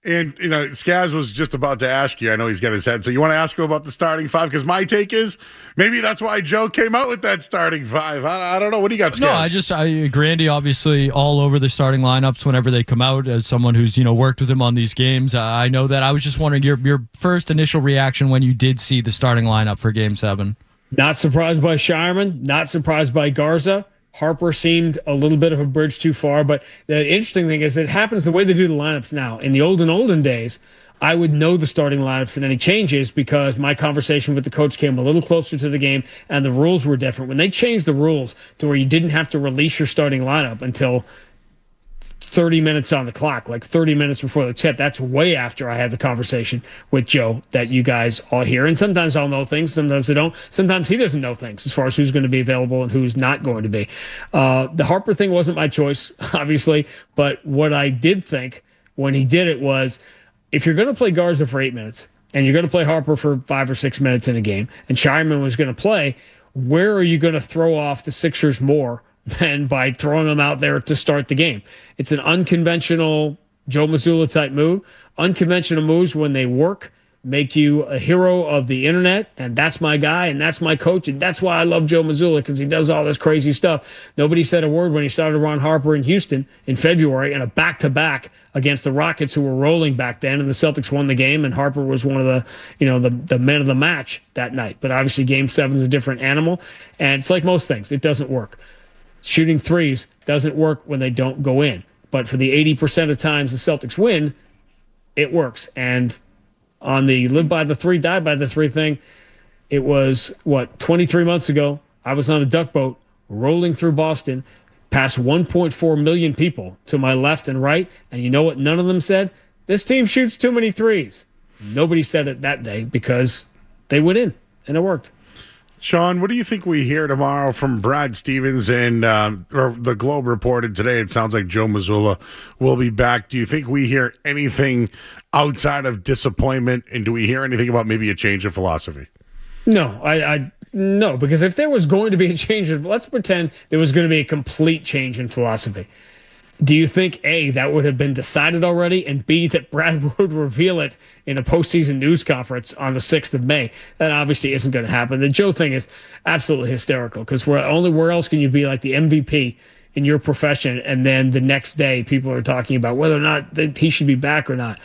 And, Skaz was just about to ask you. I know he's got his head. So you want to ask him about the starting 5? Because my take is maybe that's why Joe came out with that starting 5. I don't know. What do you got, Skaz? No, Grande obviously all over the starting lineups whenever they come out. As someone who's, worked with him on these games, I know that. I was just wondering your first initial reaction when you did see the starting lineup for Game 7. Not surprised by Shireman. Not surprised by Garza. Harper seemed a little bit of a bridge too far, but the interesting thing is it happens the way they do the lineups now. In the olden days, I would know the starting lineups and any changes, because my conversation with the coach came a little closer to the game and the rules were different. When they changed the rules to where you didn't have to release your starting lineup until 30 minutes on the clock, like 30 minutes before the tip, that's way after I had the conversation with Joe that you guys all hear. And sometimes I'll know things, sometimes I don't. Sometimes he doesn't know things as far as who's going to be available and who's not going to be. The Harper thing wasn't my choice, obviously, but what I did think when he did it was, if you're going to play Garza for 8 minutes and you're going to play Harper for 5 or 6 minutes in a game, and Shireman was going to play, where are you going to throw off the Sixers more than by throwing them out there to start the game? It's an unconventional Joe Mazzulla type move. Unconventional moves, when they work, make you a hero of the internet, and that's my guy, and that's my coach, and that's why I love Joe Mazzulla, because he does all this crazy stuff. Nobody said a word when he started Ron Harper in Houston in February in a back-to-back against the Rockets, who were rolling back then, and the Celtics won the game, and Harper was one of the men of the match that night. But obviously Game 7 is a different animal, and it's like most things. It doesn't work. Shooting threes doesn't work when they don't go in. But for the 80% of times the Celtics win, it works. And on the live by the 3, die by the 3 thing, it was, 23 months ago, I was on a duck boat rolling through Boston past 1.4 million people to my left and right. And you know what none of them said? This team shoots too many threes. Nobody said it that day, because they went in, and it worked. Sean, what do you think we hear tomorrow from Brad Stevens? And or the Globe reported today, it sounds like Joe Mazzulla will be back. Do you think we hear anything outside of disappointment? And do we hear anything about maybe a change of philosophy? No, no, because if there was going to be a change, let's pretend there was going to be a complete change in philosophy. Do you think, A, that would have been decided already, and B, that Brad would reveal it in a postseason news conference on the 6th of May? That obviously isn't going to happen. The Joe thing is absolutely hysterical, because where else can you be like the MVP in your profession, and then the next day people are talking about whether or not he should be back or not?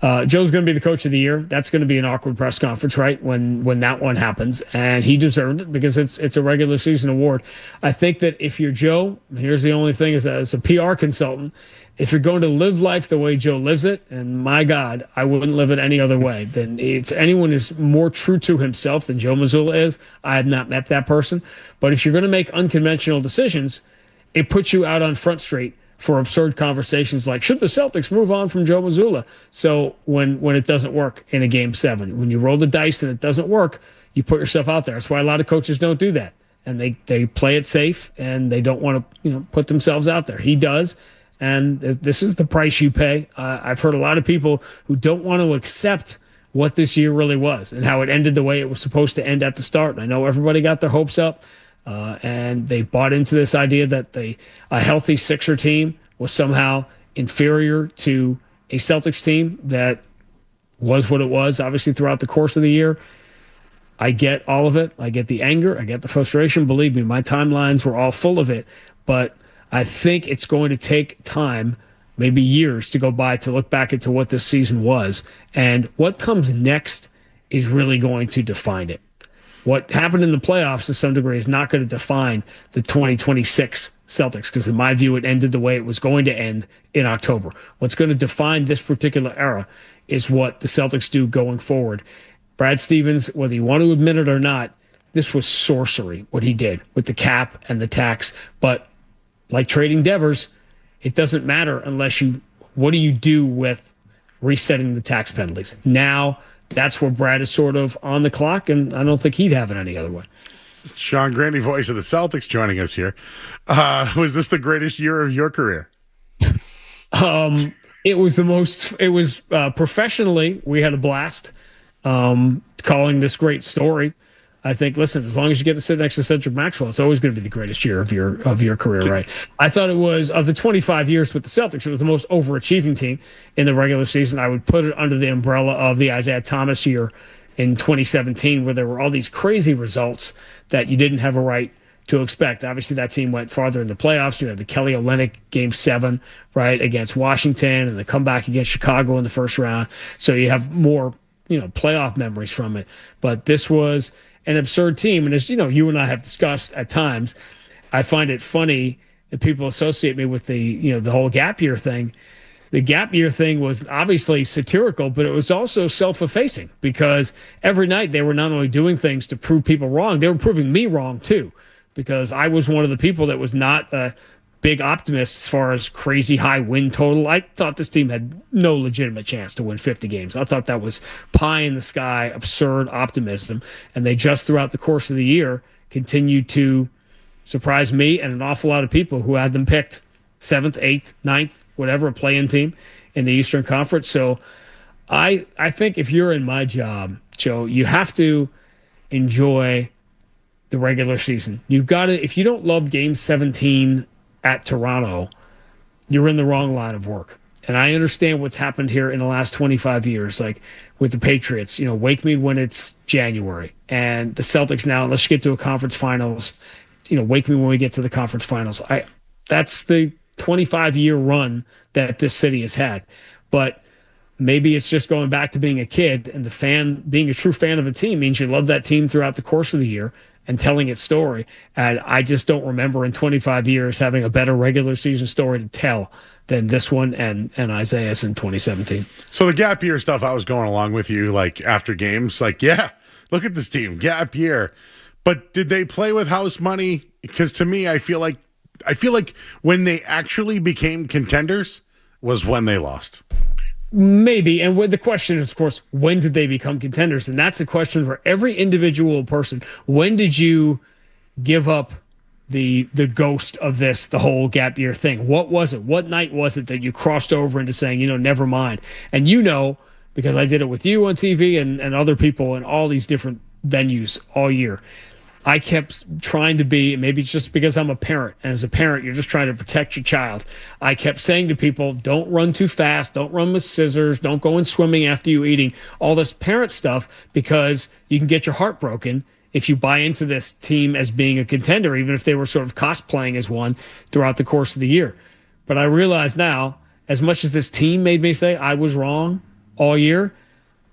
Joe's going to be the coach of the year. That's going to be an awkward press conference, right? When that one happens, and he deserved it because it's a regular season award. I think that if you're Joe, here's the only thing: is that as a PR consultant, if you're going to live life the way Joe lives it, and my God, I wouldn't live it any other way. Then if anyone is more true to himself than Joe Mazzulla is, I have not met that person. But if you're going to make unconventional decisions, it puts you out on Front Street for absurd conversations like, should the Celtics move on from Joe Mazzulla? So when it doesn't work in a Game 7, when you roll the dice and it doesn't work, you put yourself out there. That's why a lot of coaches don't do that. And they play it safe, and they don't want to put themselves out there. He does, and this is the price you pay. I've heard a lot of people who don't want to accept what this year really was and how it ended the way it was supposed to end at the start. And I know everybody got their hopes up. And they bought into this idea that a healthy Sixer team was somehow inferior to a Celtics team that was what it was, obviously, throughout the course of the year. I get all of it. I get the anger. I get the frustration. Believe me, my timelines were all full of it. But I think it's going to take time, maybe years, to go by to look back into what this season was. And what comes next is really going to define it. What happened in the playoffs to some degree is not going to define the 2026 Celtics, because in my view, it ended the way it was going to end in October. What's going to define this particular era is what the Celtics do going forward. Brad Stevens, whether you want to admit it or not, this was sorcery, what he did with the cap and the tax. But like trading Devers, it doesn't matter unless what do you do with resetting the tax penalties? Now, that's where Brad is sort of on the clock, and I don't think he'd have it any other way. Sean Grande, voice of the Celtics, joining us here. Was this the greatest year of your career? It was professionally, we had a blast calling this great story. I think, listen, as long as you get to sit next to Cedric Maxwell, it's always going to be the greatest year of your career, right? I thought it was, of the 25 years with the Celtics, it was the most overachieving team in the regular season. I would put it under the umbrella of the Isaiah Thomas year in 2017, where there were all these crazy results that you didn't have a right to expect. Obviously, that team went farther in the playoffs. You had the Kelly Olynyk Game 7, right, against Washington, and the comeback against Chicago in the first round. So you have more, playoff memories from it. But this was an absurd team. And as you and I have discussed at times, I find it funny that people associate me with the whole gap year thing. The gap year thing was obviously satirical, but it was also self-effacing, because every night they were not only doing things to prove people wrong, they were proving me wrong too, because I was one of the people that was not a big optimist as far as crazy high win total. I thought this team had no legitimate chance to win 50 games. I thought that was pie in the sky, absurd optimism. And they just throughout the course of the year continued to surprise me and an awful lot of people who had them picked 7th, 8th, 9th, whatever, a play-in team in the Eastern Conference. So I think if you're in my job, Joe, you have to enjoy the regular season. You've got to, if you don't love Game 17 at Toronto, you're in the wrong line of work. And I understand what's happened here in the last 25 years, like with the Patriots, wake me when it's January. And the Celtics now, unless you get to a conference finals, wake me when we get to the conference finals. That's the 25-year run that this city has had. But maybe it's just going back to being a kid, and being a true fan of a team means you love that team throughout the course of the year and telling its story. And I just don't remember in 25 years having a better regular season story to tell than this one and Isaiah's in 2017. So the gap year stuff, I was going along with you, like after games, like, yeah, look at this team, gap year. But did they play with house money? Because to me, I feel like when they actually became contenders was when they lost. Maybe. And the question is, of course, when did they become contenders? And that's a question for every individual person. When did you give up the ghost of the whole gap year thing? What was it? What night was it that you crossed over into saying, never mind? And because I did it with you on TV and other people in all these different venues all year, I kept trying to be, maybe it's just because I'm a parent, and as a parent, you're just trying to protect your child. I kept saying to people, don't run too fast, don't run with scissors, don't go in swimming after you eating, all this parent stuff, because you can get your heart broken if you buy into this team as being a contender, even if they were sort of cosplaying as one throughout the course of the year. But I realize now, as much as this team made me say I was wrong, all year,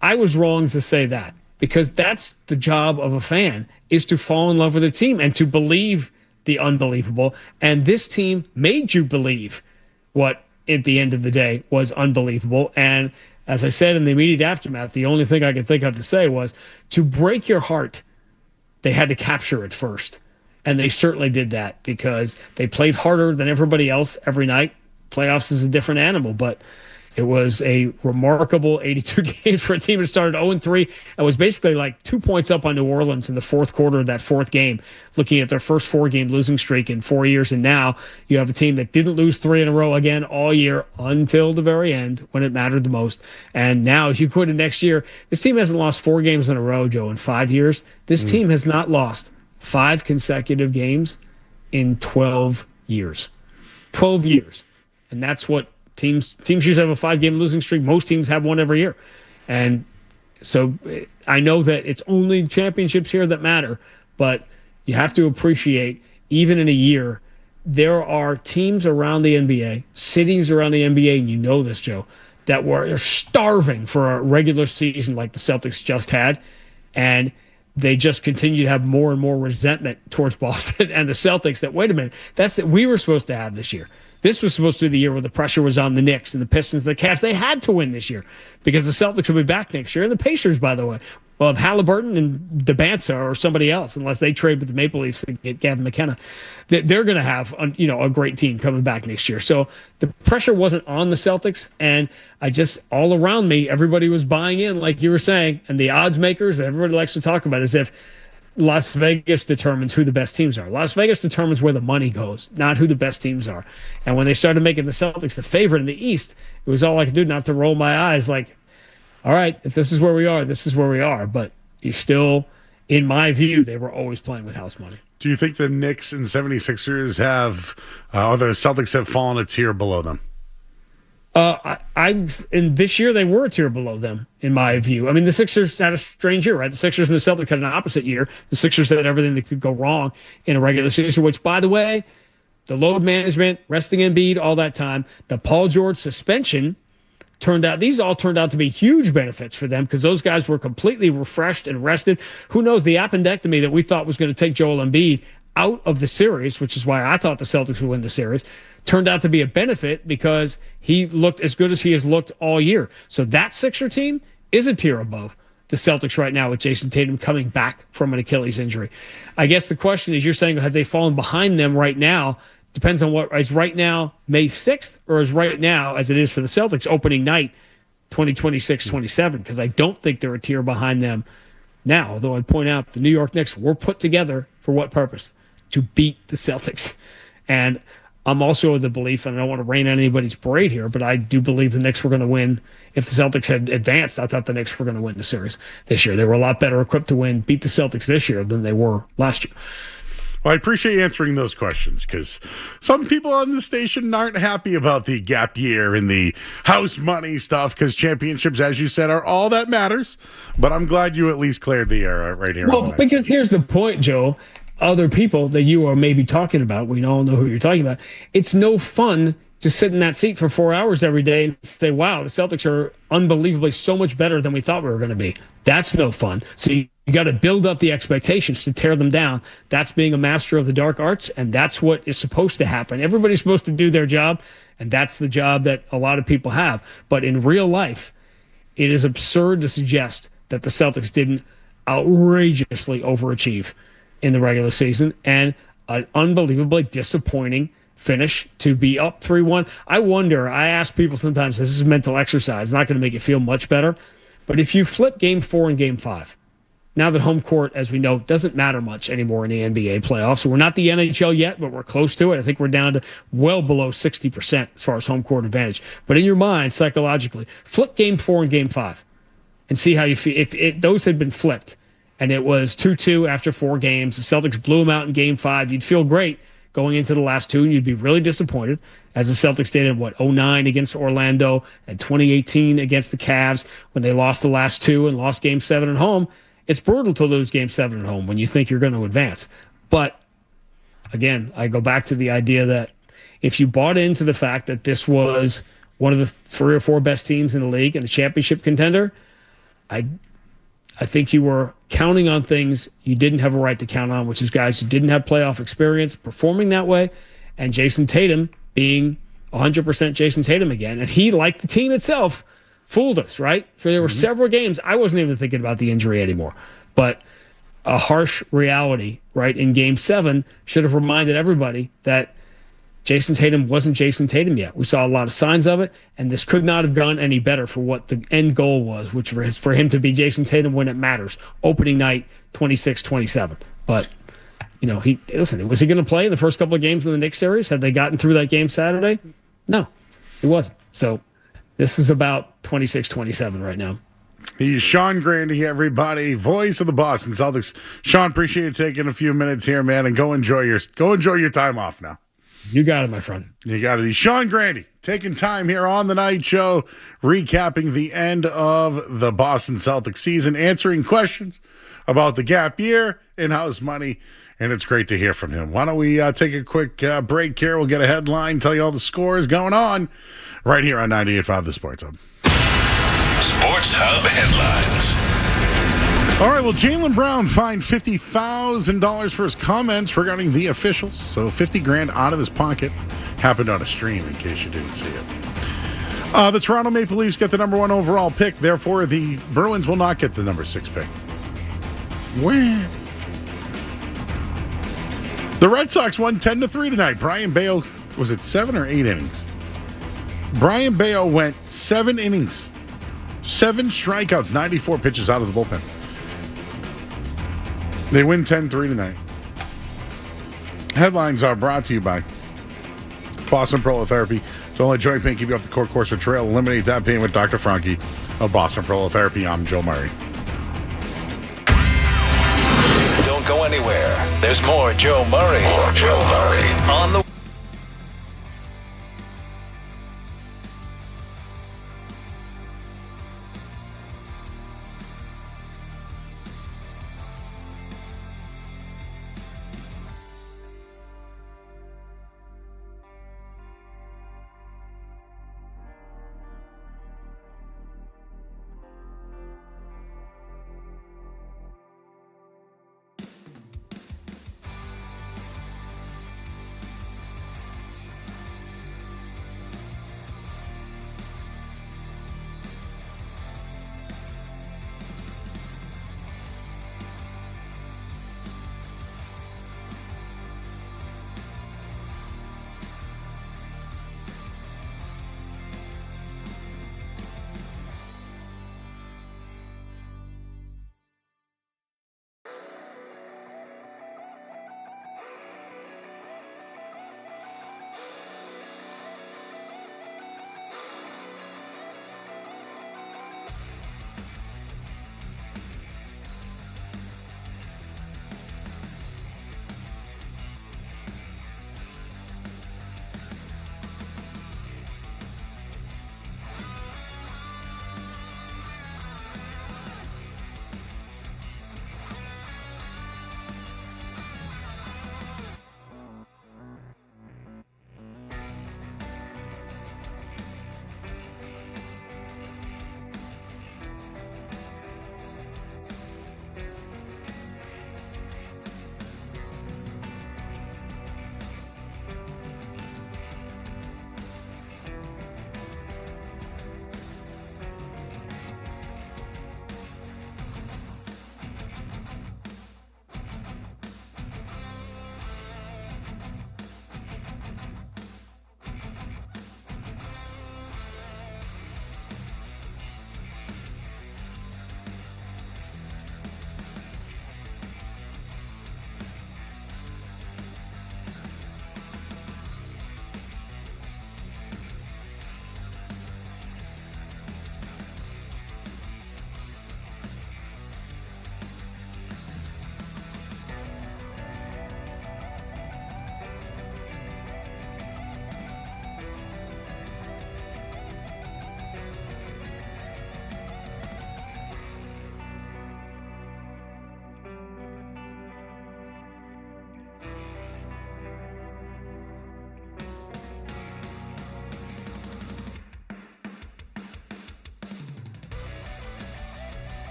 I was wrong to say that, because that's the job of a fan, is to fall in love with a team and to believe the unbelievable. And this team made you believe what, at the end of the day, was unbelievable. And as I said in the immediate aftermath, the only thing I could think of to say was, to break your heart, they had to capture it first. And they certainly did that, because they played harder than everybody else every night. Playoffs is a different animal, but it was a remarkable 82 games for a team that started 0-3 and was basically like 2 points up on New Orleans in the fourth quarter of that fourth game, looking at their first 4-game losing streak in 4 years. And now you have a team that didn't lose 3 in a row again all year until the very end when it mattered the most. And now if you go to next year, this team hasn't lost 4 games in a row, Joe, in 5 years. This team has not lost 5 consecutive games in 12 years. 12 years. And that's what teams usually have, a 5-game losing streak. Most teams have one every year. And so I know that it's only championships here that matter, but you have to appreciate, even in a year, there are teams around the NBA, cities around the NBA, and you know this, Joe, that were starving for a regular season like the Celtics just had, and they just continue to have more and more resentment towards Boston and the Celtics that, wait a minute, that's that we were supposed to have this year. This was supposed to be the year where the pressure was on the Knicks and the Pistons, the Cavs. They had to win this year because the Celtics will be back next year. And the Pacers, by the way, will have Halliburton and DeBanza or somebody else, unless they trade with the Maple Leafs and get Gavin McKenna. They're going to have a great team coming back next year. So the pressure wasn't on the Celtics. And I just, all around me, everybody was buying in, like you were saying. And the odds makers, everybody likes to talk about, as if Las Vegas determines who the best teams are. Las Vegas determines where the money goes, not who the best teams are. And when they started making the Celtics the favorite in the East, it was all I could do not to roll my eyes like, all right, if this is where we are, this is where we are. But you still, in my view, they were always playing with house money. Do you think the Knicks and 76ers have, or the Celtics have fallen a tier below them? In this year, they were a tier below them, in my view. I mean, the Sixers had a strange year, right? The Sixers and the Celtics had an opposite year. The Sixers had everything that could go wrong in a regular season, which, by the way, the load management, resting Embiid, all that time, the Paul George suspension these all turned out to be huge benefits for them, because those guys were completely refreshed and rested. Who knows, the appendectomy that we thought was going to take Joel Embiid out of the series, which is why I thought the Celtics would win the series, turned out to be a benefit because he looked as good as he has looked all year. So that Sixer team is a tier above the Celtics right now, with Jason Tatum coming back from an Achilles injury. I guess the question is, you're saying, have they fallen behind them right now? Depends on what is right now, May 6th, or is right now, as it is for the Celtics, opening night 2026-27, because I don't think they're a tier behind them now, although I'd point out the New York Knicks were put together for what purpose? To beat the Celtics. And I'm also of the belief, and I don't want to rain on anybody's parade here, but I do believe the Knicks were going to win. If the Celtics had advanced, I thought the Knicks were going to win the series this year. They were a lot better equipped to beat the Celtics this year than they were last year. Well, I appreciate you answering those questions, because some people on the station aren't happy about the gap year and the house money stuff, because championships, as you said, are all that matters. But I'm glad you at least cleared the air right here. Well, because here's the point, Joe. Other people that you are maybe talking about, we all know who you're talking about. It's no fun to sit in that seat for 4 hours every day and say, wow, the Celtics are unbelievably so much better than we thought we were going to be. That's no fun. So you got to build up the expectations to tear them down. That's being a master of the dark arts, and that's what is supposed to happen. Everybody's supposed to do their job, and that's the job that a lot of people have. But in real life, it is absurd to suggest that the Celtics didn't outrageously overachieve in the regular season, and an unbelievably disappointing finish to be up 3-1. I ask people sometimes, this is a mental exercise, it's not going to make you feel much better, but if you flip Game 4 and Game 5, now that home court, as we know, doesn't matter much anymore in the NBA playoffs. So we're not the NHL yet, but we're close to it. I think we're down to well below 60% as far as home court advantage. But in your mind, psychologically, flip Game 4 and Game 5 and see how you feel. If those had been flipped and it was 2-2 after 4 games, the Celtics blew them out in Game 5, you'd feel great going into the last 2, and you'd be really disappointed, as the Celtics did in, 2009 against Orlando and 2018 against the Cavs when they lost the last 2 and lost Game 7 at home. It's brutal to lose Game 7 at home when you think you're going to advance. But, again, I go back to the idea that if you bought into the fact that this was one of the 3 or 4 best teams in the league and a championship contender, I think you were counting on things you didn't have a right to count on, which is guys who didn't have playoff experience performing that way, and Jason Tatum being 100% Jason Tatum again. And he, like the team itself, fooled us, right? So there were several games I wasn't even thinking about the injury anymore. But a harsh reality, right, in Game 7 should have reminded everybody that Jason Tatum wasn't Jason Tatum yet. We saw a lot of signs of it, and this could not have gone any better for what the end goal was, which was for him to be Jason Tatum when it matters. Opening night, 26-27. But, was he going to play in the first couple of games of the Knicks series? Had they gotten through that game Saturday? No, he wasn't. So this is about 26-27 right now. He's Sean Grande, everybody, voice of the Boston Celtics. Sean, appreciate you taking a few minutes here, man, and go enjoy your time off now. You got it, my friend. You got it. He's Sean Grande taking time here on the night show, recapping the end of the Boston Celtics season, answering questions about the gap year, in-house money, and it's great to hear from him. Why don't we take a quick break here? We'll get a headline, tell you all the scores going on right here on 98.5 The Sports Hub. Sports Hub headlines. All right, well, Jaylen Brown fined $50,000 for his comments regarding the officials. So $50,000 out of his pocket. Happened on a stream, in case you didn't see it. The Toronto Maple Leafs get the number 1 overall pick. Therefore, the Bruins will not get the number 6 pick. Where? The Red Sox won 10-3 tonight. Brian Bayo, was it 7 or 8 innings? Brian Bayo went 7 innings. 7 strikeouts, 94 pitches out of the bullpen. They win 10-3 tonight. Headlines are brought to you by Boston Prolotherapy. Don't let joint pain keep you off the course or trail. Eliminate that pain with Dr. Franke of Boston Prolotherapy. I'm Joe Murray. Don't go anywhere. There's more Joe Murray. On the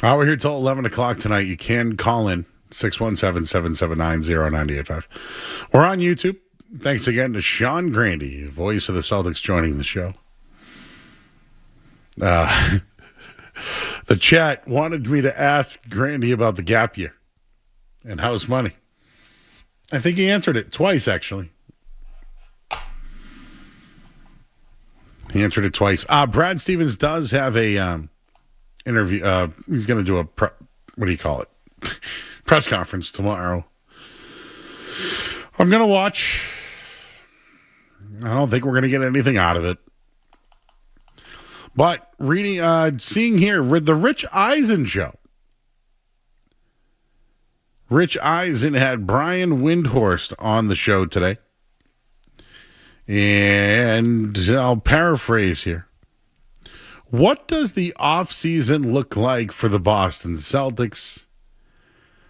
We're here till 11 o'clock tonight. You can call in 617-779-0985. We're on YouTube. Thanks again to Sean Grande, voice of the Celtics, joining the show. The chat wanted me to ask Grande about the gap year and house money. I think he answered it twice, actually. He answered it twice. Brad Stevens does have a interview. He's going to do a press conference tomorrow. I'm going to watch. I don't think we're going to get anything out of it. But seeing here with the Rich Eisen show. Rich Eisen had Brian Windhorst on the show today. And I'll paraphrase here. What does the offseason look like for the Boston Celtics?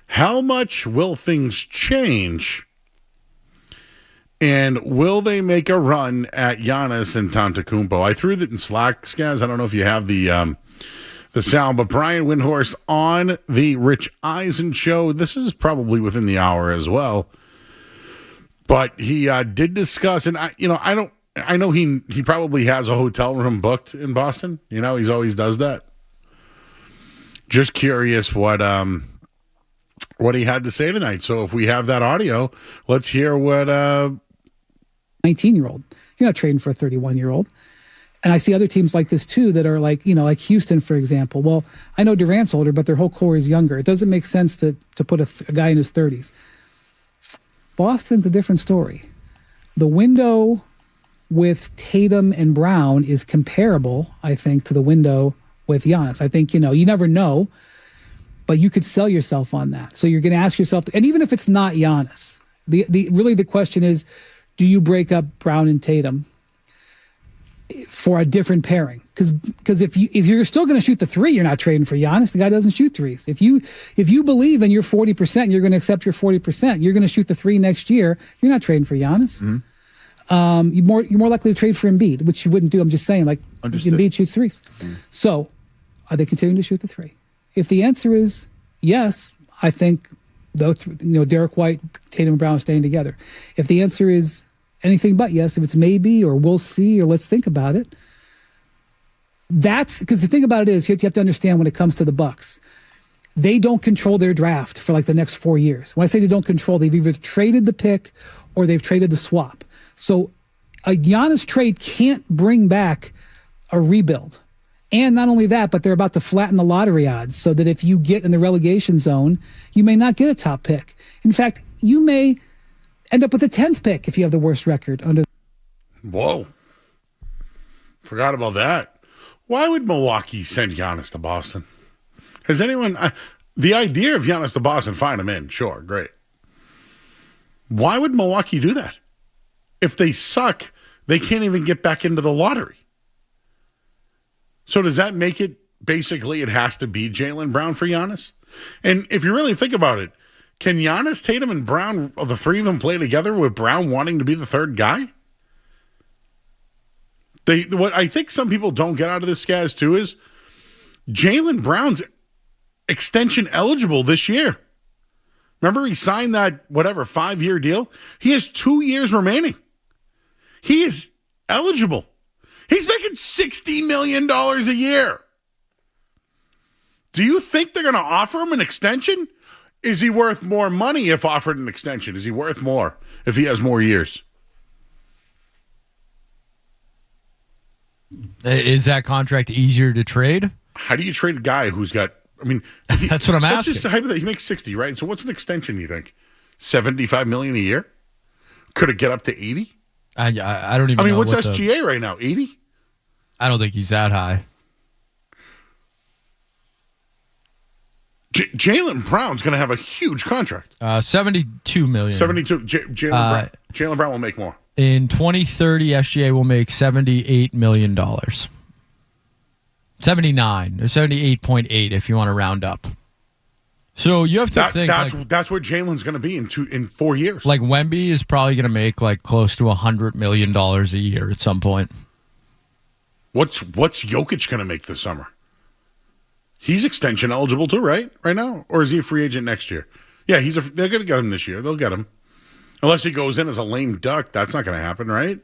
How much will things change? And will they make a run at Giannis and Antetokounmpo? I threw that in Slack, Skaz. I don't know if you have the sound, but Brian Windhorst on the Rich Eisen show. This is probably within the hour as well. But he did discuss, and I know he probably has a hotel room booked in Boston. He always does that. Just curious what he had to say tonight. So if we have that audio, let's hear what 19-year-old. You're not trading for a 31-year-old. And I see other teams like this too that are like Houston, for example. Well, I know Durant's older, but their whole core is younger. It doesn't make sense to put a guy in his 30s. Boston's a different story. The window with Tatum and Brown is comparable, I think, to the window with Giannis. I think, you never know, but you could sell yourself on that. So you're going to ask yourself, and even if it's not Giannis, the question is, do you break up Brown and Tatum for a different pairing? Because if you're still going to shoot the three, you're not trading for Giannis. The guy doesn't shoot threes. If you believe in your 40%, you're going to accept your 40%. You're going to shoot the three next year. You're not trading for Giannis. Mm-hmm. You're more likely to trade for Embiid, which you wouldn't do. I'm just saying, Embiid shoots threes. Mm-hmm. So are they continuing to shoot the three? If the answer is yes, I think Derek White, Tatum, and Brown are staying together. If the answer is anything but yes, if it's maybe or we'll see or let's think about it, that's because the thing about it is you have to understand when it comes to the Bucks, they don't control their draft for the next 4 years. When I say they don't control, they've either traded the pick or they've traded the swap. So a Giannis trade can't bring back a rebuild. And not only that, but they're about to flatten the lottery odds so that if you get in the relegation zone, you may not get a top pick. In fact, you may end up with the 10th pick if you have the worst record under. Whoa. Forgot about that. Why would Milwaukee send Giannis to Boston? Has anyone... the idea of Giannis to Boston, fine, I'm in. Sure, great. Why would Milwaukee do that? If they suck, they can't even get back into the lottery. So does that make it basically it has to be Jaylen Brown for Giannis? And if you really think about it, can Giannis, Tatum, and Brown, the three of them, play together with Brown wanting to be the third guy? What I think some people don't get out of this, Skaz, too, is Jaylen Brown's extension eligible this year. Remember he signed that, 5-year deal? He has 2 years remaining. He is eligible. He's making $60 million a year. Do you think they're going to offer him an extension? Is he worth more money if offered an extension? Is he worth more if he has more years? Is that contract easier to trade? How do you trade a guy who's got, that's what I'm asking. Just he makes 60, right? So what's an extension, you think? $75 million a year? Could it get up to 80? I don't even know. What's SGA right now? 80? I don't think he's that high. Jaylen Brown's going to have a huge contract. $72 million. 72. Jaylen Brown will make more. In 2030, SGA will make $78 million. 79 or 78.8 if you want to round up. So you have to think that's where Jaylen's going to be in 4 years. Like Wemby is probably going to make close to $100 million a year at some point. What's Jokic going to make this summer? He's extension eligible too, right? Right now? Or is he a free agent next year? Yeah, they're going to get him this year. They'll get him. Unless he goes in as a lame duck. That's not going to happen, right?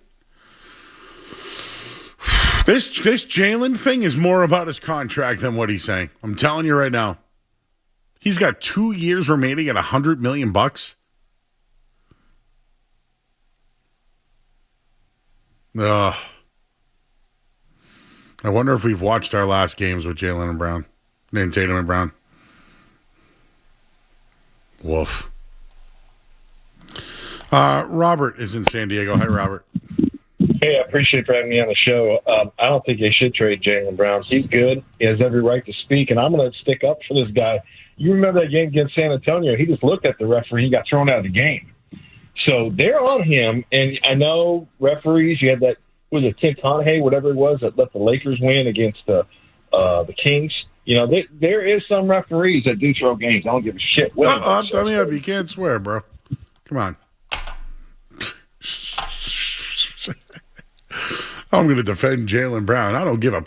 This Jaylen thing is more about his contract than what he's saying. I'm telling you right now. He's got 2 years remaining at $100 million. Ugh. I wonder if we've watched our last games with Jaylen and Brown. And Tatum and Brown. Woof. Robert is in San Diego. Hi, Robert. Hey, I appreciate for having me on the show. I don't think they should trade Jaylen Brown. He's good. He has every right to speak, and I'm going to stick up for this guy. You remember that game against San Antonio? He just looked at the referee. He got thrown out of the game. So they're on him, and I know referees, you had that, was it Tim Conahey, whatever it was, that let the Lakers win against the Kings. You know, there is some referees that do throw games. I don't give a shit. You can't swear, bro. Come on. I'm going to defend Jaylen Brown. I don't give a...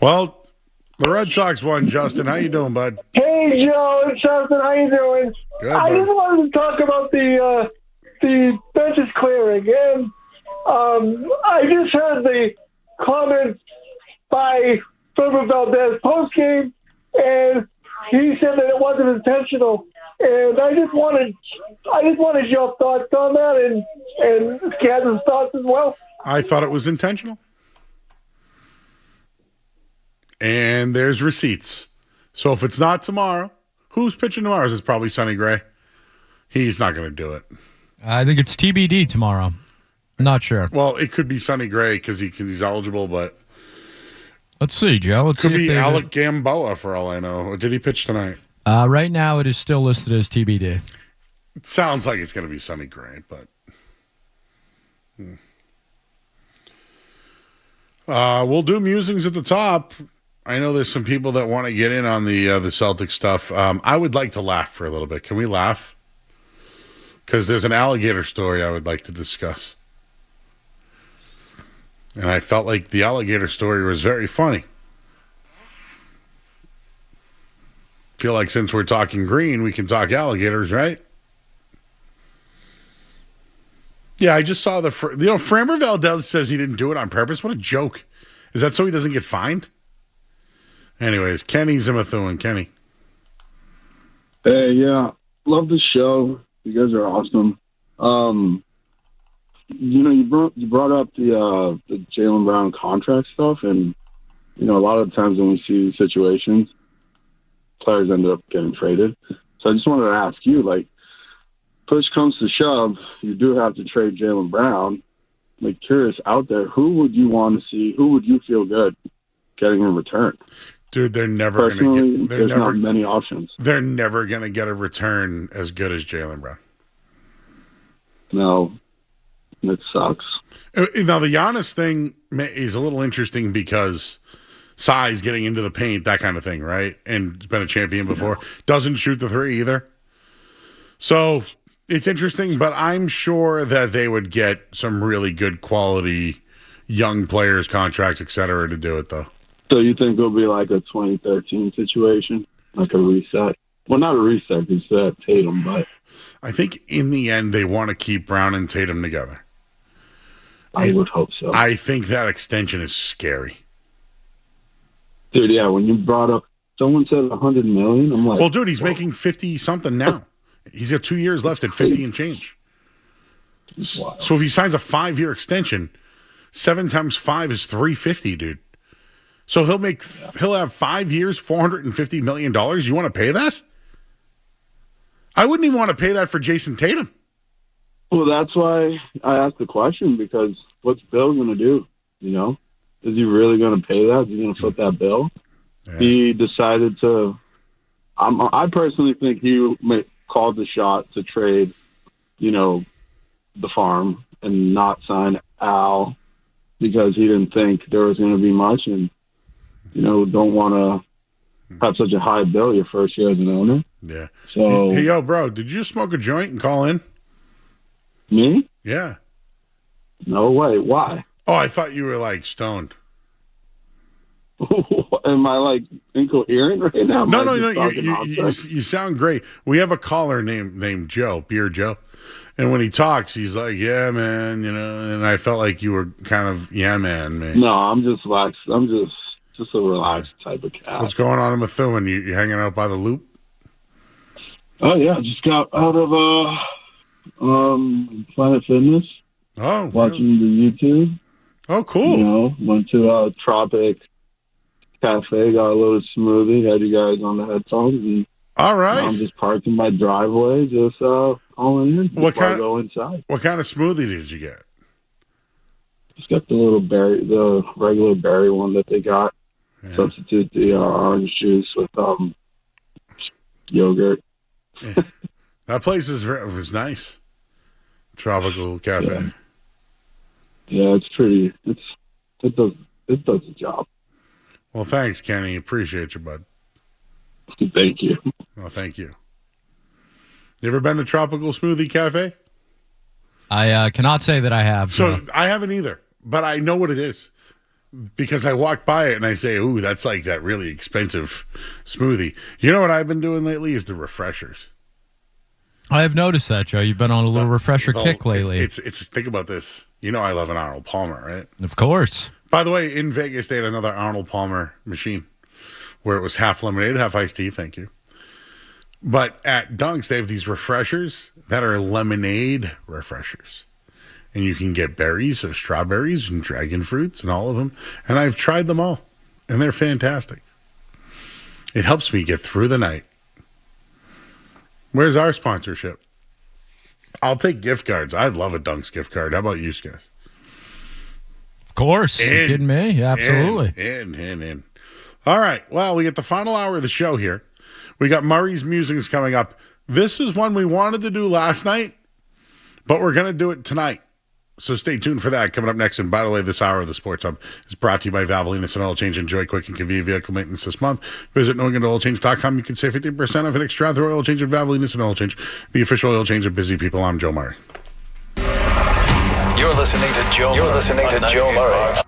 Well, the Red Sox won, Justin. How you doing, bud? Hey, Joe. It's Justin. How you doing? Good, I just wanted to talk about the benches clearing. And I just heard the comment by Fernando Valdez post-game, and he said that it wasn't intentional. And I just wanted your thoughts on that and Kaz's thoughts as well. I thought it was intentional. And there's receipts. So if it's not tomorrow, who's pitching tomorrow? It's probably Sonny Gray. He's not going to do it. I think it's TBD tomorrow. Not sure. Well, it could be Sonny Gray because he's eligible, but let's see, Joe. Let's could see be Alec Gamboa for all I know. Or did he pitch tonight? Right now, it is still listed as TBD. It sounds like it's going to be Sonny Gray, but we'll do musings at the top. I know there's some people that want to get in on the Celtics stuff. I would like to laugh for a little bit. Can we laugh? Because there's an alligator story I would like to discuss. And I felt like the alligator story was very funny. Feel like since we're talking green, we can talk alligators, right? Yeah, I just saw Framber Valdez says he didn't do it on purpose. What a joke. Is that so he doesn't get fined? Anyways, Kenny's in Methuen. Kenny. Hey, yeah. Love the show. You guys are awesome. You brought up the Jaylen Brown contract stuff, and, a lot of times when we see situations, players ended up getting traded. So I just wanted to ask you, push comes to shove, you do have to trade Jaylen Brown. Curious out there, who would you want to see? Who would you feel good getting in return? Dude, they're never going to get. There's not many options. They're never going to get a return as good as Jaylen Brown. No, it sucks. Now the Giannis thing is a little interesting because size, getting into the paint, that kind of thing, right? And he's been a champion before. Yeah. Doesn't shoot the three either. So it's interesting, but I'm sure that they would get some really good quality young players, contracts, et cetera, to do it, though. So you think it'll be like a 2013 situation, like a reset? Well, not a reset because Tatum, but I think in the end they want to keep Brown and Tatum together. I would hope so. I think that extension is scary. Dude, yeah, when you brought up, someone said $100 million, I'm like... Well, dude, he's making 50-something now. He's got 2 years left at 50 and change. Wow. So if he signs a 5-year extension, 7 times 5 is $350, dude. So he'll have 5 years, $450 million. You want to pay that? I wouldn't even want to pay that for Jason Tatum. Well, that's why I asked the question, because what's Bill going to do? Is he really going to pay that? Is he going to foot that bill? Yeah. He decided to. I personally think he called the shot to trade, the farm and not sign Al because he didn't think there was going to be much, and don't want to have such a high bill your first year as an owner. Yeah. So hey, yo, bro, did you smoke a joint and call in? Me? Yeah. No way. Why? Oh, I thought you were like stoned. Am I like incoherent right now? No. You sound great. We have a caller named Joe, Beer Joe. And when he talks, he's like, yeah, man, and I felt like you were kind of, yeah, man. No, I'm just relaxed. I'm just a relaxed type of cat. What's going on in Methuen? You hanging out by the loop? Oh, yeah. Just got out of Planet Fitness. Oh. Watching the YouTube. Oh, cool. Went to Tropic Cafe, got a little smoothie, had you guys on the headphones. And all right. I'm just parked in my driveway, just calling in before I go inside. What kind of smoothie did you get? Just got the regular berry one that they got. Yeah. Substitute the orange juice with yogurt. Yeah. That place is nice. Tropical Cafe. Yeah, it's pretty. It does the job. Well, thanks, Kenny. Appreciate you, bud. Thank you. Well, thank you. You ever been to Tropical Smoothie Cafe? I cannot say that I have. So no. I haven't either, but I know what it is because I walk by it and I say, "Ooh, that's like that really expensive smoothie." You know what I've been doing lately is the refreshers. I have noticed that, Joe. You've been on a little refresher kick lately. It's think about this. You know I love an Arnold Palmer, right? Of course. By the way, in Vegas, they had another Arnold Palmer machine where it was half lemonade, half iced tea. Thank you. But at Dunk's, they have these refreshers that are lemonade refreshers. And you can get berries, so strawberries and dragon fruits and all of them. And I've tried them all, and they're fantastic. It helps me get through the night. Where's our sponsorship? I'll take gift cards. I'd love a Dunk's gift card. How about you guys? Of course. You kidding me? Yeah, absolutely. In. All right. Well, we get the final hour of the show here. We got Murray's Musings coming up. This is one we wanted to do last night, but we're going to do it tonight. So stay tuned for that coming up next. And by the way, this hour of the Sports Hub is brought to you by Valvoline Instant Oil Change. Enjoy quick and convenient vehicle maintenance this month. Visit knowingandoilchange.com. You can save 50% off an extra oil change at Valvoline Instant Oil Change, the official oil change of busy people. I'm Joe Murray. You're listening to Joe Murray.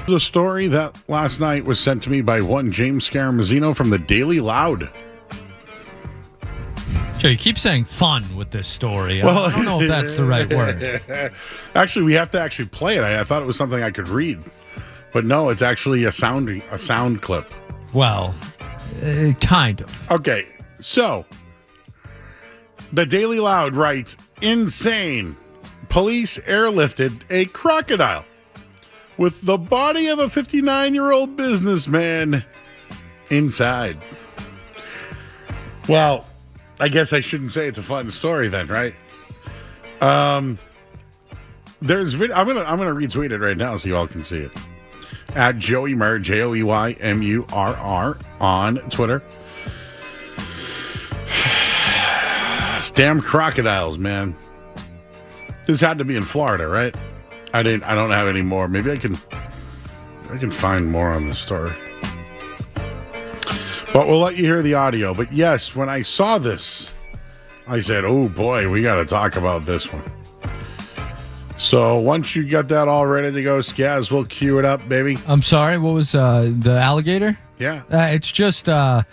The story that last night was sent to me by one James Scaramuzzino from the Daily Loud. Joe, you keep saying fun with this story. I don't know if that's the right word. Actually, we have to actually play it. I thought it was something I could read. But no, it's actually a sound clip. Well, kind of. Okay, so the Daily Loud writes, insane. Police airlifted a crocodile with the body of a 59-year-old businessman inside. Well, I guess I shouldn't say it's a fun story then, right? There's video. I'm gonna retweet it right now so you all can see it. At Joey Murr, JoeyMurr on Twitter. Damn crocodiles, man. This had to be in Florida, right? I don't have any more. Maybe I can find more on this story. But we'll let you hear the audio. But yes, when I saw this, I said, oh boy, we got to talk about this one. So once you got that all ready to go, Skaz, we'll cue it up, baby. I'm sorry, what was the alligator? Yeah. It's just the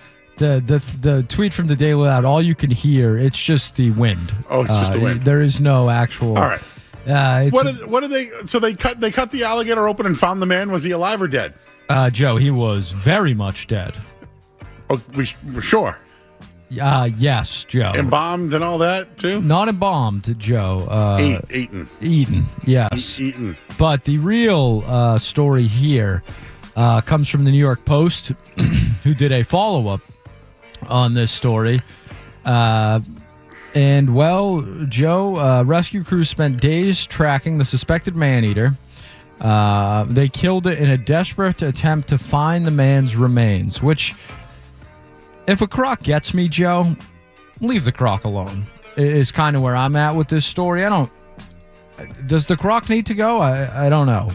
tweet from the Daily Loud. All you can hear, it's just the wind. Oh, it's just the wind. There is no actual. All right. What did they? So they cut the alligator open and found the man. Was he alive or dead? Joe, he was very much dead. Oh, we're sure. Yes, Joe. Embalmed and all that too. Not embalmed, Joe. Eaten. Yes. Eaten. But the real story here comes from the New York Post, who did a follow-up on this story. And, well, Joe, rescue crews spent days tracking the suspected man-eater. They killed it in a desperate attempt to find the man's remains, which, if a croc gets me, Joe, leave the croc alone, is kind of where I'm at with this story. Does the croc need to go? I don't know.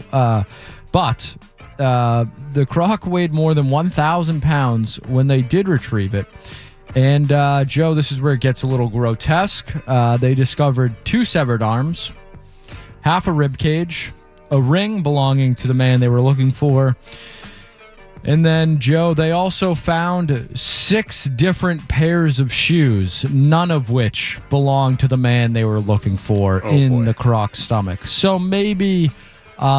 But the croc weighed more than 1,000 pounds when they did retrieve it. And, Joe, this is where it gets a little grotesque. They discovered 2 severed arms, half a rib cage, a ring belonging to the man they were looking for. And then, Joe, they also found 6 different pairs of shoes, none of which belonged to the man they were looking for the croc's stomach. So maybe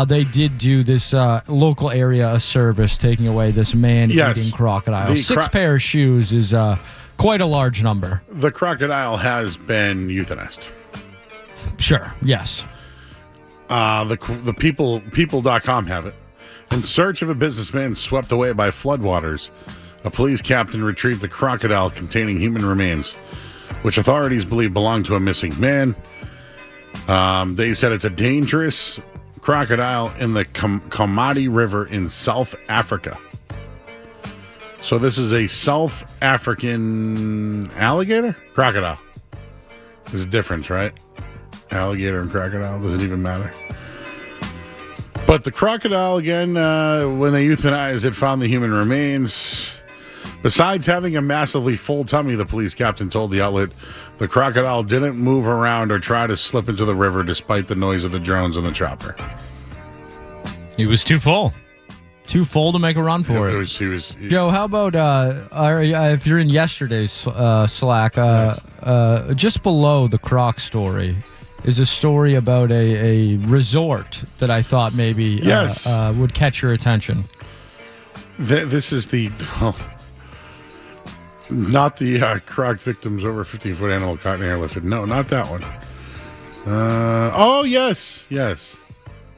they did do this local area a service, taking away this man-eating crocodile. 6 pair of shoes is quite a large number. The crocodile has been euthanized. Sure, yes. The people.com have it. In search of a businessman swept away by floodwaters, a police captain retrieved the crocodile containing human remains, which authorities believe belonged to a missing man. They said it's a dangerous crocodile in the Komati River in South Africa. So this is a South African alligator? Crocodile. There's a difference, right? Alligator and crocodile, doesn't even matter. But the crocodile, again, when they euthanized it, found the human remains. Besides having a massively full tummy, the police captain told the outlet, the crocodile didn't move around or try to slip into the river despite the noise of the drones and the chopper. He was too full. Too full to make a run for it. Joe, how about if you're in yesterday's Slack, just below the croc story is a story about a resort that I thought maybe would catch your attention. This is not the croc victims over 15-foot animal caught and airlifted. No, not that one. Yes.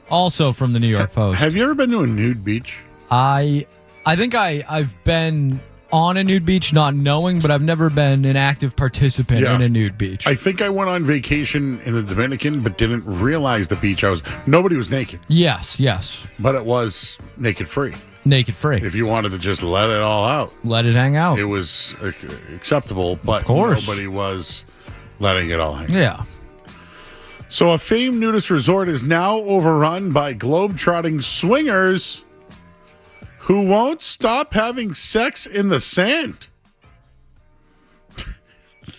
Also from the New York Post. Have you ever been to a nude beach? I think I've been on a nude beach, not knowing, but I've never been an active participant in a nude beach. I think I went on vacation in the Dominican, but didn't realize the beach nobody was naked. Yes. But it was naked free. Naked free. If you wanted to just let it all out. Let it hang out. It was acceptable, but of course. Nobody was letting it all hang out. Yeah. So a famed nudist resort is now overrun by globe-trotting swingers who won't stop having sex in the sand.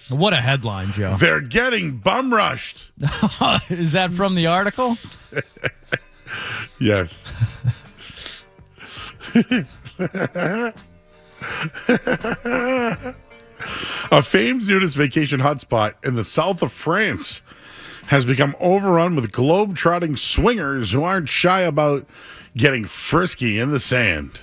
What a headline, Joe. They're getting bum rushed. Is that from the article? Yes. A famed nudist vacation hotspot in the south of France has become overrun with globe-trotting swingers who aren't shy about getting frisky in the sand.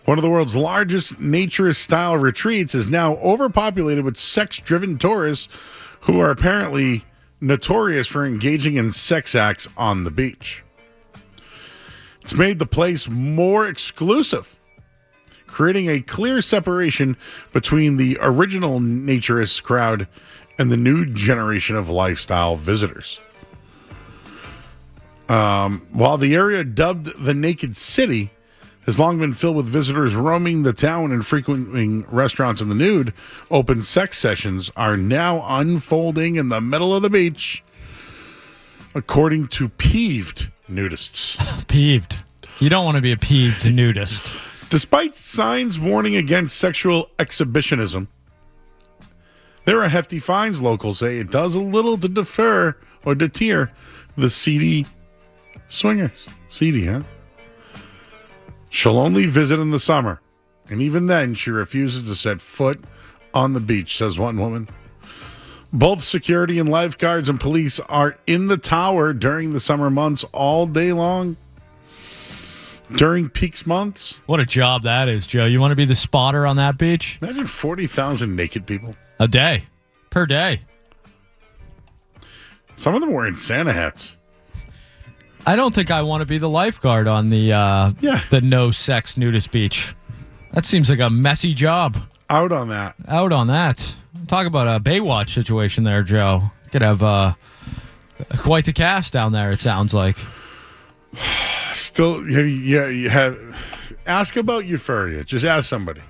One of the world's largest naturist-style retreats is now overpopulated with sex-driven tourists who are apparently notorious for engaging in sex acts on the beach. It's made the place more exclusive, creating a clear separation between the original naturist crowd and the new generation of lifestyle visitors. While the area dubbed the Naked City has long been filled with visitors roaming the town and frequenting restaurants in the nude, open sex sessions are now unfolding in the middle of the beach, according to peeved nudists. Peeved. You don't want to be a peeved nudist. Despite signs warning against sexual exhibitionism, there are hefty fines, locals say. It does a little to deter the seedy swingers. Seedy, huh? She'll only visit in the summer, and even then she refuses to set foot on the beach, says one woman. Both security and lifeguards and police are in the tower during the summer months all day long. During peak months. What a job that is, Joe. You want to be the spotter on that beach? Imagine 40,000 naked people. A day. Per day. Some of them wearing Santa hats. I don't think I want to be the lifeguard on the no sex nudist beach. That seems like a messy job. Out on that. Talk about a Baywatch situation there, Joe. Could have quite the cast down there, it sounds like. Still, you have. Ask about Euphoria. Just ask somebody.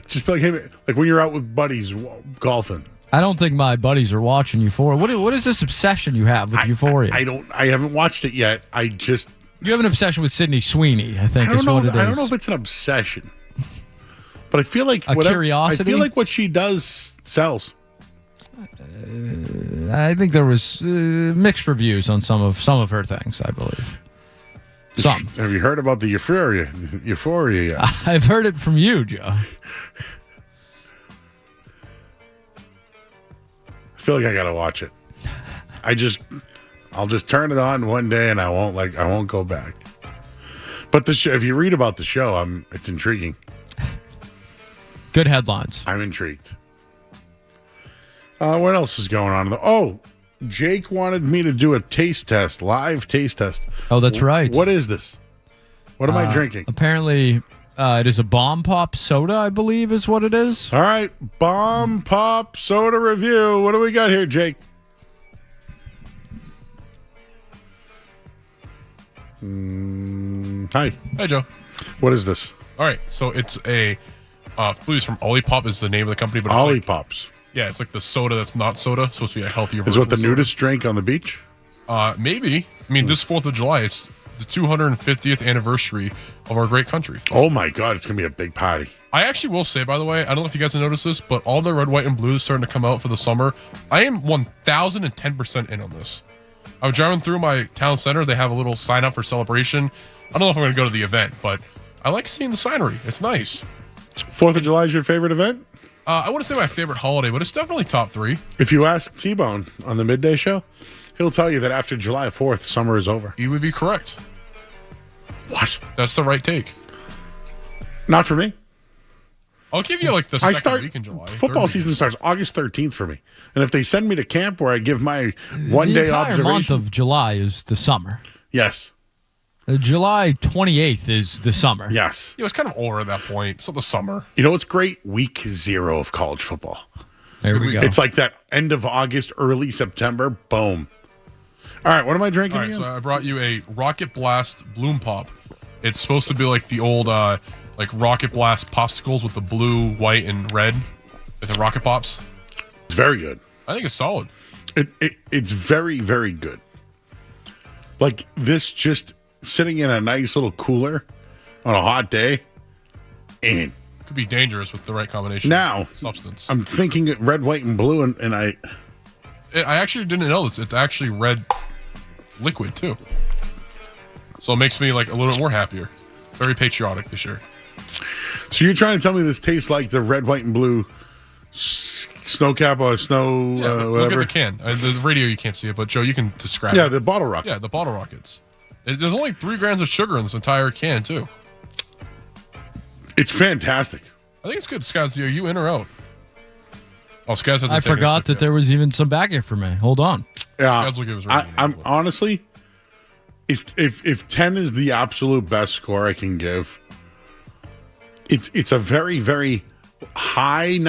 Just be like, hey, like when you're out with buddies golfing. I don't think my buddies are watching Euphoria. What is this obsession you have with Euphoria? I haven't watched it yet. You have an obsession with Sydney Sweeney, I think is what it is. I don't know if it's an obsession. But I feel like curiosity. I feel like what she does sells. I think there was mixed reviews on some of her things, I believe. Some. Have you heard about the Euphoria yet? I've heard it from you, Joe. I feel like I gotta watch it. I'll just turn it on one day and I won't go back. But if you read about the show, it's intriguing. Good headlines. I'm intrigued. What else is going on? Jake wanted me to do a live taste test. Oh, that's right. What is this? What am I drinking? Apparently, it is a Bomb Pop soda, I believe is what it is. All right, Bomb Pop soda review. What do we got here, Jake? Hi. Hi, Joe. What is this? All right, so it's I believe it's from Olipop is the name of the company. But Olipops. It's like the soda that's not soda. Supposed to be a healthier version. Is what the nudists drink on the beach? Maybe. I mean, this 4th of July, it's the 250th anniversary of our great country. Oh, my God. It's going to be a big party. I actually will say, by the way, I don't know if you guys have noticed this, but all the red, white, and blue is starting to come out for the summer. I am 1,010% in on this. I was driving through my town center. They have a little sign up for celebration. I don't know if I'm going to go to the event, but I like seeing the signery. It's nice. 4th of July is your favorite event? I wouldn't say my favorite holiday, but it's definitely top 3. If you ask T-Bone on the midday show, he'll tell you that after July 4th, summer is over. You would be correct. What? That's the right take. Not for me. I'll give you the second week in July. Football season starts August 13th for me. And if they send me to camp where I give my one-day observation. The entire month of July is the summer. Yes. July 28th is the summer. Yes. It was kind of over at that point. It's not the summer. You know what's great? Week 0 of college football. There we go. It's like that end of August, early September. Boom. All right, what am I drinking? All right, so I brought you a Rocket Blast Bloom Pop. It's supposed to be like the old Rocket Blast popsicles with the blue, white, and red. It's the Rocket Pops. It's very good. I think it's solid. It's very, very good. Like this just sitting in a nice little cooler on a hot day, and could be dangerous with the right combination. Now, of substance. I'm thinking red, white, and blue, and I actually didn't know this. It's actually red liquid too, so it makes me a little bit more happier. Very patriotic this year. So you're trying to tell me this tastes like the red, white, and blue snow cap or snow Look whatever? at the can. The radio, you can't see it, but Joe, you can describe it. Yeah, the bottle rocket. Yeah, the bottle rockets. There's only 3 grams of sugar in this entire can, too. It's fantastic. I think it's good. Scott, are you in or out? Oh, Scott has I forgot that there was even some back for me. Hold on. Yeah, Scott will give his rating. I'm honestly, if 10 is the absolute best score I can give, it's a very, very high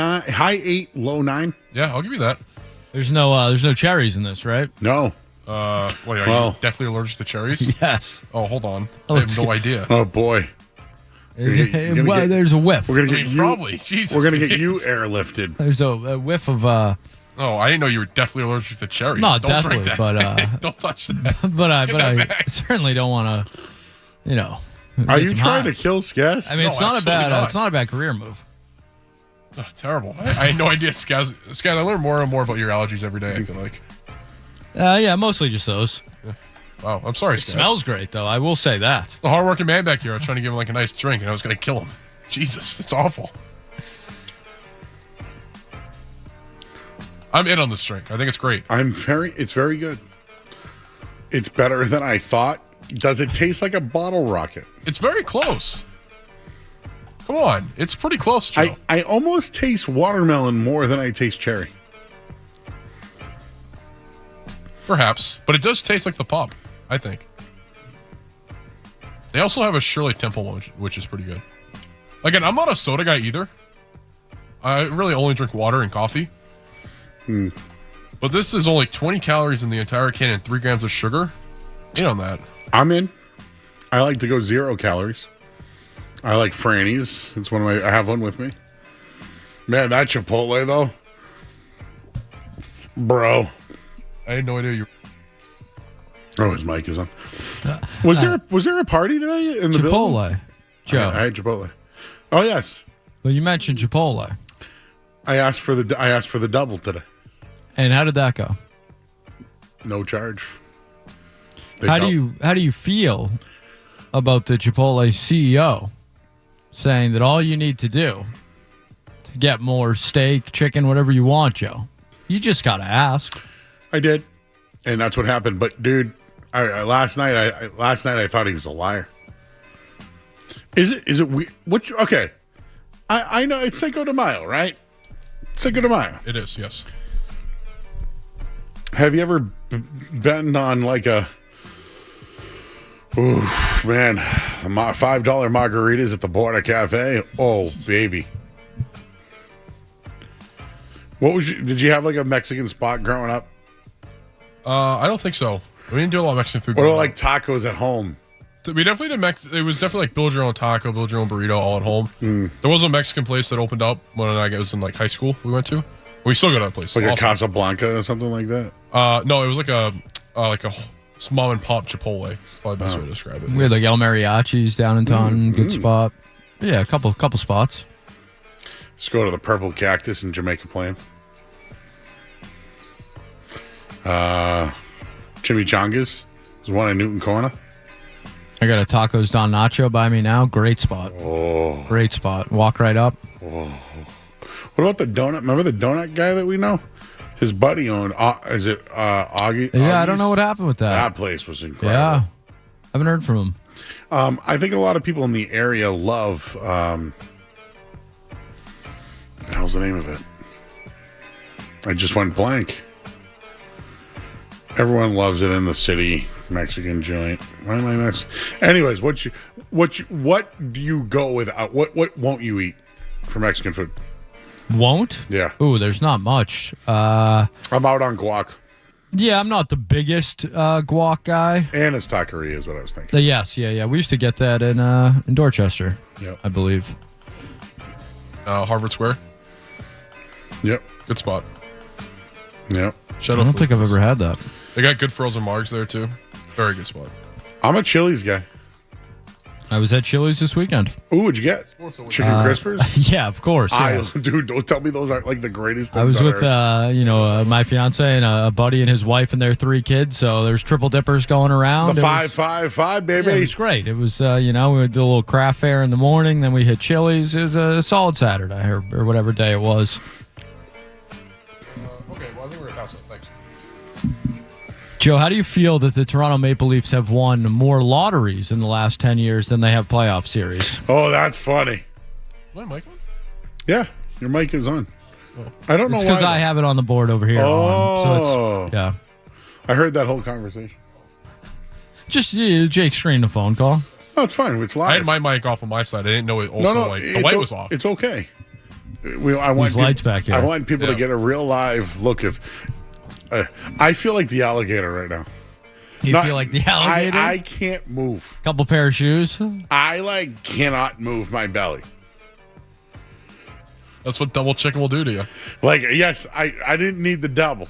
8, low 9. Yeah, I'll give you that. There's no cherries in this, right? No. Are you deathly allergic to cherries? Yes. Oh, hold on. I have no idea. Oh boy. There's a whiff. We're gonna get you. Probably. Jesus. We're gonna get you airlifted. There's a whiff of. Oh, I didn't know you were deathly allergic to cherries. Not Don't deathly, drink that. but don't touch that. But I back. certainly don't want to. Are get you some trying to hives. kill Skaz? I mean, it's not a bad. It's not a bad career move. Oh, terrible. I had no idea. Skaz, I learn more and more about your allergies every day, I feel like. Yeah, mostly just those. Yeah. Wow, I'm sorry, It Skaz. smells great, though. I will say that. The hardworking man back here, I was trying to give him like a nice drink, and I was going to kill him. Jesus, it's awful. I'm in on this drink. I think it's great. It's very good. It's better than I thought. Does it taste like a bottle rocket? It's very close. Come on. It's pretty close, Joe. I almost taste watermelon more than I taste cherry. Perhaps. But it does taste like the pop, I think. They also have a Shirley Temple one, which is pretty good. Again, I'm not a soda guy either. I really only drink water and coffee. But this is only 20 calories in the entire can and 3 grams of sugar. In on that. I'm in. I like to go 0 calories. I like Franny's. It's one of my. I have one with me. Man, that Chipotle though, bro. I had no idea you. Oh, his mic is on. Was there a party today in the Chipotle, building? Joe. I had Chipotle. Oh yes. Well, you mentioned Chipotle. I asked for the double today. And how did that go? No charge. How do you feel about the Chipotle CEO saying that all you need to do to get more steak, chicken, whatever you want, Joe, you just gotta ask? I did, and that's what happened. But dude, last night I thought he was a liar. Is it weird? Okay, I know it's Cinco de Mayo, right? Cinco de Mayo. It is, yes. Have you ever been on like a $5 margaritas at the Border Cafe? Oh, baby. Did you have like a Mexican spot growing up? I don't think so. We didn't do a lot of Mexican food. What about like tacos at home? We definitely did. It was definitely like build your own taco, build your own burrito, all at home. There was a Mexican place that opened up when I was in like high school. We went to. We still go to that place. Like a Casablanca or something like that. No, it was like a mom and pop Chipotle. Probably the best way to describe it. We had like El Mariachi's down in Taunton, good spot. Yeah, a couple spots. Let's go to the Purple Cactus in Jamaica Plain. Chimichangas. There's one in Newton Corner. I got a Tacos Don Nacho by me now. Great spot. Oh. Great spot. Walk right up. Oh. What about the donut? Remember the donut guy that we know? His buddy owned. Is it Augie? Yeah, I don't know what happened with that. That place was incredible. Yeah. Haven't heard from him. I think a lot of people in the area love. What the hell's the name of it? I just went blank. Everyone loves it in the city. Mexican joint. Why am I Mexican? Anyways, what do you go without? What won't you eat for Mexican food? Won't? Yeah. Ooh, there's not much. I'm out on guac. Yeah, I'm not the biggest guac guy. Anna's Taqueria is what I was thinking. Yes, yeah. We used to get that in Dorchester. Yep. I believe. Harvard Square. Yep. Good spot. Yep. I don't think I've ever had that. They got good frozen margs there too. Very good spot. I'm a Chili's guy. I was at Chili's this weekend. Ooh, what'd you get? Chicken Crispers? Yeah, of course. Yeah. Dude, don't tell me those aren't like the greatest things I was on with, earth. my fiance and a buddy and his wife and their 3 kids. So there's triple dippers going around. The 555, baby. Yeah, it was great. It was, we did a little craft fair in the morning. Then we hit Chili's. It was a solid Saturday or whatever day it was. Okay, well, I think we're going to pass it. Thanks. Joe, how do you feel that the Toronto Maple Leafs have won more lotteries in the last 10 years than they have playoff series? Oh, that's funny. My mic on? Yeah, your mic is on. I don't know It's why. because I have it on the board over here. Oh. Yeah. I heard that whole conversation. Just Jake screened a phone call. No, it's fine. It's live. I had my mic off on my side. I didn't know it also, the light was off. It's okay. I want These lights back here. I want people to get a real live look of... I feel like the alligator right now. You feel like the alligator? I can't move. Couple pair of shoes? I cannot move my belly. That's what double chicken will do to you. Yes, I didn't need the double.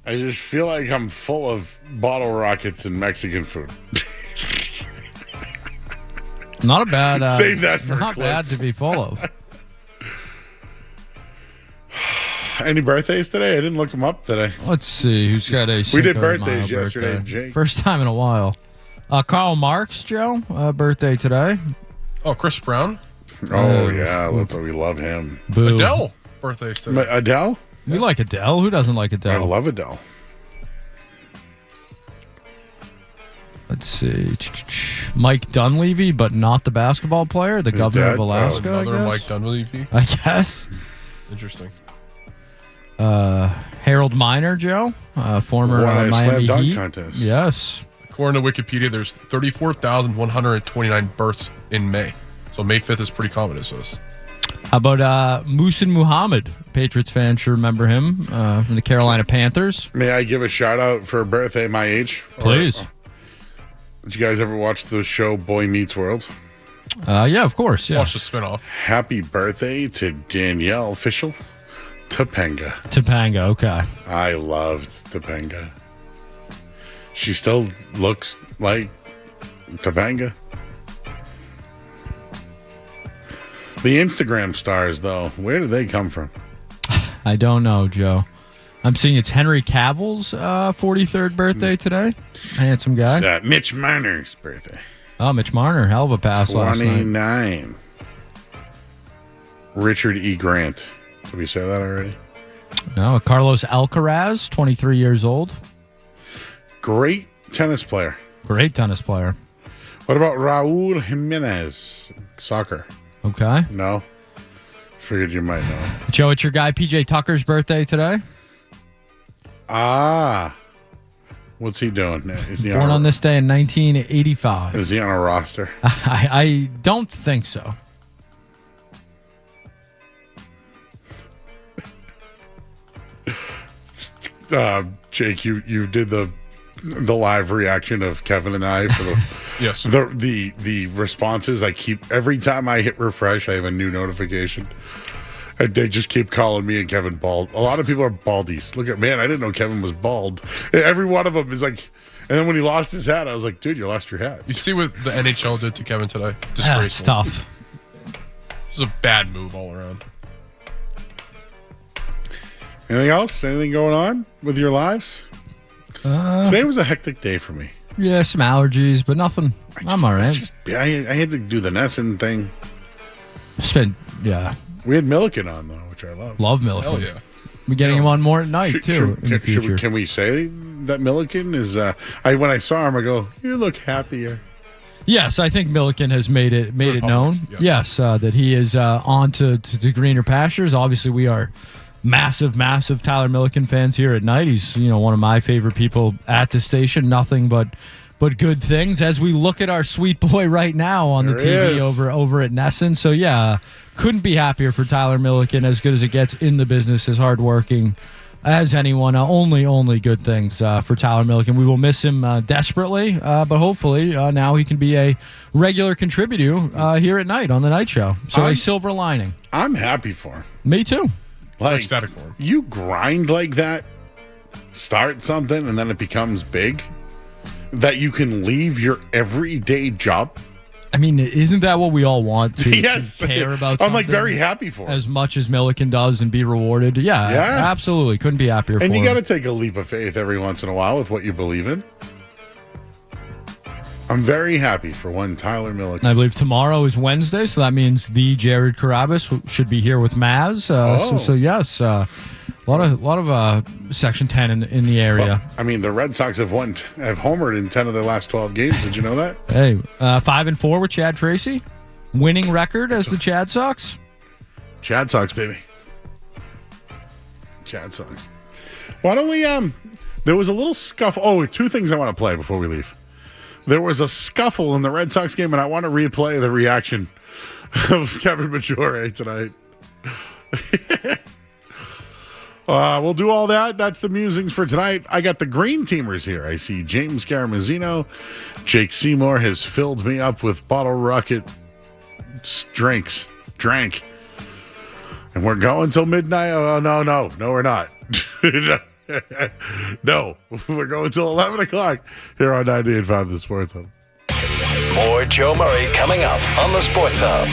I just feel like I'm full of bottle rockets and Mexican food. Not a bad... Save that for Not bad to be full of. Any birthdays today? I didn't look them up today. Let's see. Who's got a We did Cinco de birthdays Mayo yesterday, birthday. Jake. First time in a while. Karl Marx, Joe, birthday today. Oh, Chris Brown? Oh, yeah. We love him. Boo. Adele birthday's today. Adele? We like Adele. Who doesn't like Adele? I love Adele. Let's see. Mike Dunleavy, but not the basketball player, the governor of Alaska. Another I guess. Mike Dunleavy. I guess. Interesting. Harold Miner, Joe, former Won a Miami slam dunk Heat. contest. Yes. According to Wikipedia, there's 34,129 births in May. So May 5th is pretty common, it says. How about Muhsin Muhammad? Patriots fans should remember him from the Carolina Panthers. May I give a shout out for a birthday my age? Please. Did you guys ever watch the show Boy Meets World? Yeah, of course. Yeah. Watch the spinoff. Happy birthday to Danielle Fishel Topanga. Topanga, okay. I loved Topanga. She still looks like Topanga. The Instagram stars, though, where do they come from? I don't know, Joe. I'm seeing it's Henry Cavill's 43rd birthday today. Handsome guy. It's Mitch Marner's birthday. Oh, Mitch Marner. Hell of a pass last night. 29. Richard E. Grant. Did we say that already? No, Carlos Alcaraz, 23 years old. Great tennis player. Great tennis player. What about Raul Jimenez? Soccer. Okay. No? Figured you might know. Joe, it's your guy PJ Tucker's birthday today. Ah. What's he doing? Is he Born on this day in 1985. Is he on a roster? I don't think so. Jake, you did the live reaction of Kevin and I for the yes the responses. I keep every time I hit refresh, I have a new notification. And they just keep calling me and Kevin bald. A lot of people are baldies. Look at I didn't know Kevin was bald. Every one of them is like. And then when he lost his hat, I was like, dude, you lost your hat. You see what the NHL did to Kevin today? Disgraceful. It's tough. This is a bad move all around. Anything else? Anything going on with your lives? Today was a hectic day for me. Yeah, some allergies, but nothing. I'm all right. I had to do the Nesson thing. Yeah. We had Milliken on, though, which I love. Love Milliken. Hell yeah. We're getting him on more at night, too, in the future. Can we say that Milliken is... when I saw him, I go, you look happier. Yes, I think Milliken has made it known. Yes, that he is on to greener pastures. Obviously, we are massive Tyler Milliken fans here at night. He's one of my favorite people at the station. Nothing but good things as we look at our sweet boy right now on the TV over at Nesson. So yeah, couldn't be happier for Tyler Milliken. As good as it gets in the business, as hardworking as anyone. Only good things for Tyler Milliken. We will miss him desperately, but hopefully now he can be a regular contributor here at night on the night show. So a silver lining. I'm happy for him. Me too. Like, ecstatic for him. You grind like that, start something, and then it becomes big. that you can leave your everyday job? I mean, isn't that what we all want to, yes. to care about? I'm like something very happy for him. as much as Milliken does and be rewarded. Yeah, absolutely. Couldn't be happier for And you him. got to take a leap of faith every once in a while with what you believe in. I'm very happy for one Tyler Milliken. I believe tomorrow is Wednesday, so that means the Jared Carabas should be here with Maz. So yes, a lot of Section 10 in the area. Well, I mean, the Red Sox have homered in 10 of their last 12 games. Did you know that? Hey, 5-4 with Chad Tracy, winning record as the Chad Sox. Chad Sox, baby. Chad Sox. Why don't we? There was a little scuffle. Oh, two things I want to play before we leave. There was a scuffle in the Red Sox game, and I want to replay the reaction of Kevin Majore tonight. We'll do all that. That's the musings for tonight. I got the green teamers here. I see James Caramazino. Jake Seymour has filled me up with Bottle Rocket drank. And we're going till midnight. Oh, no, we're not. No, we're going till 11 o'clock here on 98.5 The Sports Hub. More Joe Murray coming up on The Sports Hub.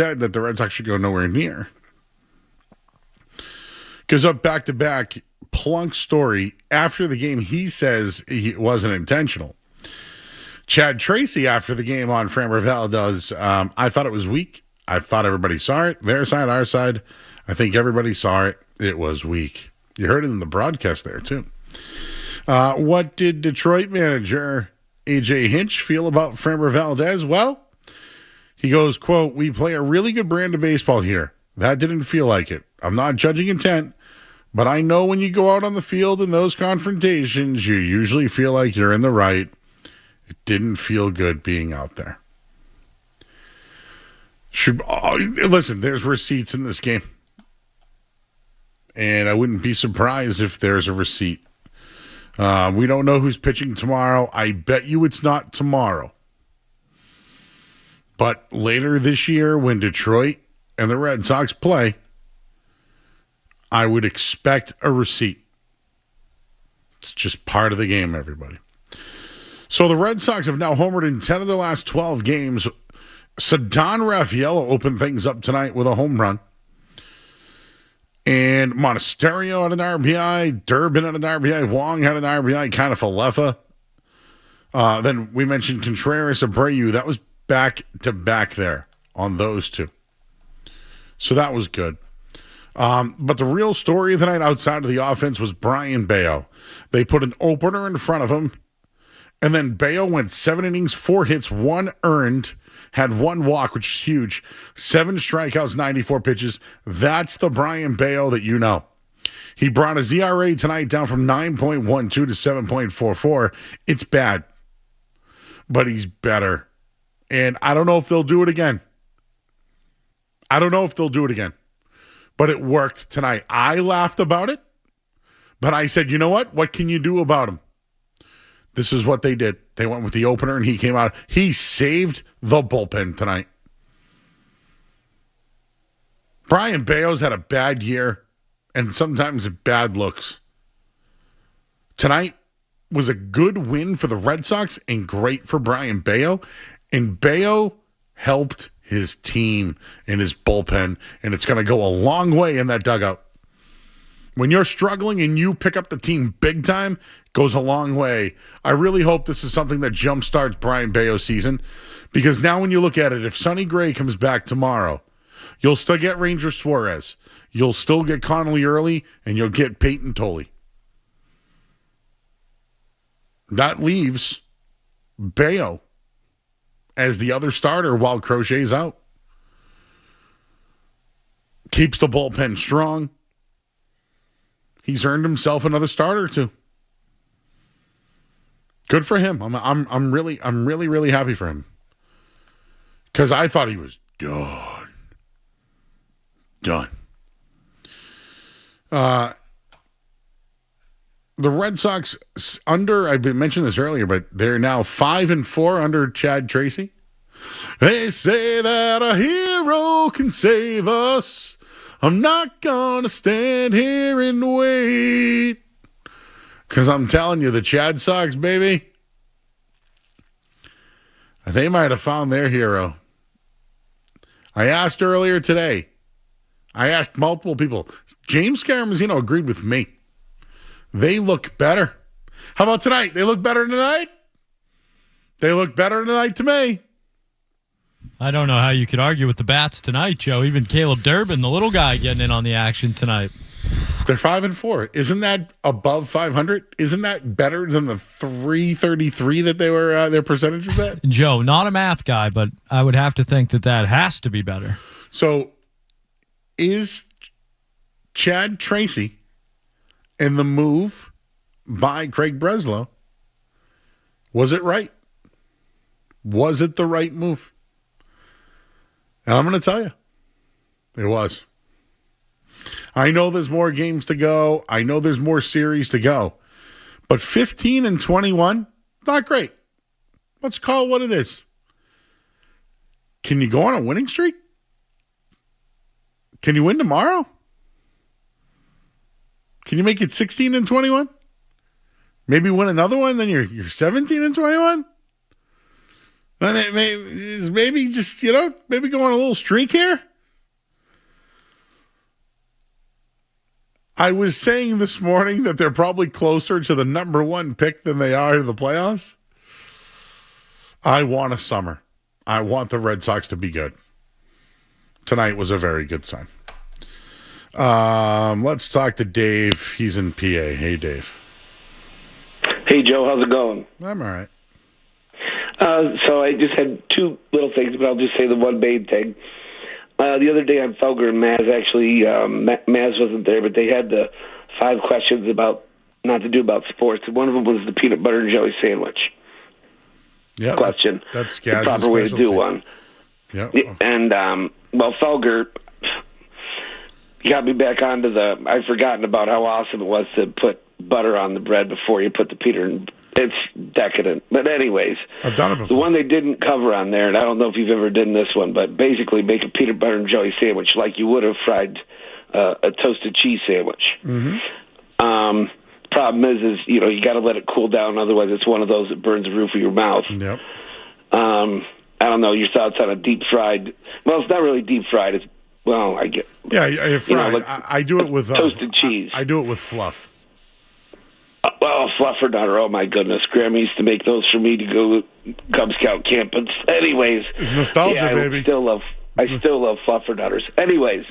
said that the Red Sox should go nowhere near. Goes up back-to-back. Plunk's story. After the game, he says it wasn't intentional. Chad Tracy, after the game on Framber Valdez, I thought it was weak. I thought everybody saw it. Their side, our side. I think everybody saw it. It was weak. You heard it in the broadcast there, too. What did Detroit manager A.J. Hinch feel about Framber Valdez? Well, he goes, quote, "We play a really good brand of baseball here. That didn't feel like it. I'm not judging intent, but I know when you go out on the field in those confrontations, you usually feel like you're in the right. It didn't feel good being out there." Listen, there's receipts in this game. And I wouldn't be surprised if there's a receipt. We don't know who's pitching tomorrow. I bet you it's not tomorrow. But later this year, when Detroit and the Red Sox play, I would expect a receipt. It's just part of the game, everybody. So the Red Sox have now homered in 10 of their last 12 games. Ceddanne Raffaello opened things up tonight with a home run. And Monasterio had an RBI. Durbin had an RBI. Wong had an RBI. Kind of Falefa. Then we mentioned Contreras, Abreu. That was back-to-back there on those two. So that was good. But the real story of the night outside of the offense was Brian Bayo. They put an opener in front of him. And then Bayo went 7 innings, 4 hits, 1 earned. Had 1 walk, which is huge. 7 strikeouts, 94 pitches. That's the Brian Bayo that you know. He brought his ERA tonight down from 9.12 to 7.44. It's bad, but he's better. And I don't know if they'll do it again. But it worked tonight. I laughed about it, but I said, you know what? What can you do about him? This is what they did. They went with the opener, and he came out. He saved the bullpen tonight. Brian Bayo's had a bad year, and sometimes bad looks. Tonight was a good win for the Red Sox and great for Brian Bayo. And Bayo helped his team and his bullpen, and it's going to go a long way in that dugout. When you're struggling and you pick up the team big time, it goes a long way. I really hope this is something that jumpstarts Brian Bayo's season, because now when you look at it, if Sonny Gray comes back tomorrow, you'll still get Ranger Suarez. You'll still get Connolly early, and you'll get Peyton Tolley. That leaves Bayo as the other starter while Crochet's out. Keeps the bullpen strong. He's earned himself another starter too. Good for him. I'm really happy for him. Because I thought he was done. The Red Sox I mentioned this earlier, but they're now 5-4 under Chad Tracy. They say that a hero can save us. I'm not going to stand here and wait. Because I'm telling you, the Chad Sox, baby, they might have found their hero. I asked earlier today. I asked multiple people. James Scaramuzino agreed with me. They look better. How about tonight? They look better tonight? They look better tonight to me. I don't know how you could argue with the bats tonight, Joe. Even Caleb Durbin, the little guy, getting in on the action tonight. They're 5-4. Isn't that above 500? Isn't that better than the 333 that they were their percentage was at? Joe, not a math guy, but I would have to think that has to be better. So, is Chad Tracy and the move by Craig Breslow, was it right? Was it the right move? And I'm going to tell you, it was. I know there's more games to go. I know there's more series to go. But 15-21, not great. Let's call it what it is. Can you go on a winning streak? Can you win tomorrow? Can you make it 16-21? Maybe win another one, then you're 17-21? Then it maybe just, maybe go on a little streak here. I was saying this morning that they're probably closer to the number 1 pick than they are to the playoffs. I want a summer. I want the Red Sox to be good. Tonight was a very good sign. Let's talk to Dave. He's in PA. Hey, Dave. Hey, Joe. How's it going? I'm all right. So I just had 2 little things, but I'll just say the one main thing. The other day on Felger and Maz, actually, Maz wasn't there, but they had the 5 questions about sports. And one of them was the peanut butter and jelly sandwich question. That's the proper way to do one. Yep. And, Felger got me back onto I'd forgotten about how awesome it was to put butter on the bread before you put the peanut in. It's decadent. But anyways, I've done it before. The one they didn't cover on there, and I don't know if you've ever done this one, but basically make a peanut butter and jelly sandwich like you would have fried a toasted cheese sandwich. Mm-hmm. Problem is you got to let it cool down, otherwise it's one of those that burns the roof of your mouth. Yep. I don't know your thoughts on a deep fried. Well, it's not really deep fried. It's I get. Yeah, fried. I do it with toasted cheese. I do it with fluff. Fluffernutter, oh my goodness. Grandma used to make those for me to go Cub Scout camp. But anyways. It's nostalgia, baby. I still love Fluffernutters. Anyways,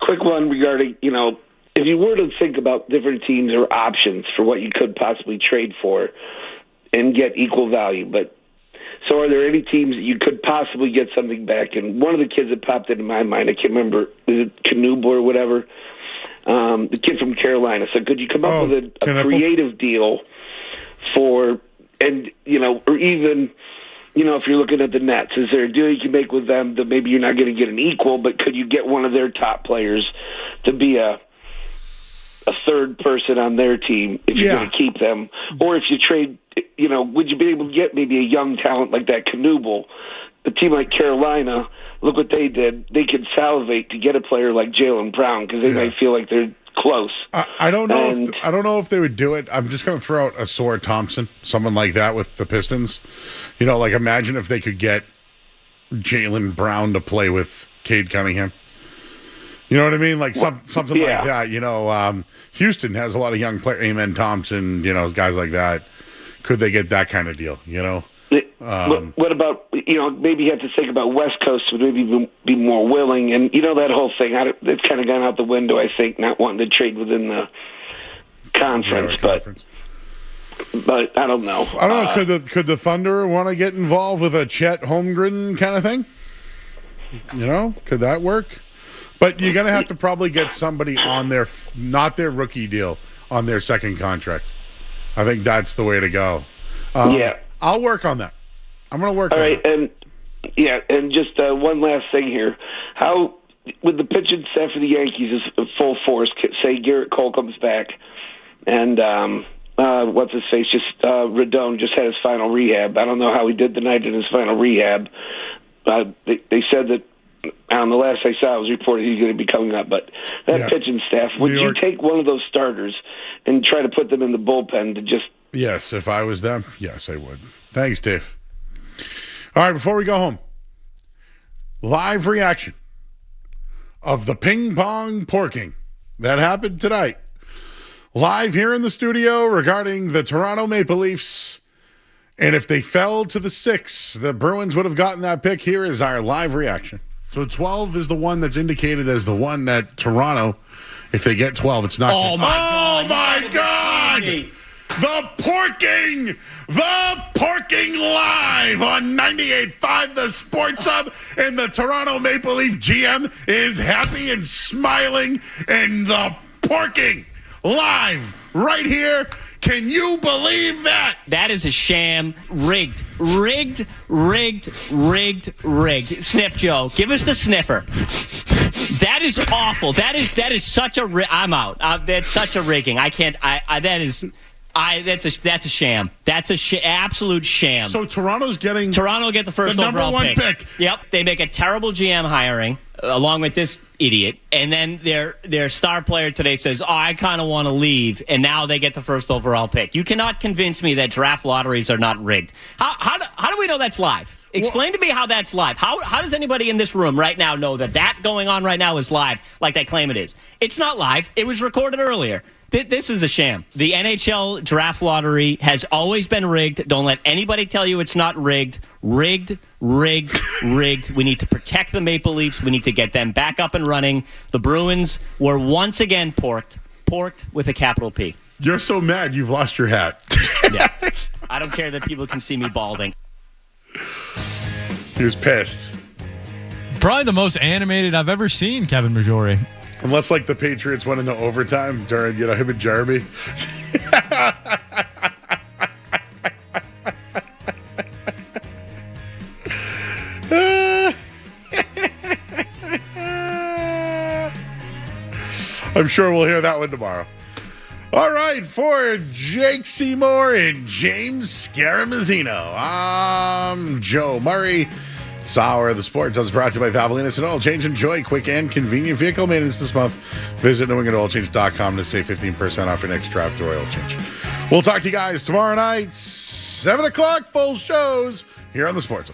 quick one regarding, if you were to think about different teams or options for what you could possibly trade for and get equal value, so are there any teams that you could possibly get something back? And one of the kids that popped into my mind, I can't remember, is it Knuble or whatever? The kid from Carolina. So could you come up with a creative deal for, and, or even, if you're looking at the Nets, is there a deal you can make with them that maybe you're not going to get an equal, but could you get one of their top players to be a third person on their team if you're going to keep them? Or if you trade, would you be able to get maybe a young talent like that Knuble? A team like Carolina, look what they did. They could salivate to get a player like Jaylen Brown because they might feel like they're close. I don't know. I don't know if they would do it. I'm just going to throw out a Sora Thompson, someone like that with the Pistons. Imagine if they could get Jaylen Brown to play with Cade Cunningham. You know what I mean? Like something like that. Houston has a lot of young players. Amen Thompson. Guys like that. Could they get that kind of deal? What about, maybe you have to think about West Coast would maybe be more willing. And, that whole thing, it's kind of gone out the window, I think, not wanting to trade within the conference. But I don't know. I don't know. Could the Thunder want to get involved with a Chet Holmgren kind of thing? Could that work? But you're going to have to probably get somebody on their, not their rookie deal, on their second contract. I think that's the way to go. I'll work on that. I'm going to work on that. All right, and just one last thing here. How, with the pitching staff of the Yankees is full force, say Garrett Cole comes back, and what's his face, Rodon just had his final rehab. I don't know how he did tonight in his final rehab. They said that, the last I saw, it was reported he's going to be coming up. But that pitching staff, would you take one of those starters and try to put them in the bullpen to just... Yes, if I was them, yes, I would. Thanks, Dave. All right, before we go home, live reaction of the ping pong porking that happened tonight. Live here in the studio regarding the Toronto Maple Leafs. And if they fell to the 6, the Bruins would have gotten that pick. Here is our live reaction. So 12 is the one that's indicated as the one that Toronto, if they get 12, it's not. Oh, my God. The porking live on 98.5 The Sports Hub, and the Toronto Maple Leaf GM is happy and smiling, and the porking live right here. Can you believe that? That is a sham. Rigged. Sniff, Joe. Give us the sniffer. That is awful. That is such a. I'm out. That's such a rigging. I can't. That's a sham. That's a absolute sham. So Toronto will get the first overall number 1 pick. Yep. They make a terrible GM hiring along with this idiot, and then their star player today says, I kind of want to leave, and now they get the first overall pick. You cannot convince me that draft lotteries are not rigged. How do we know that's live? Explain to me how that's live. How does anybody in this room right now know that going on right now is live like they claim it is? It's not live. It was recorded earlier. This is a sham. The NHL Draft Lottery has always been rigged. Don't let anybody tell you it's not rigged. Rigged. We need to protect the Maple Leafs. We need to get them back up and running. The Bruins were once again porked with a capital P. You're so mad you've lost your hat. Yeah. I don't care that people can see me balding. He was pissed. Probably the most animated I've ever seen Kevin Majori. Unless, like, the Patriots went into overtime during, him and Jeremy. I'm sure we'll hear that one tomorrow. All right, for Jake Seymour and James Scaramazino, I'm Joe Murray. This hour of the Sports is brought to you by Valvoline and Oil Change. Enjoy quick and convenient vehicle maintenance this month. Visit NewEnglandOilChange.com to save 15% off your next drive through oil change. We'll talk to you guys tomorrow night, 7 o'clock, full shows here on the Sports.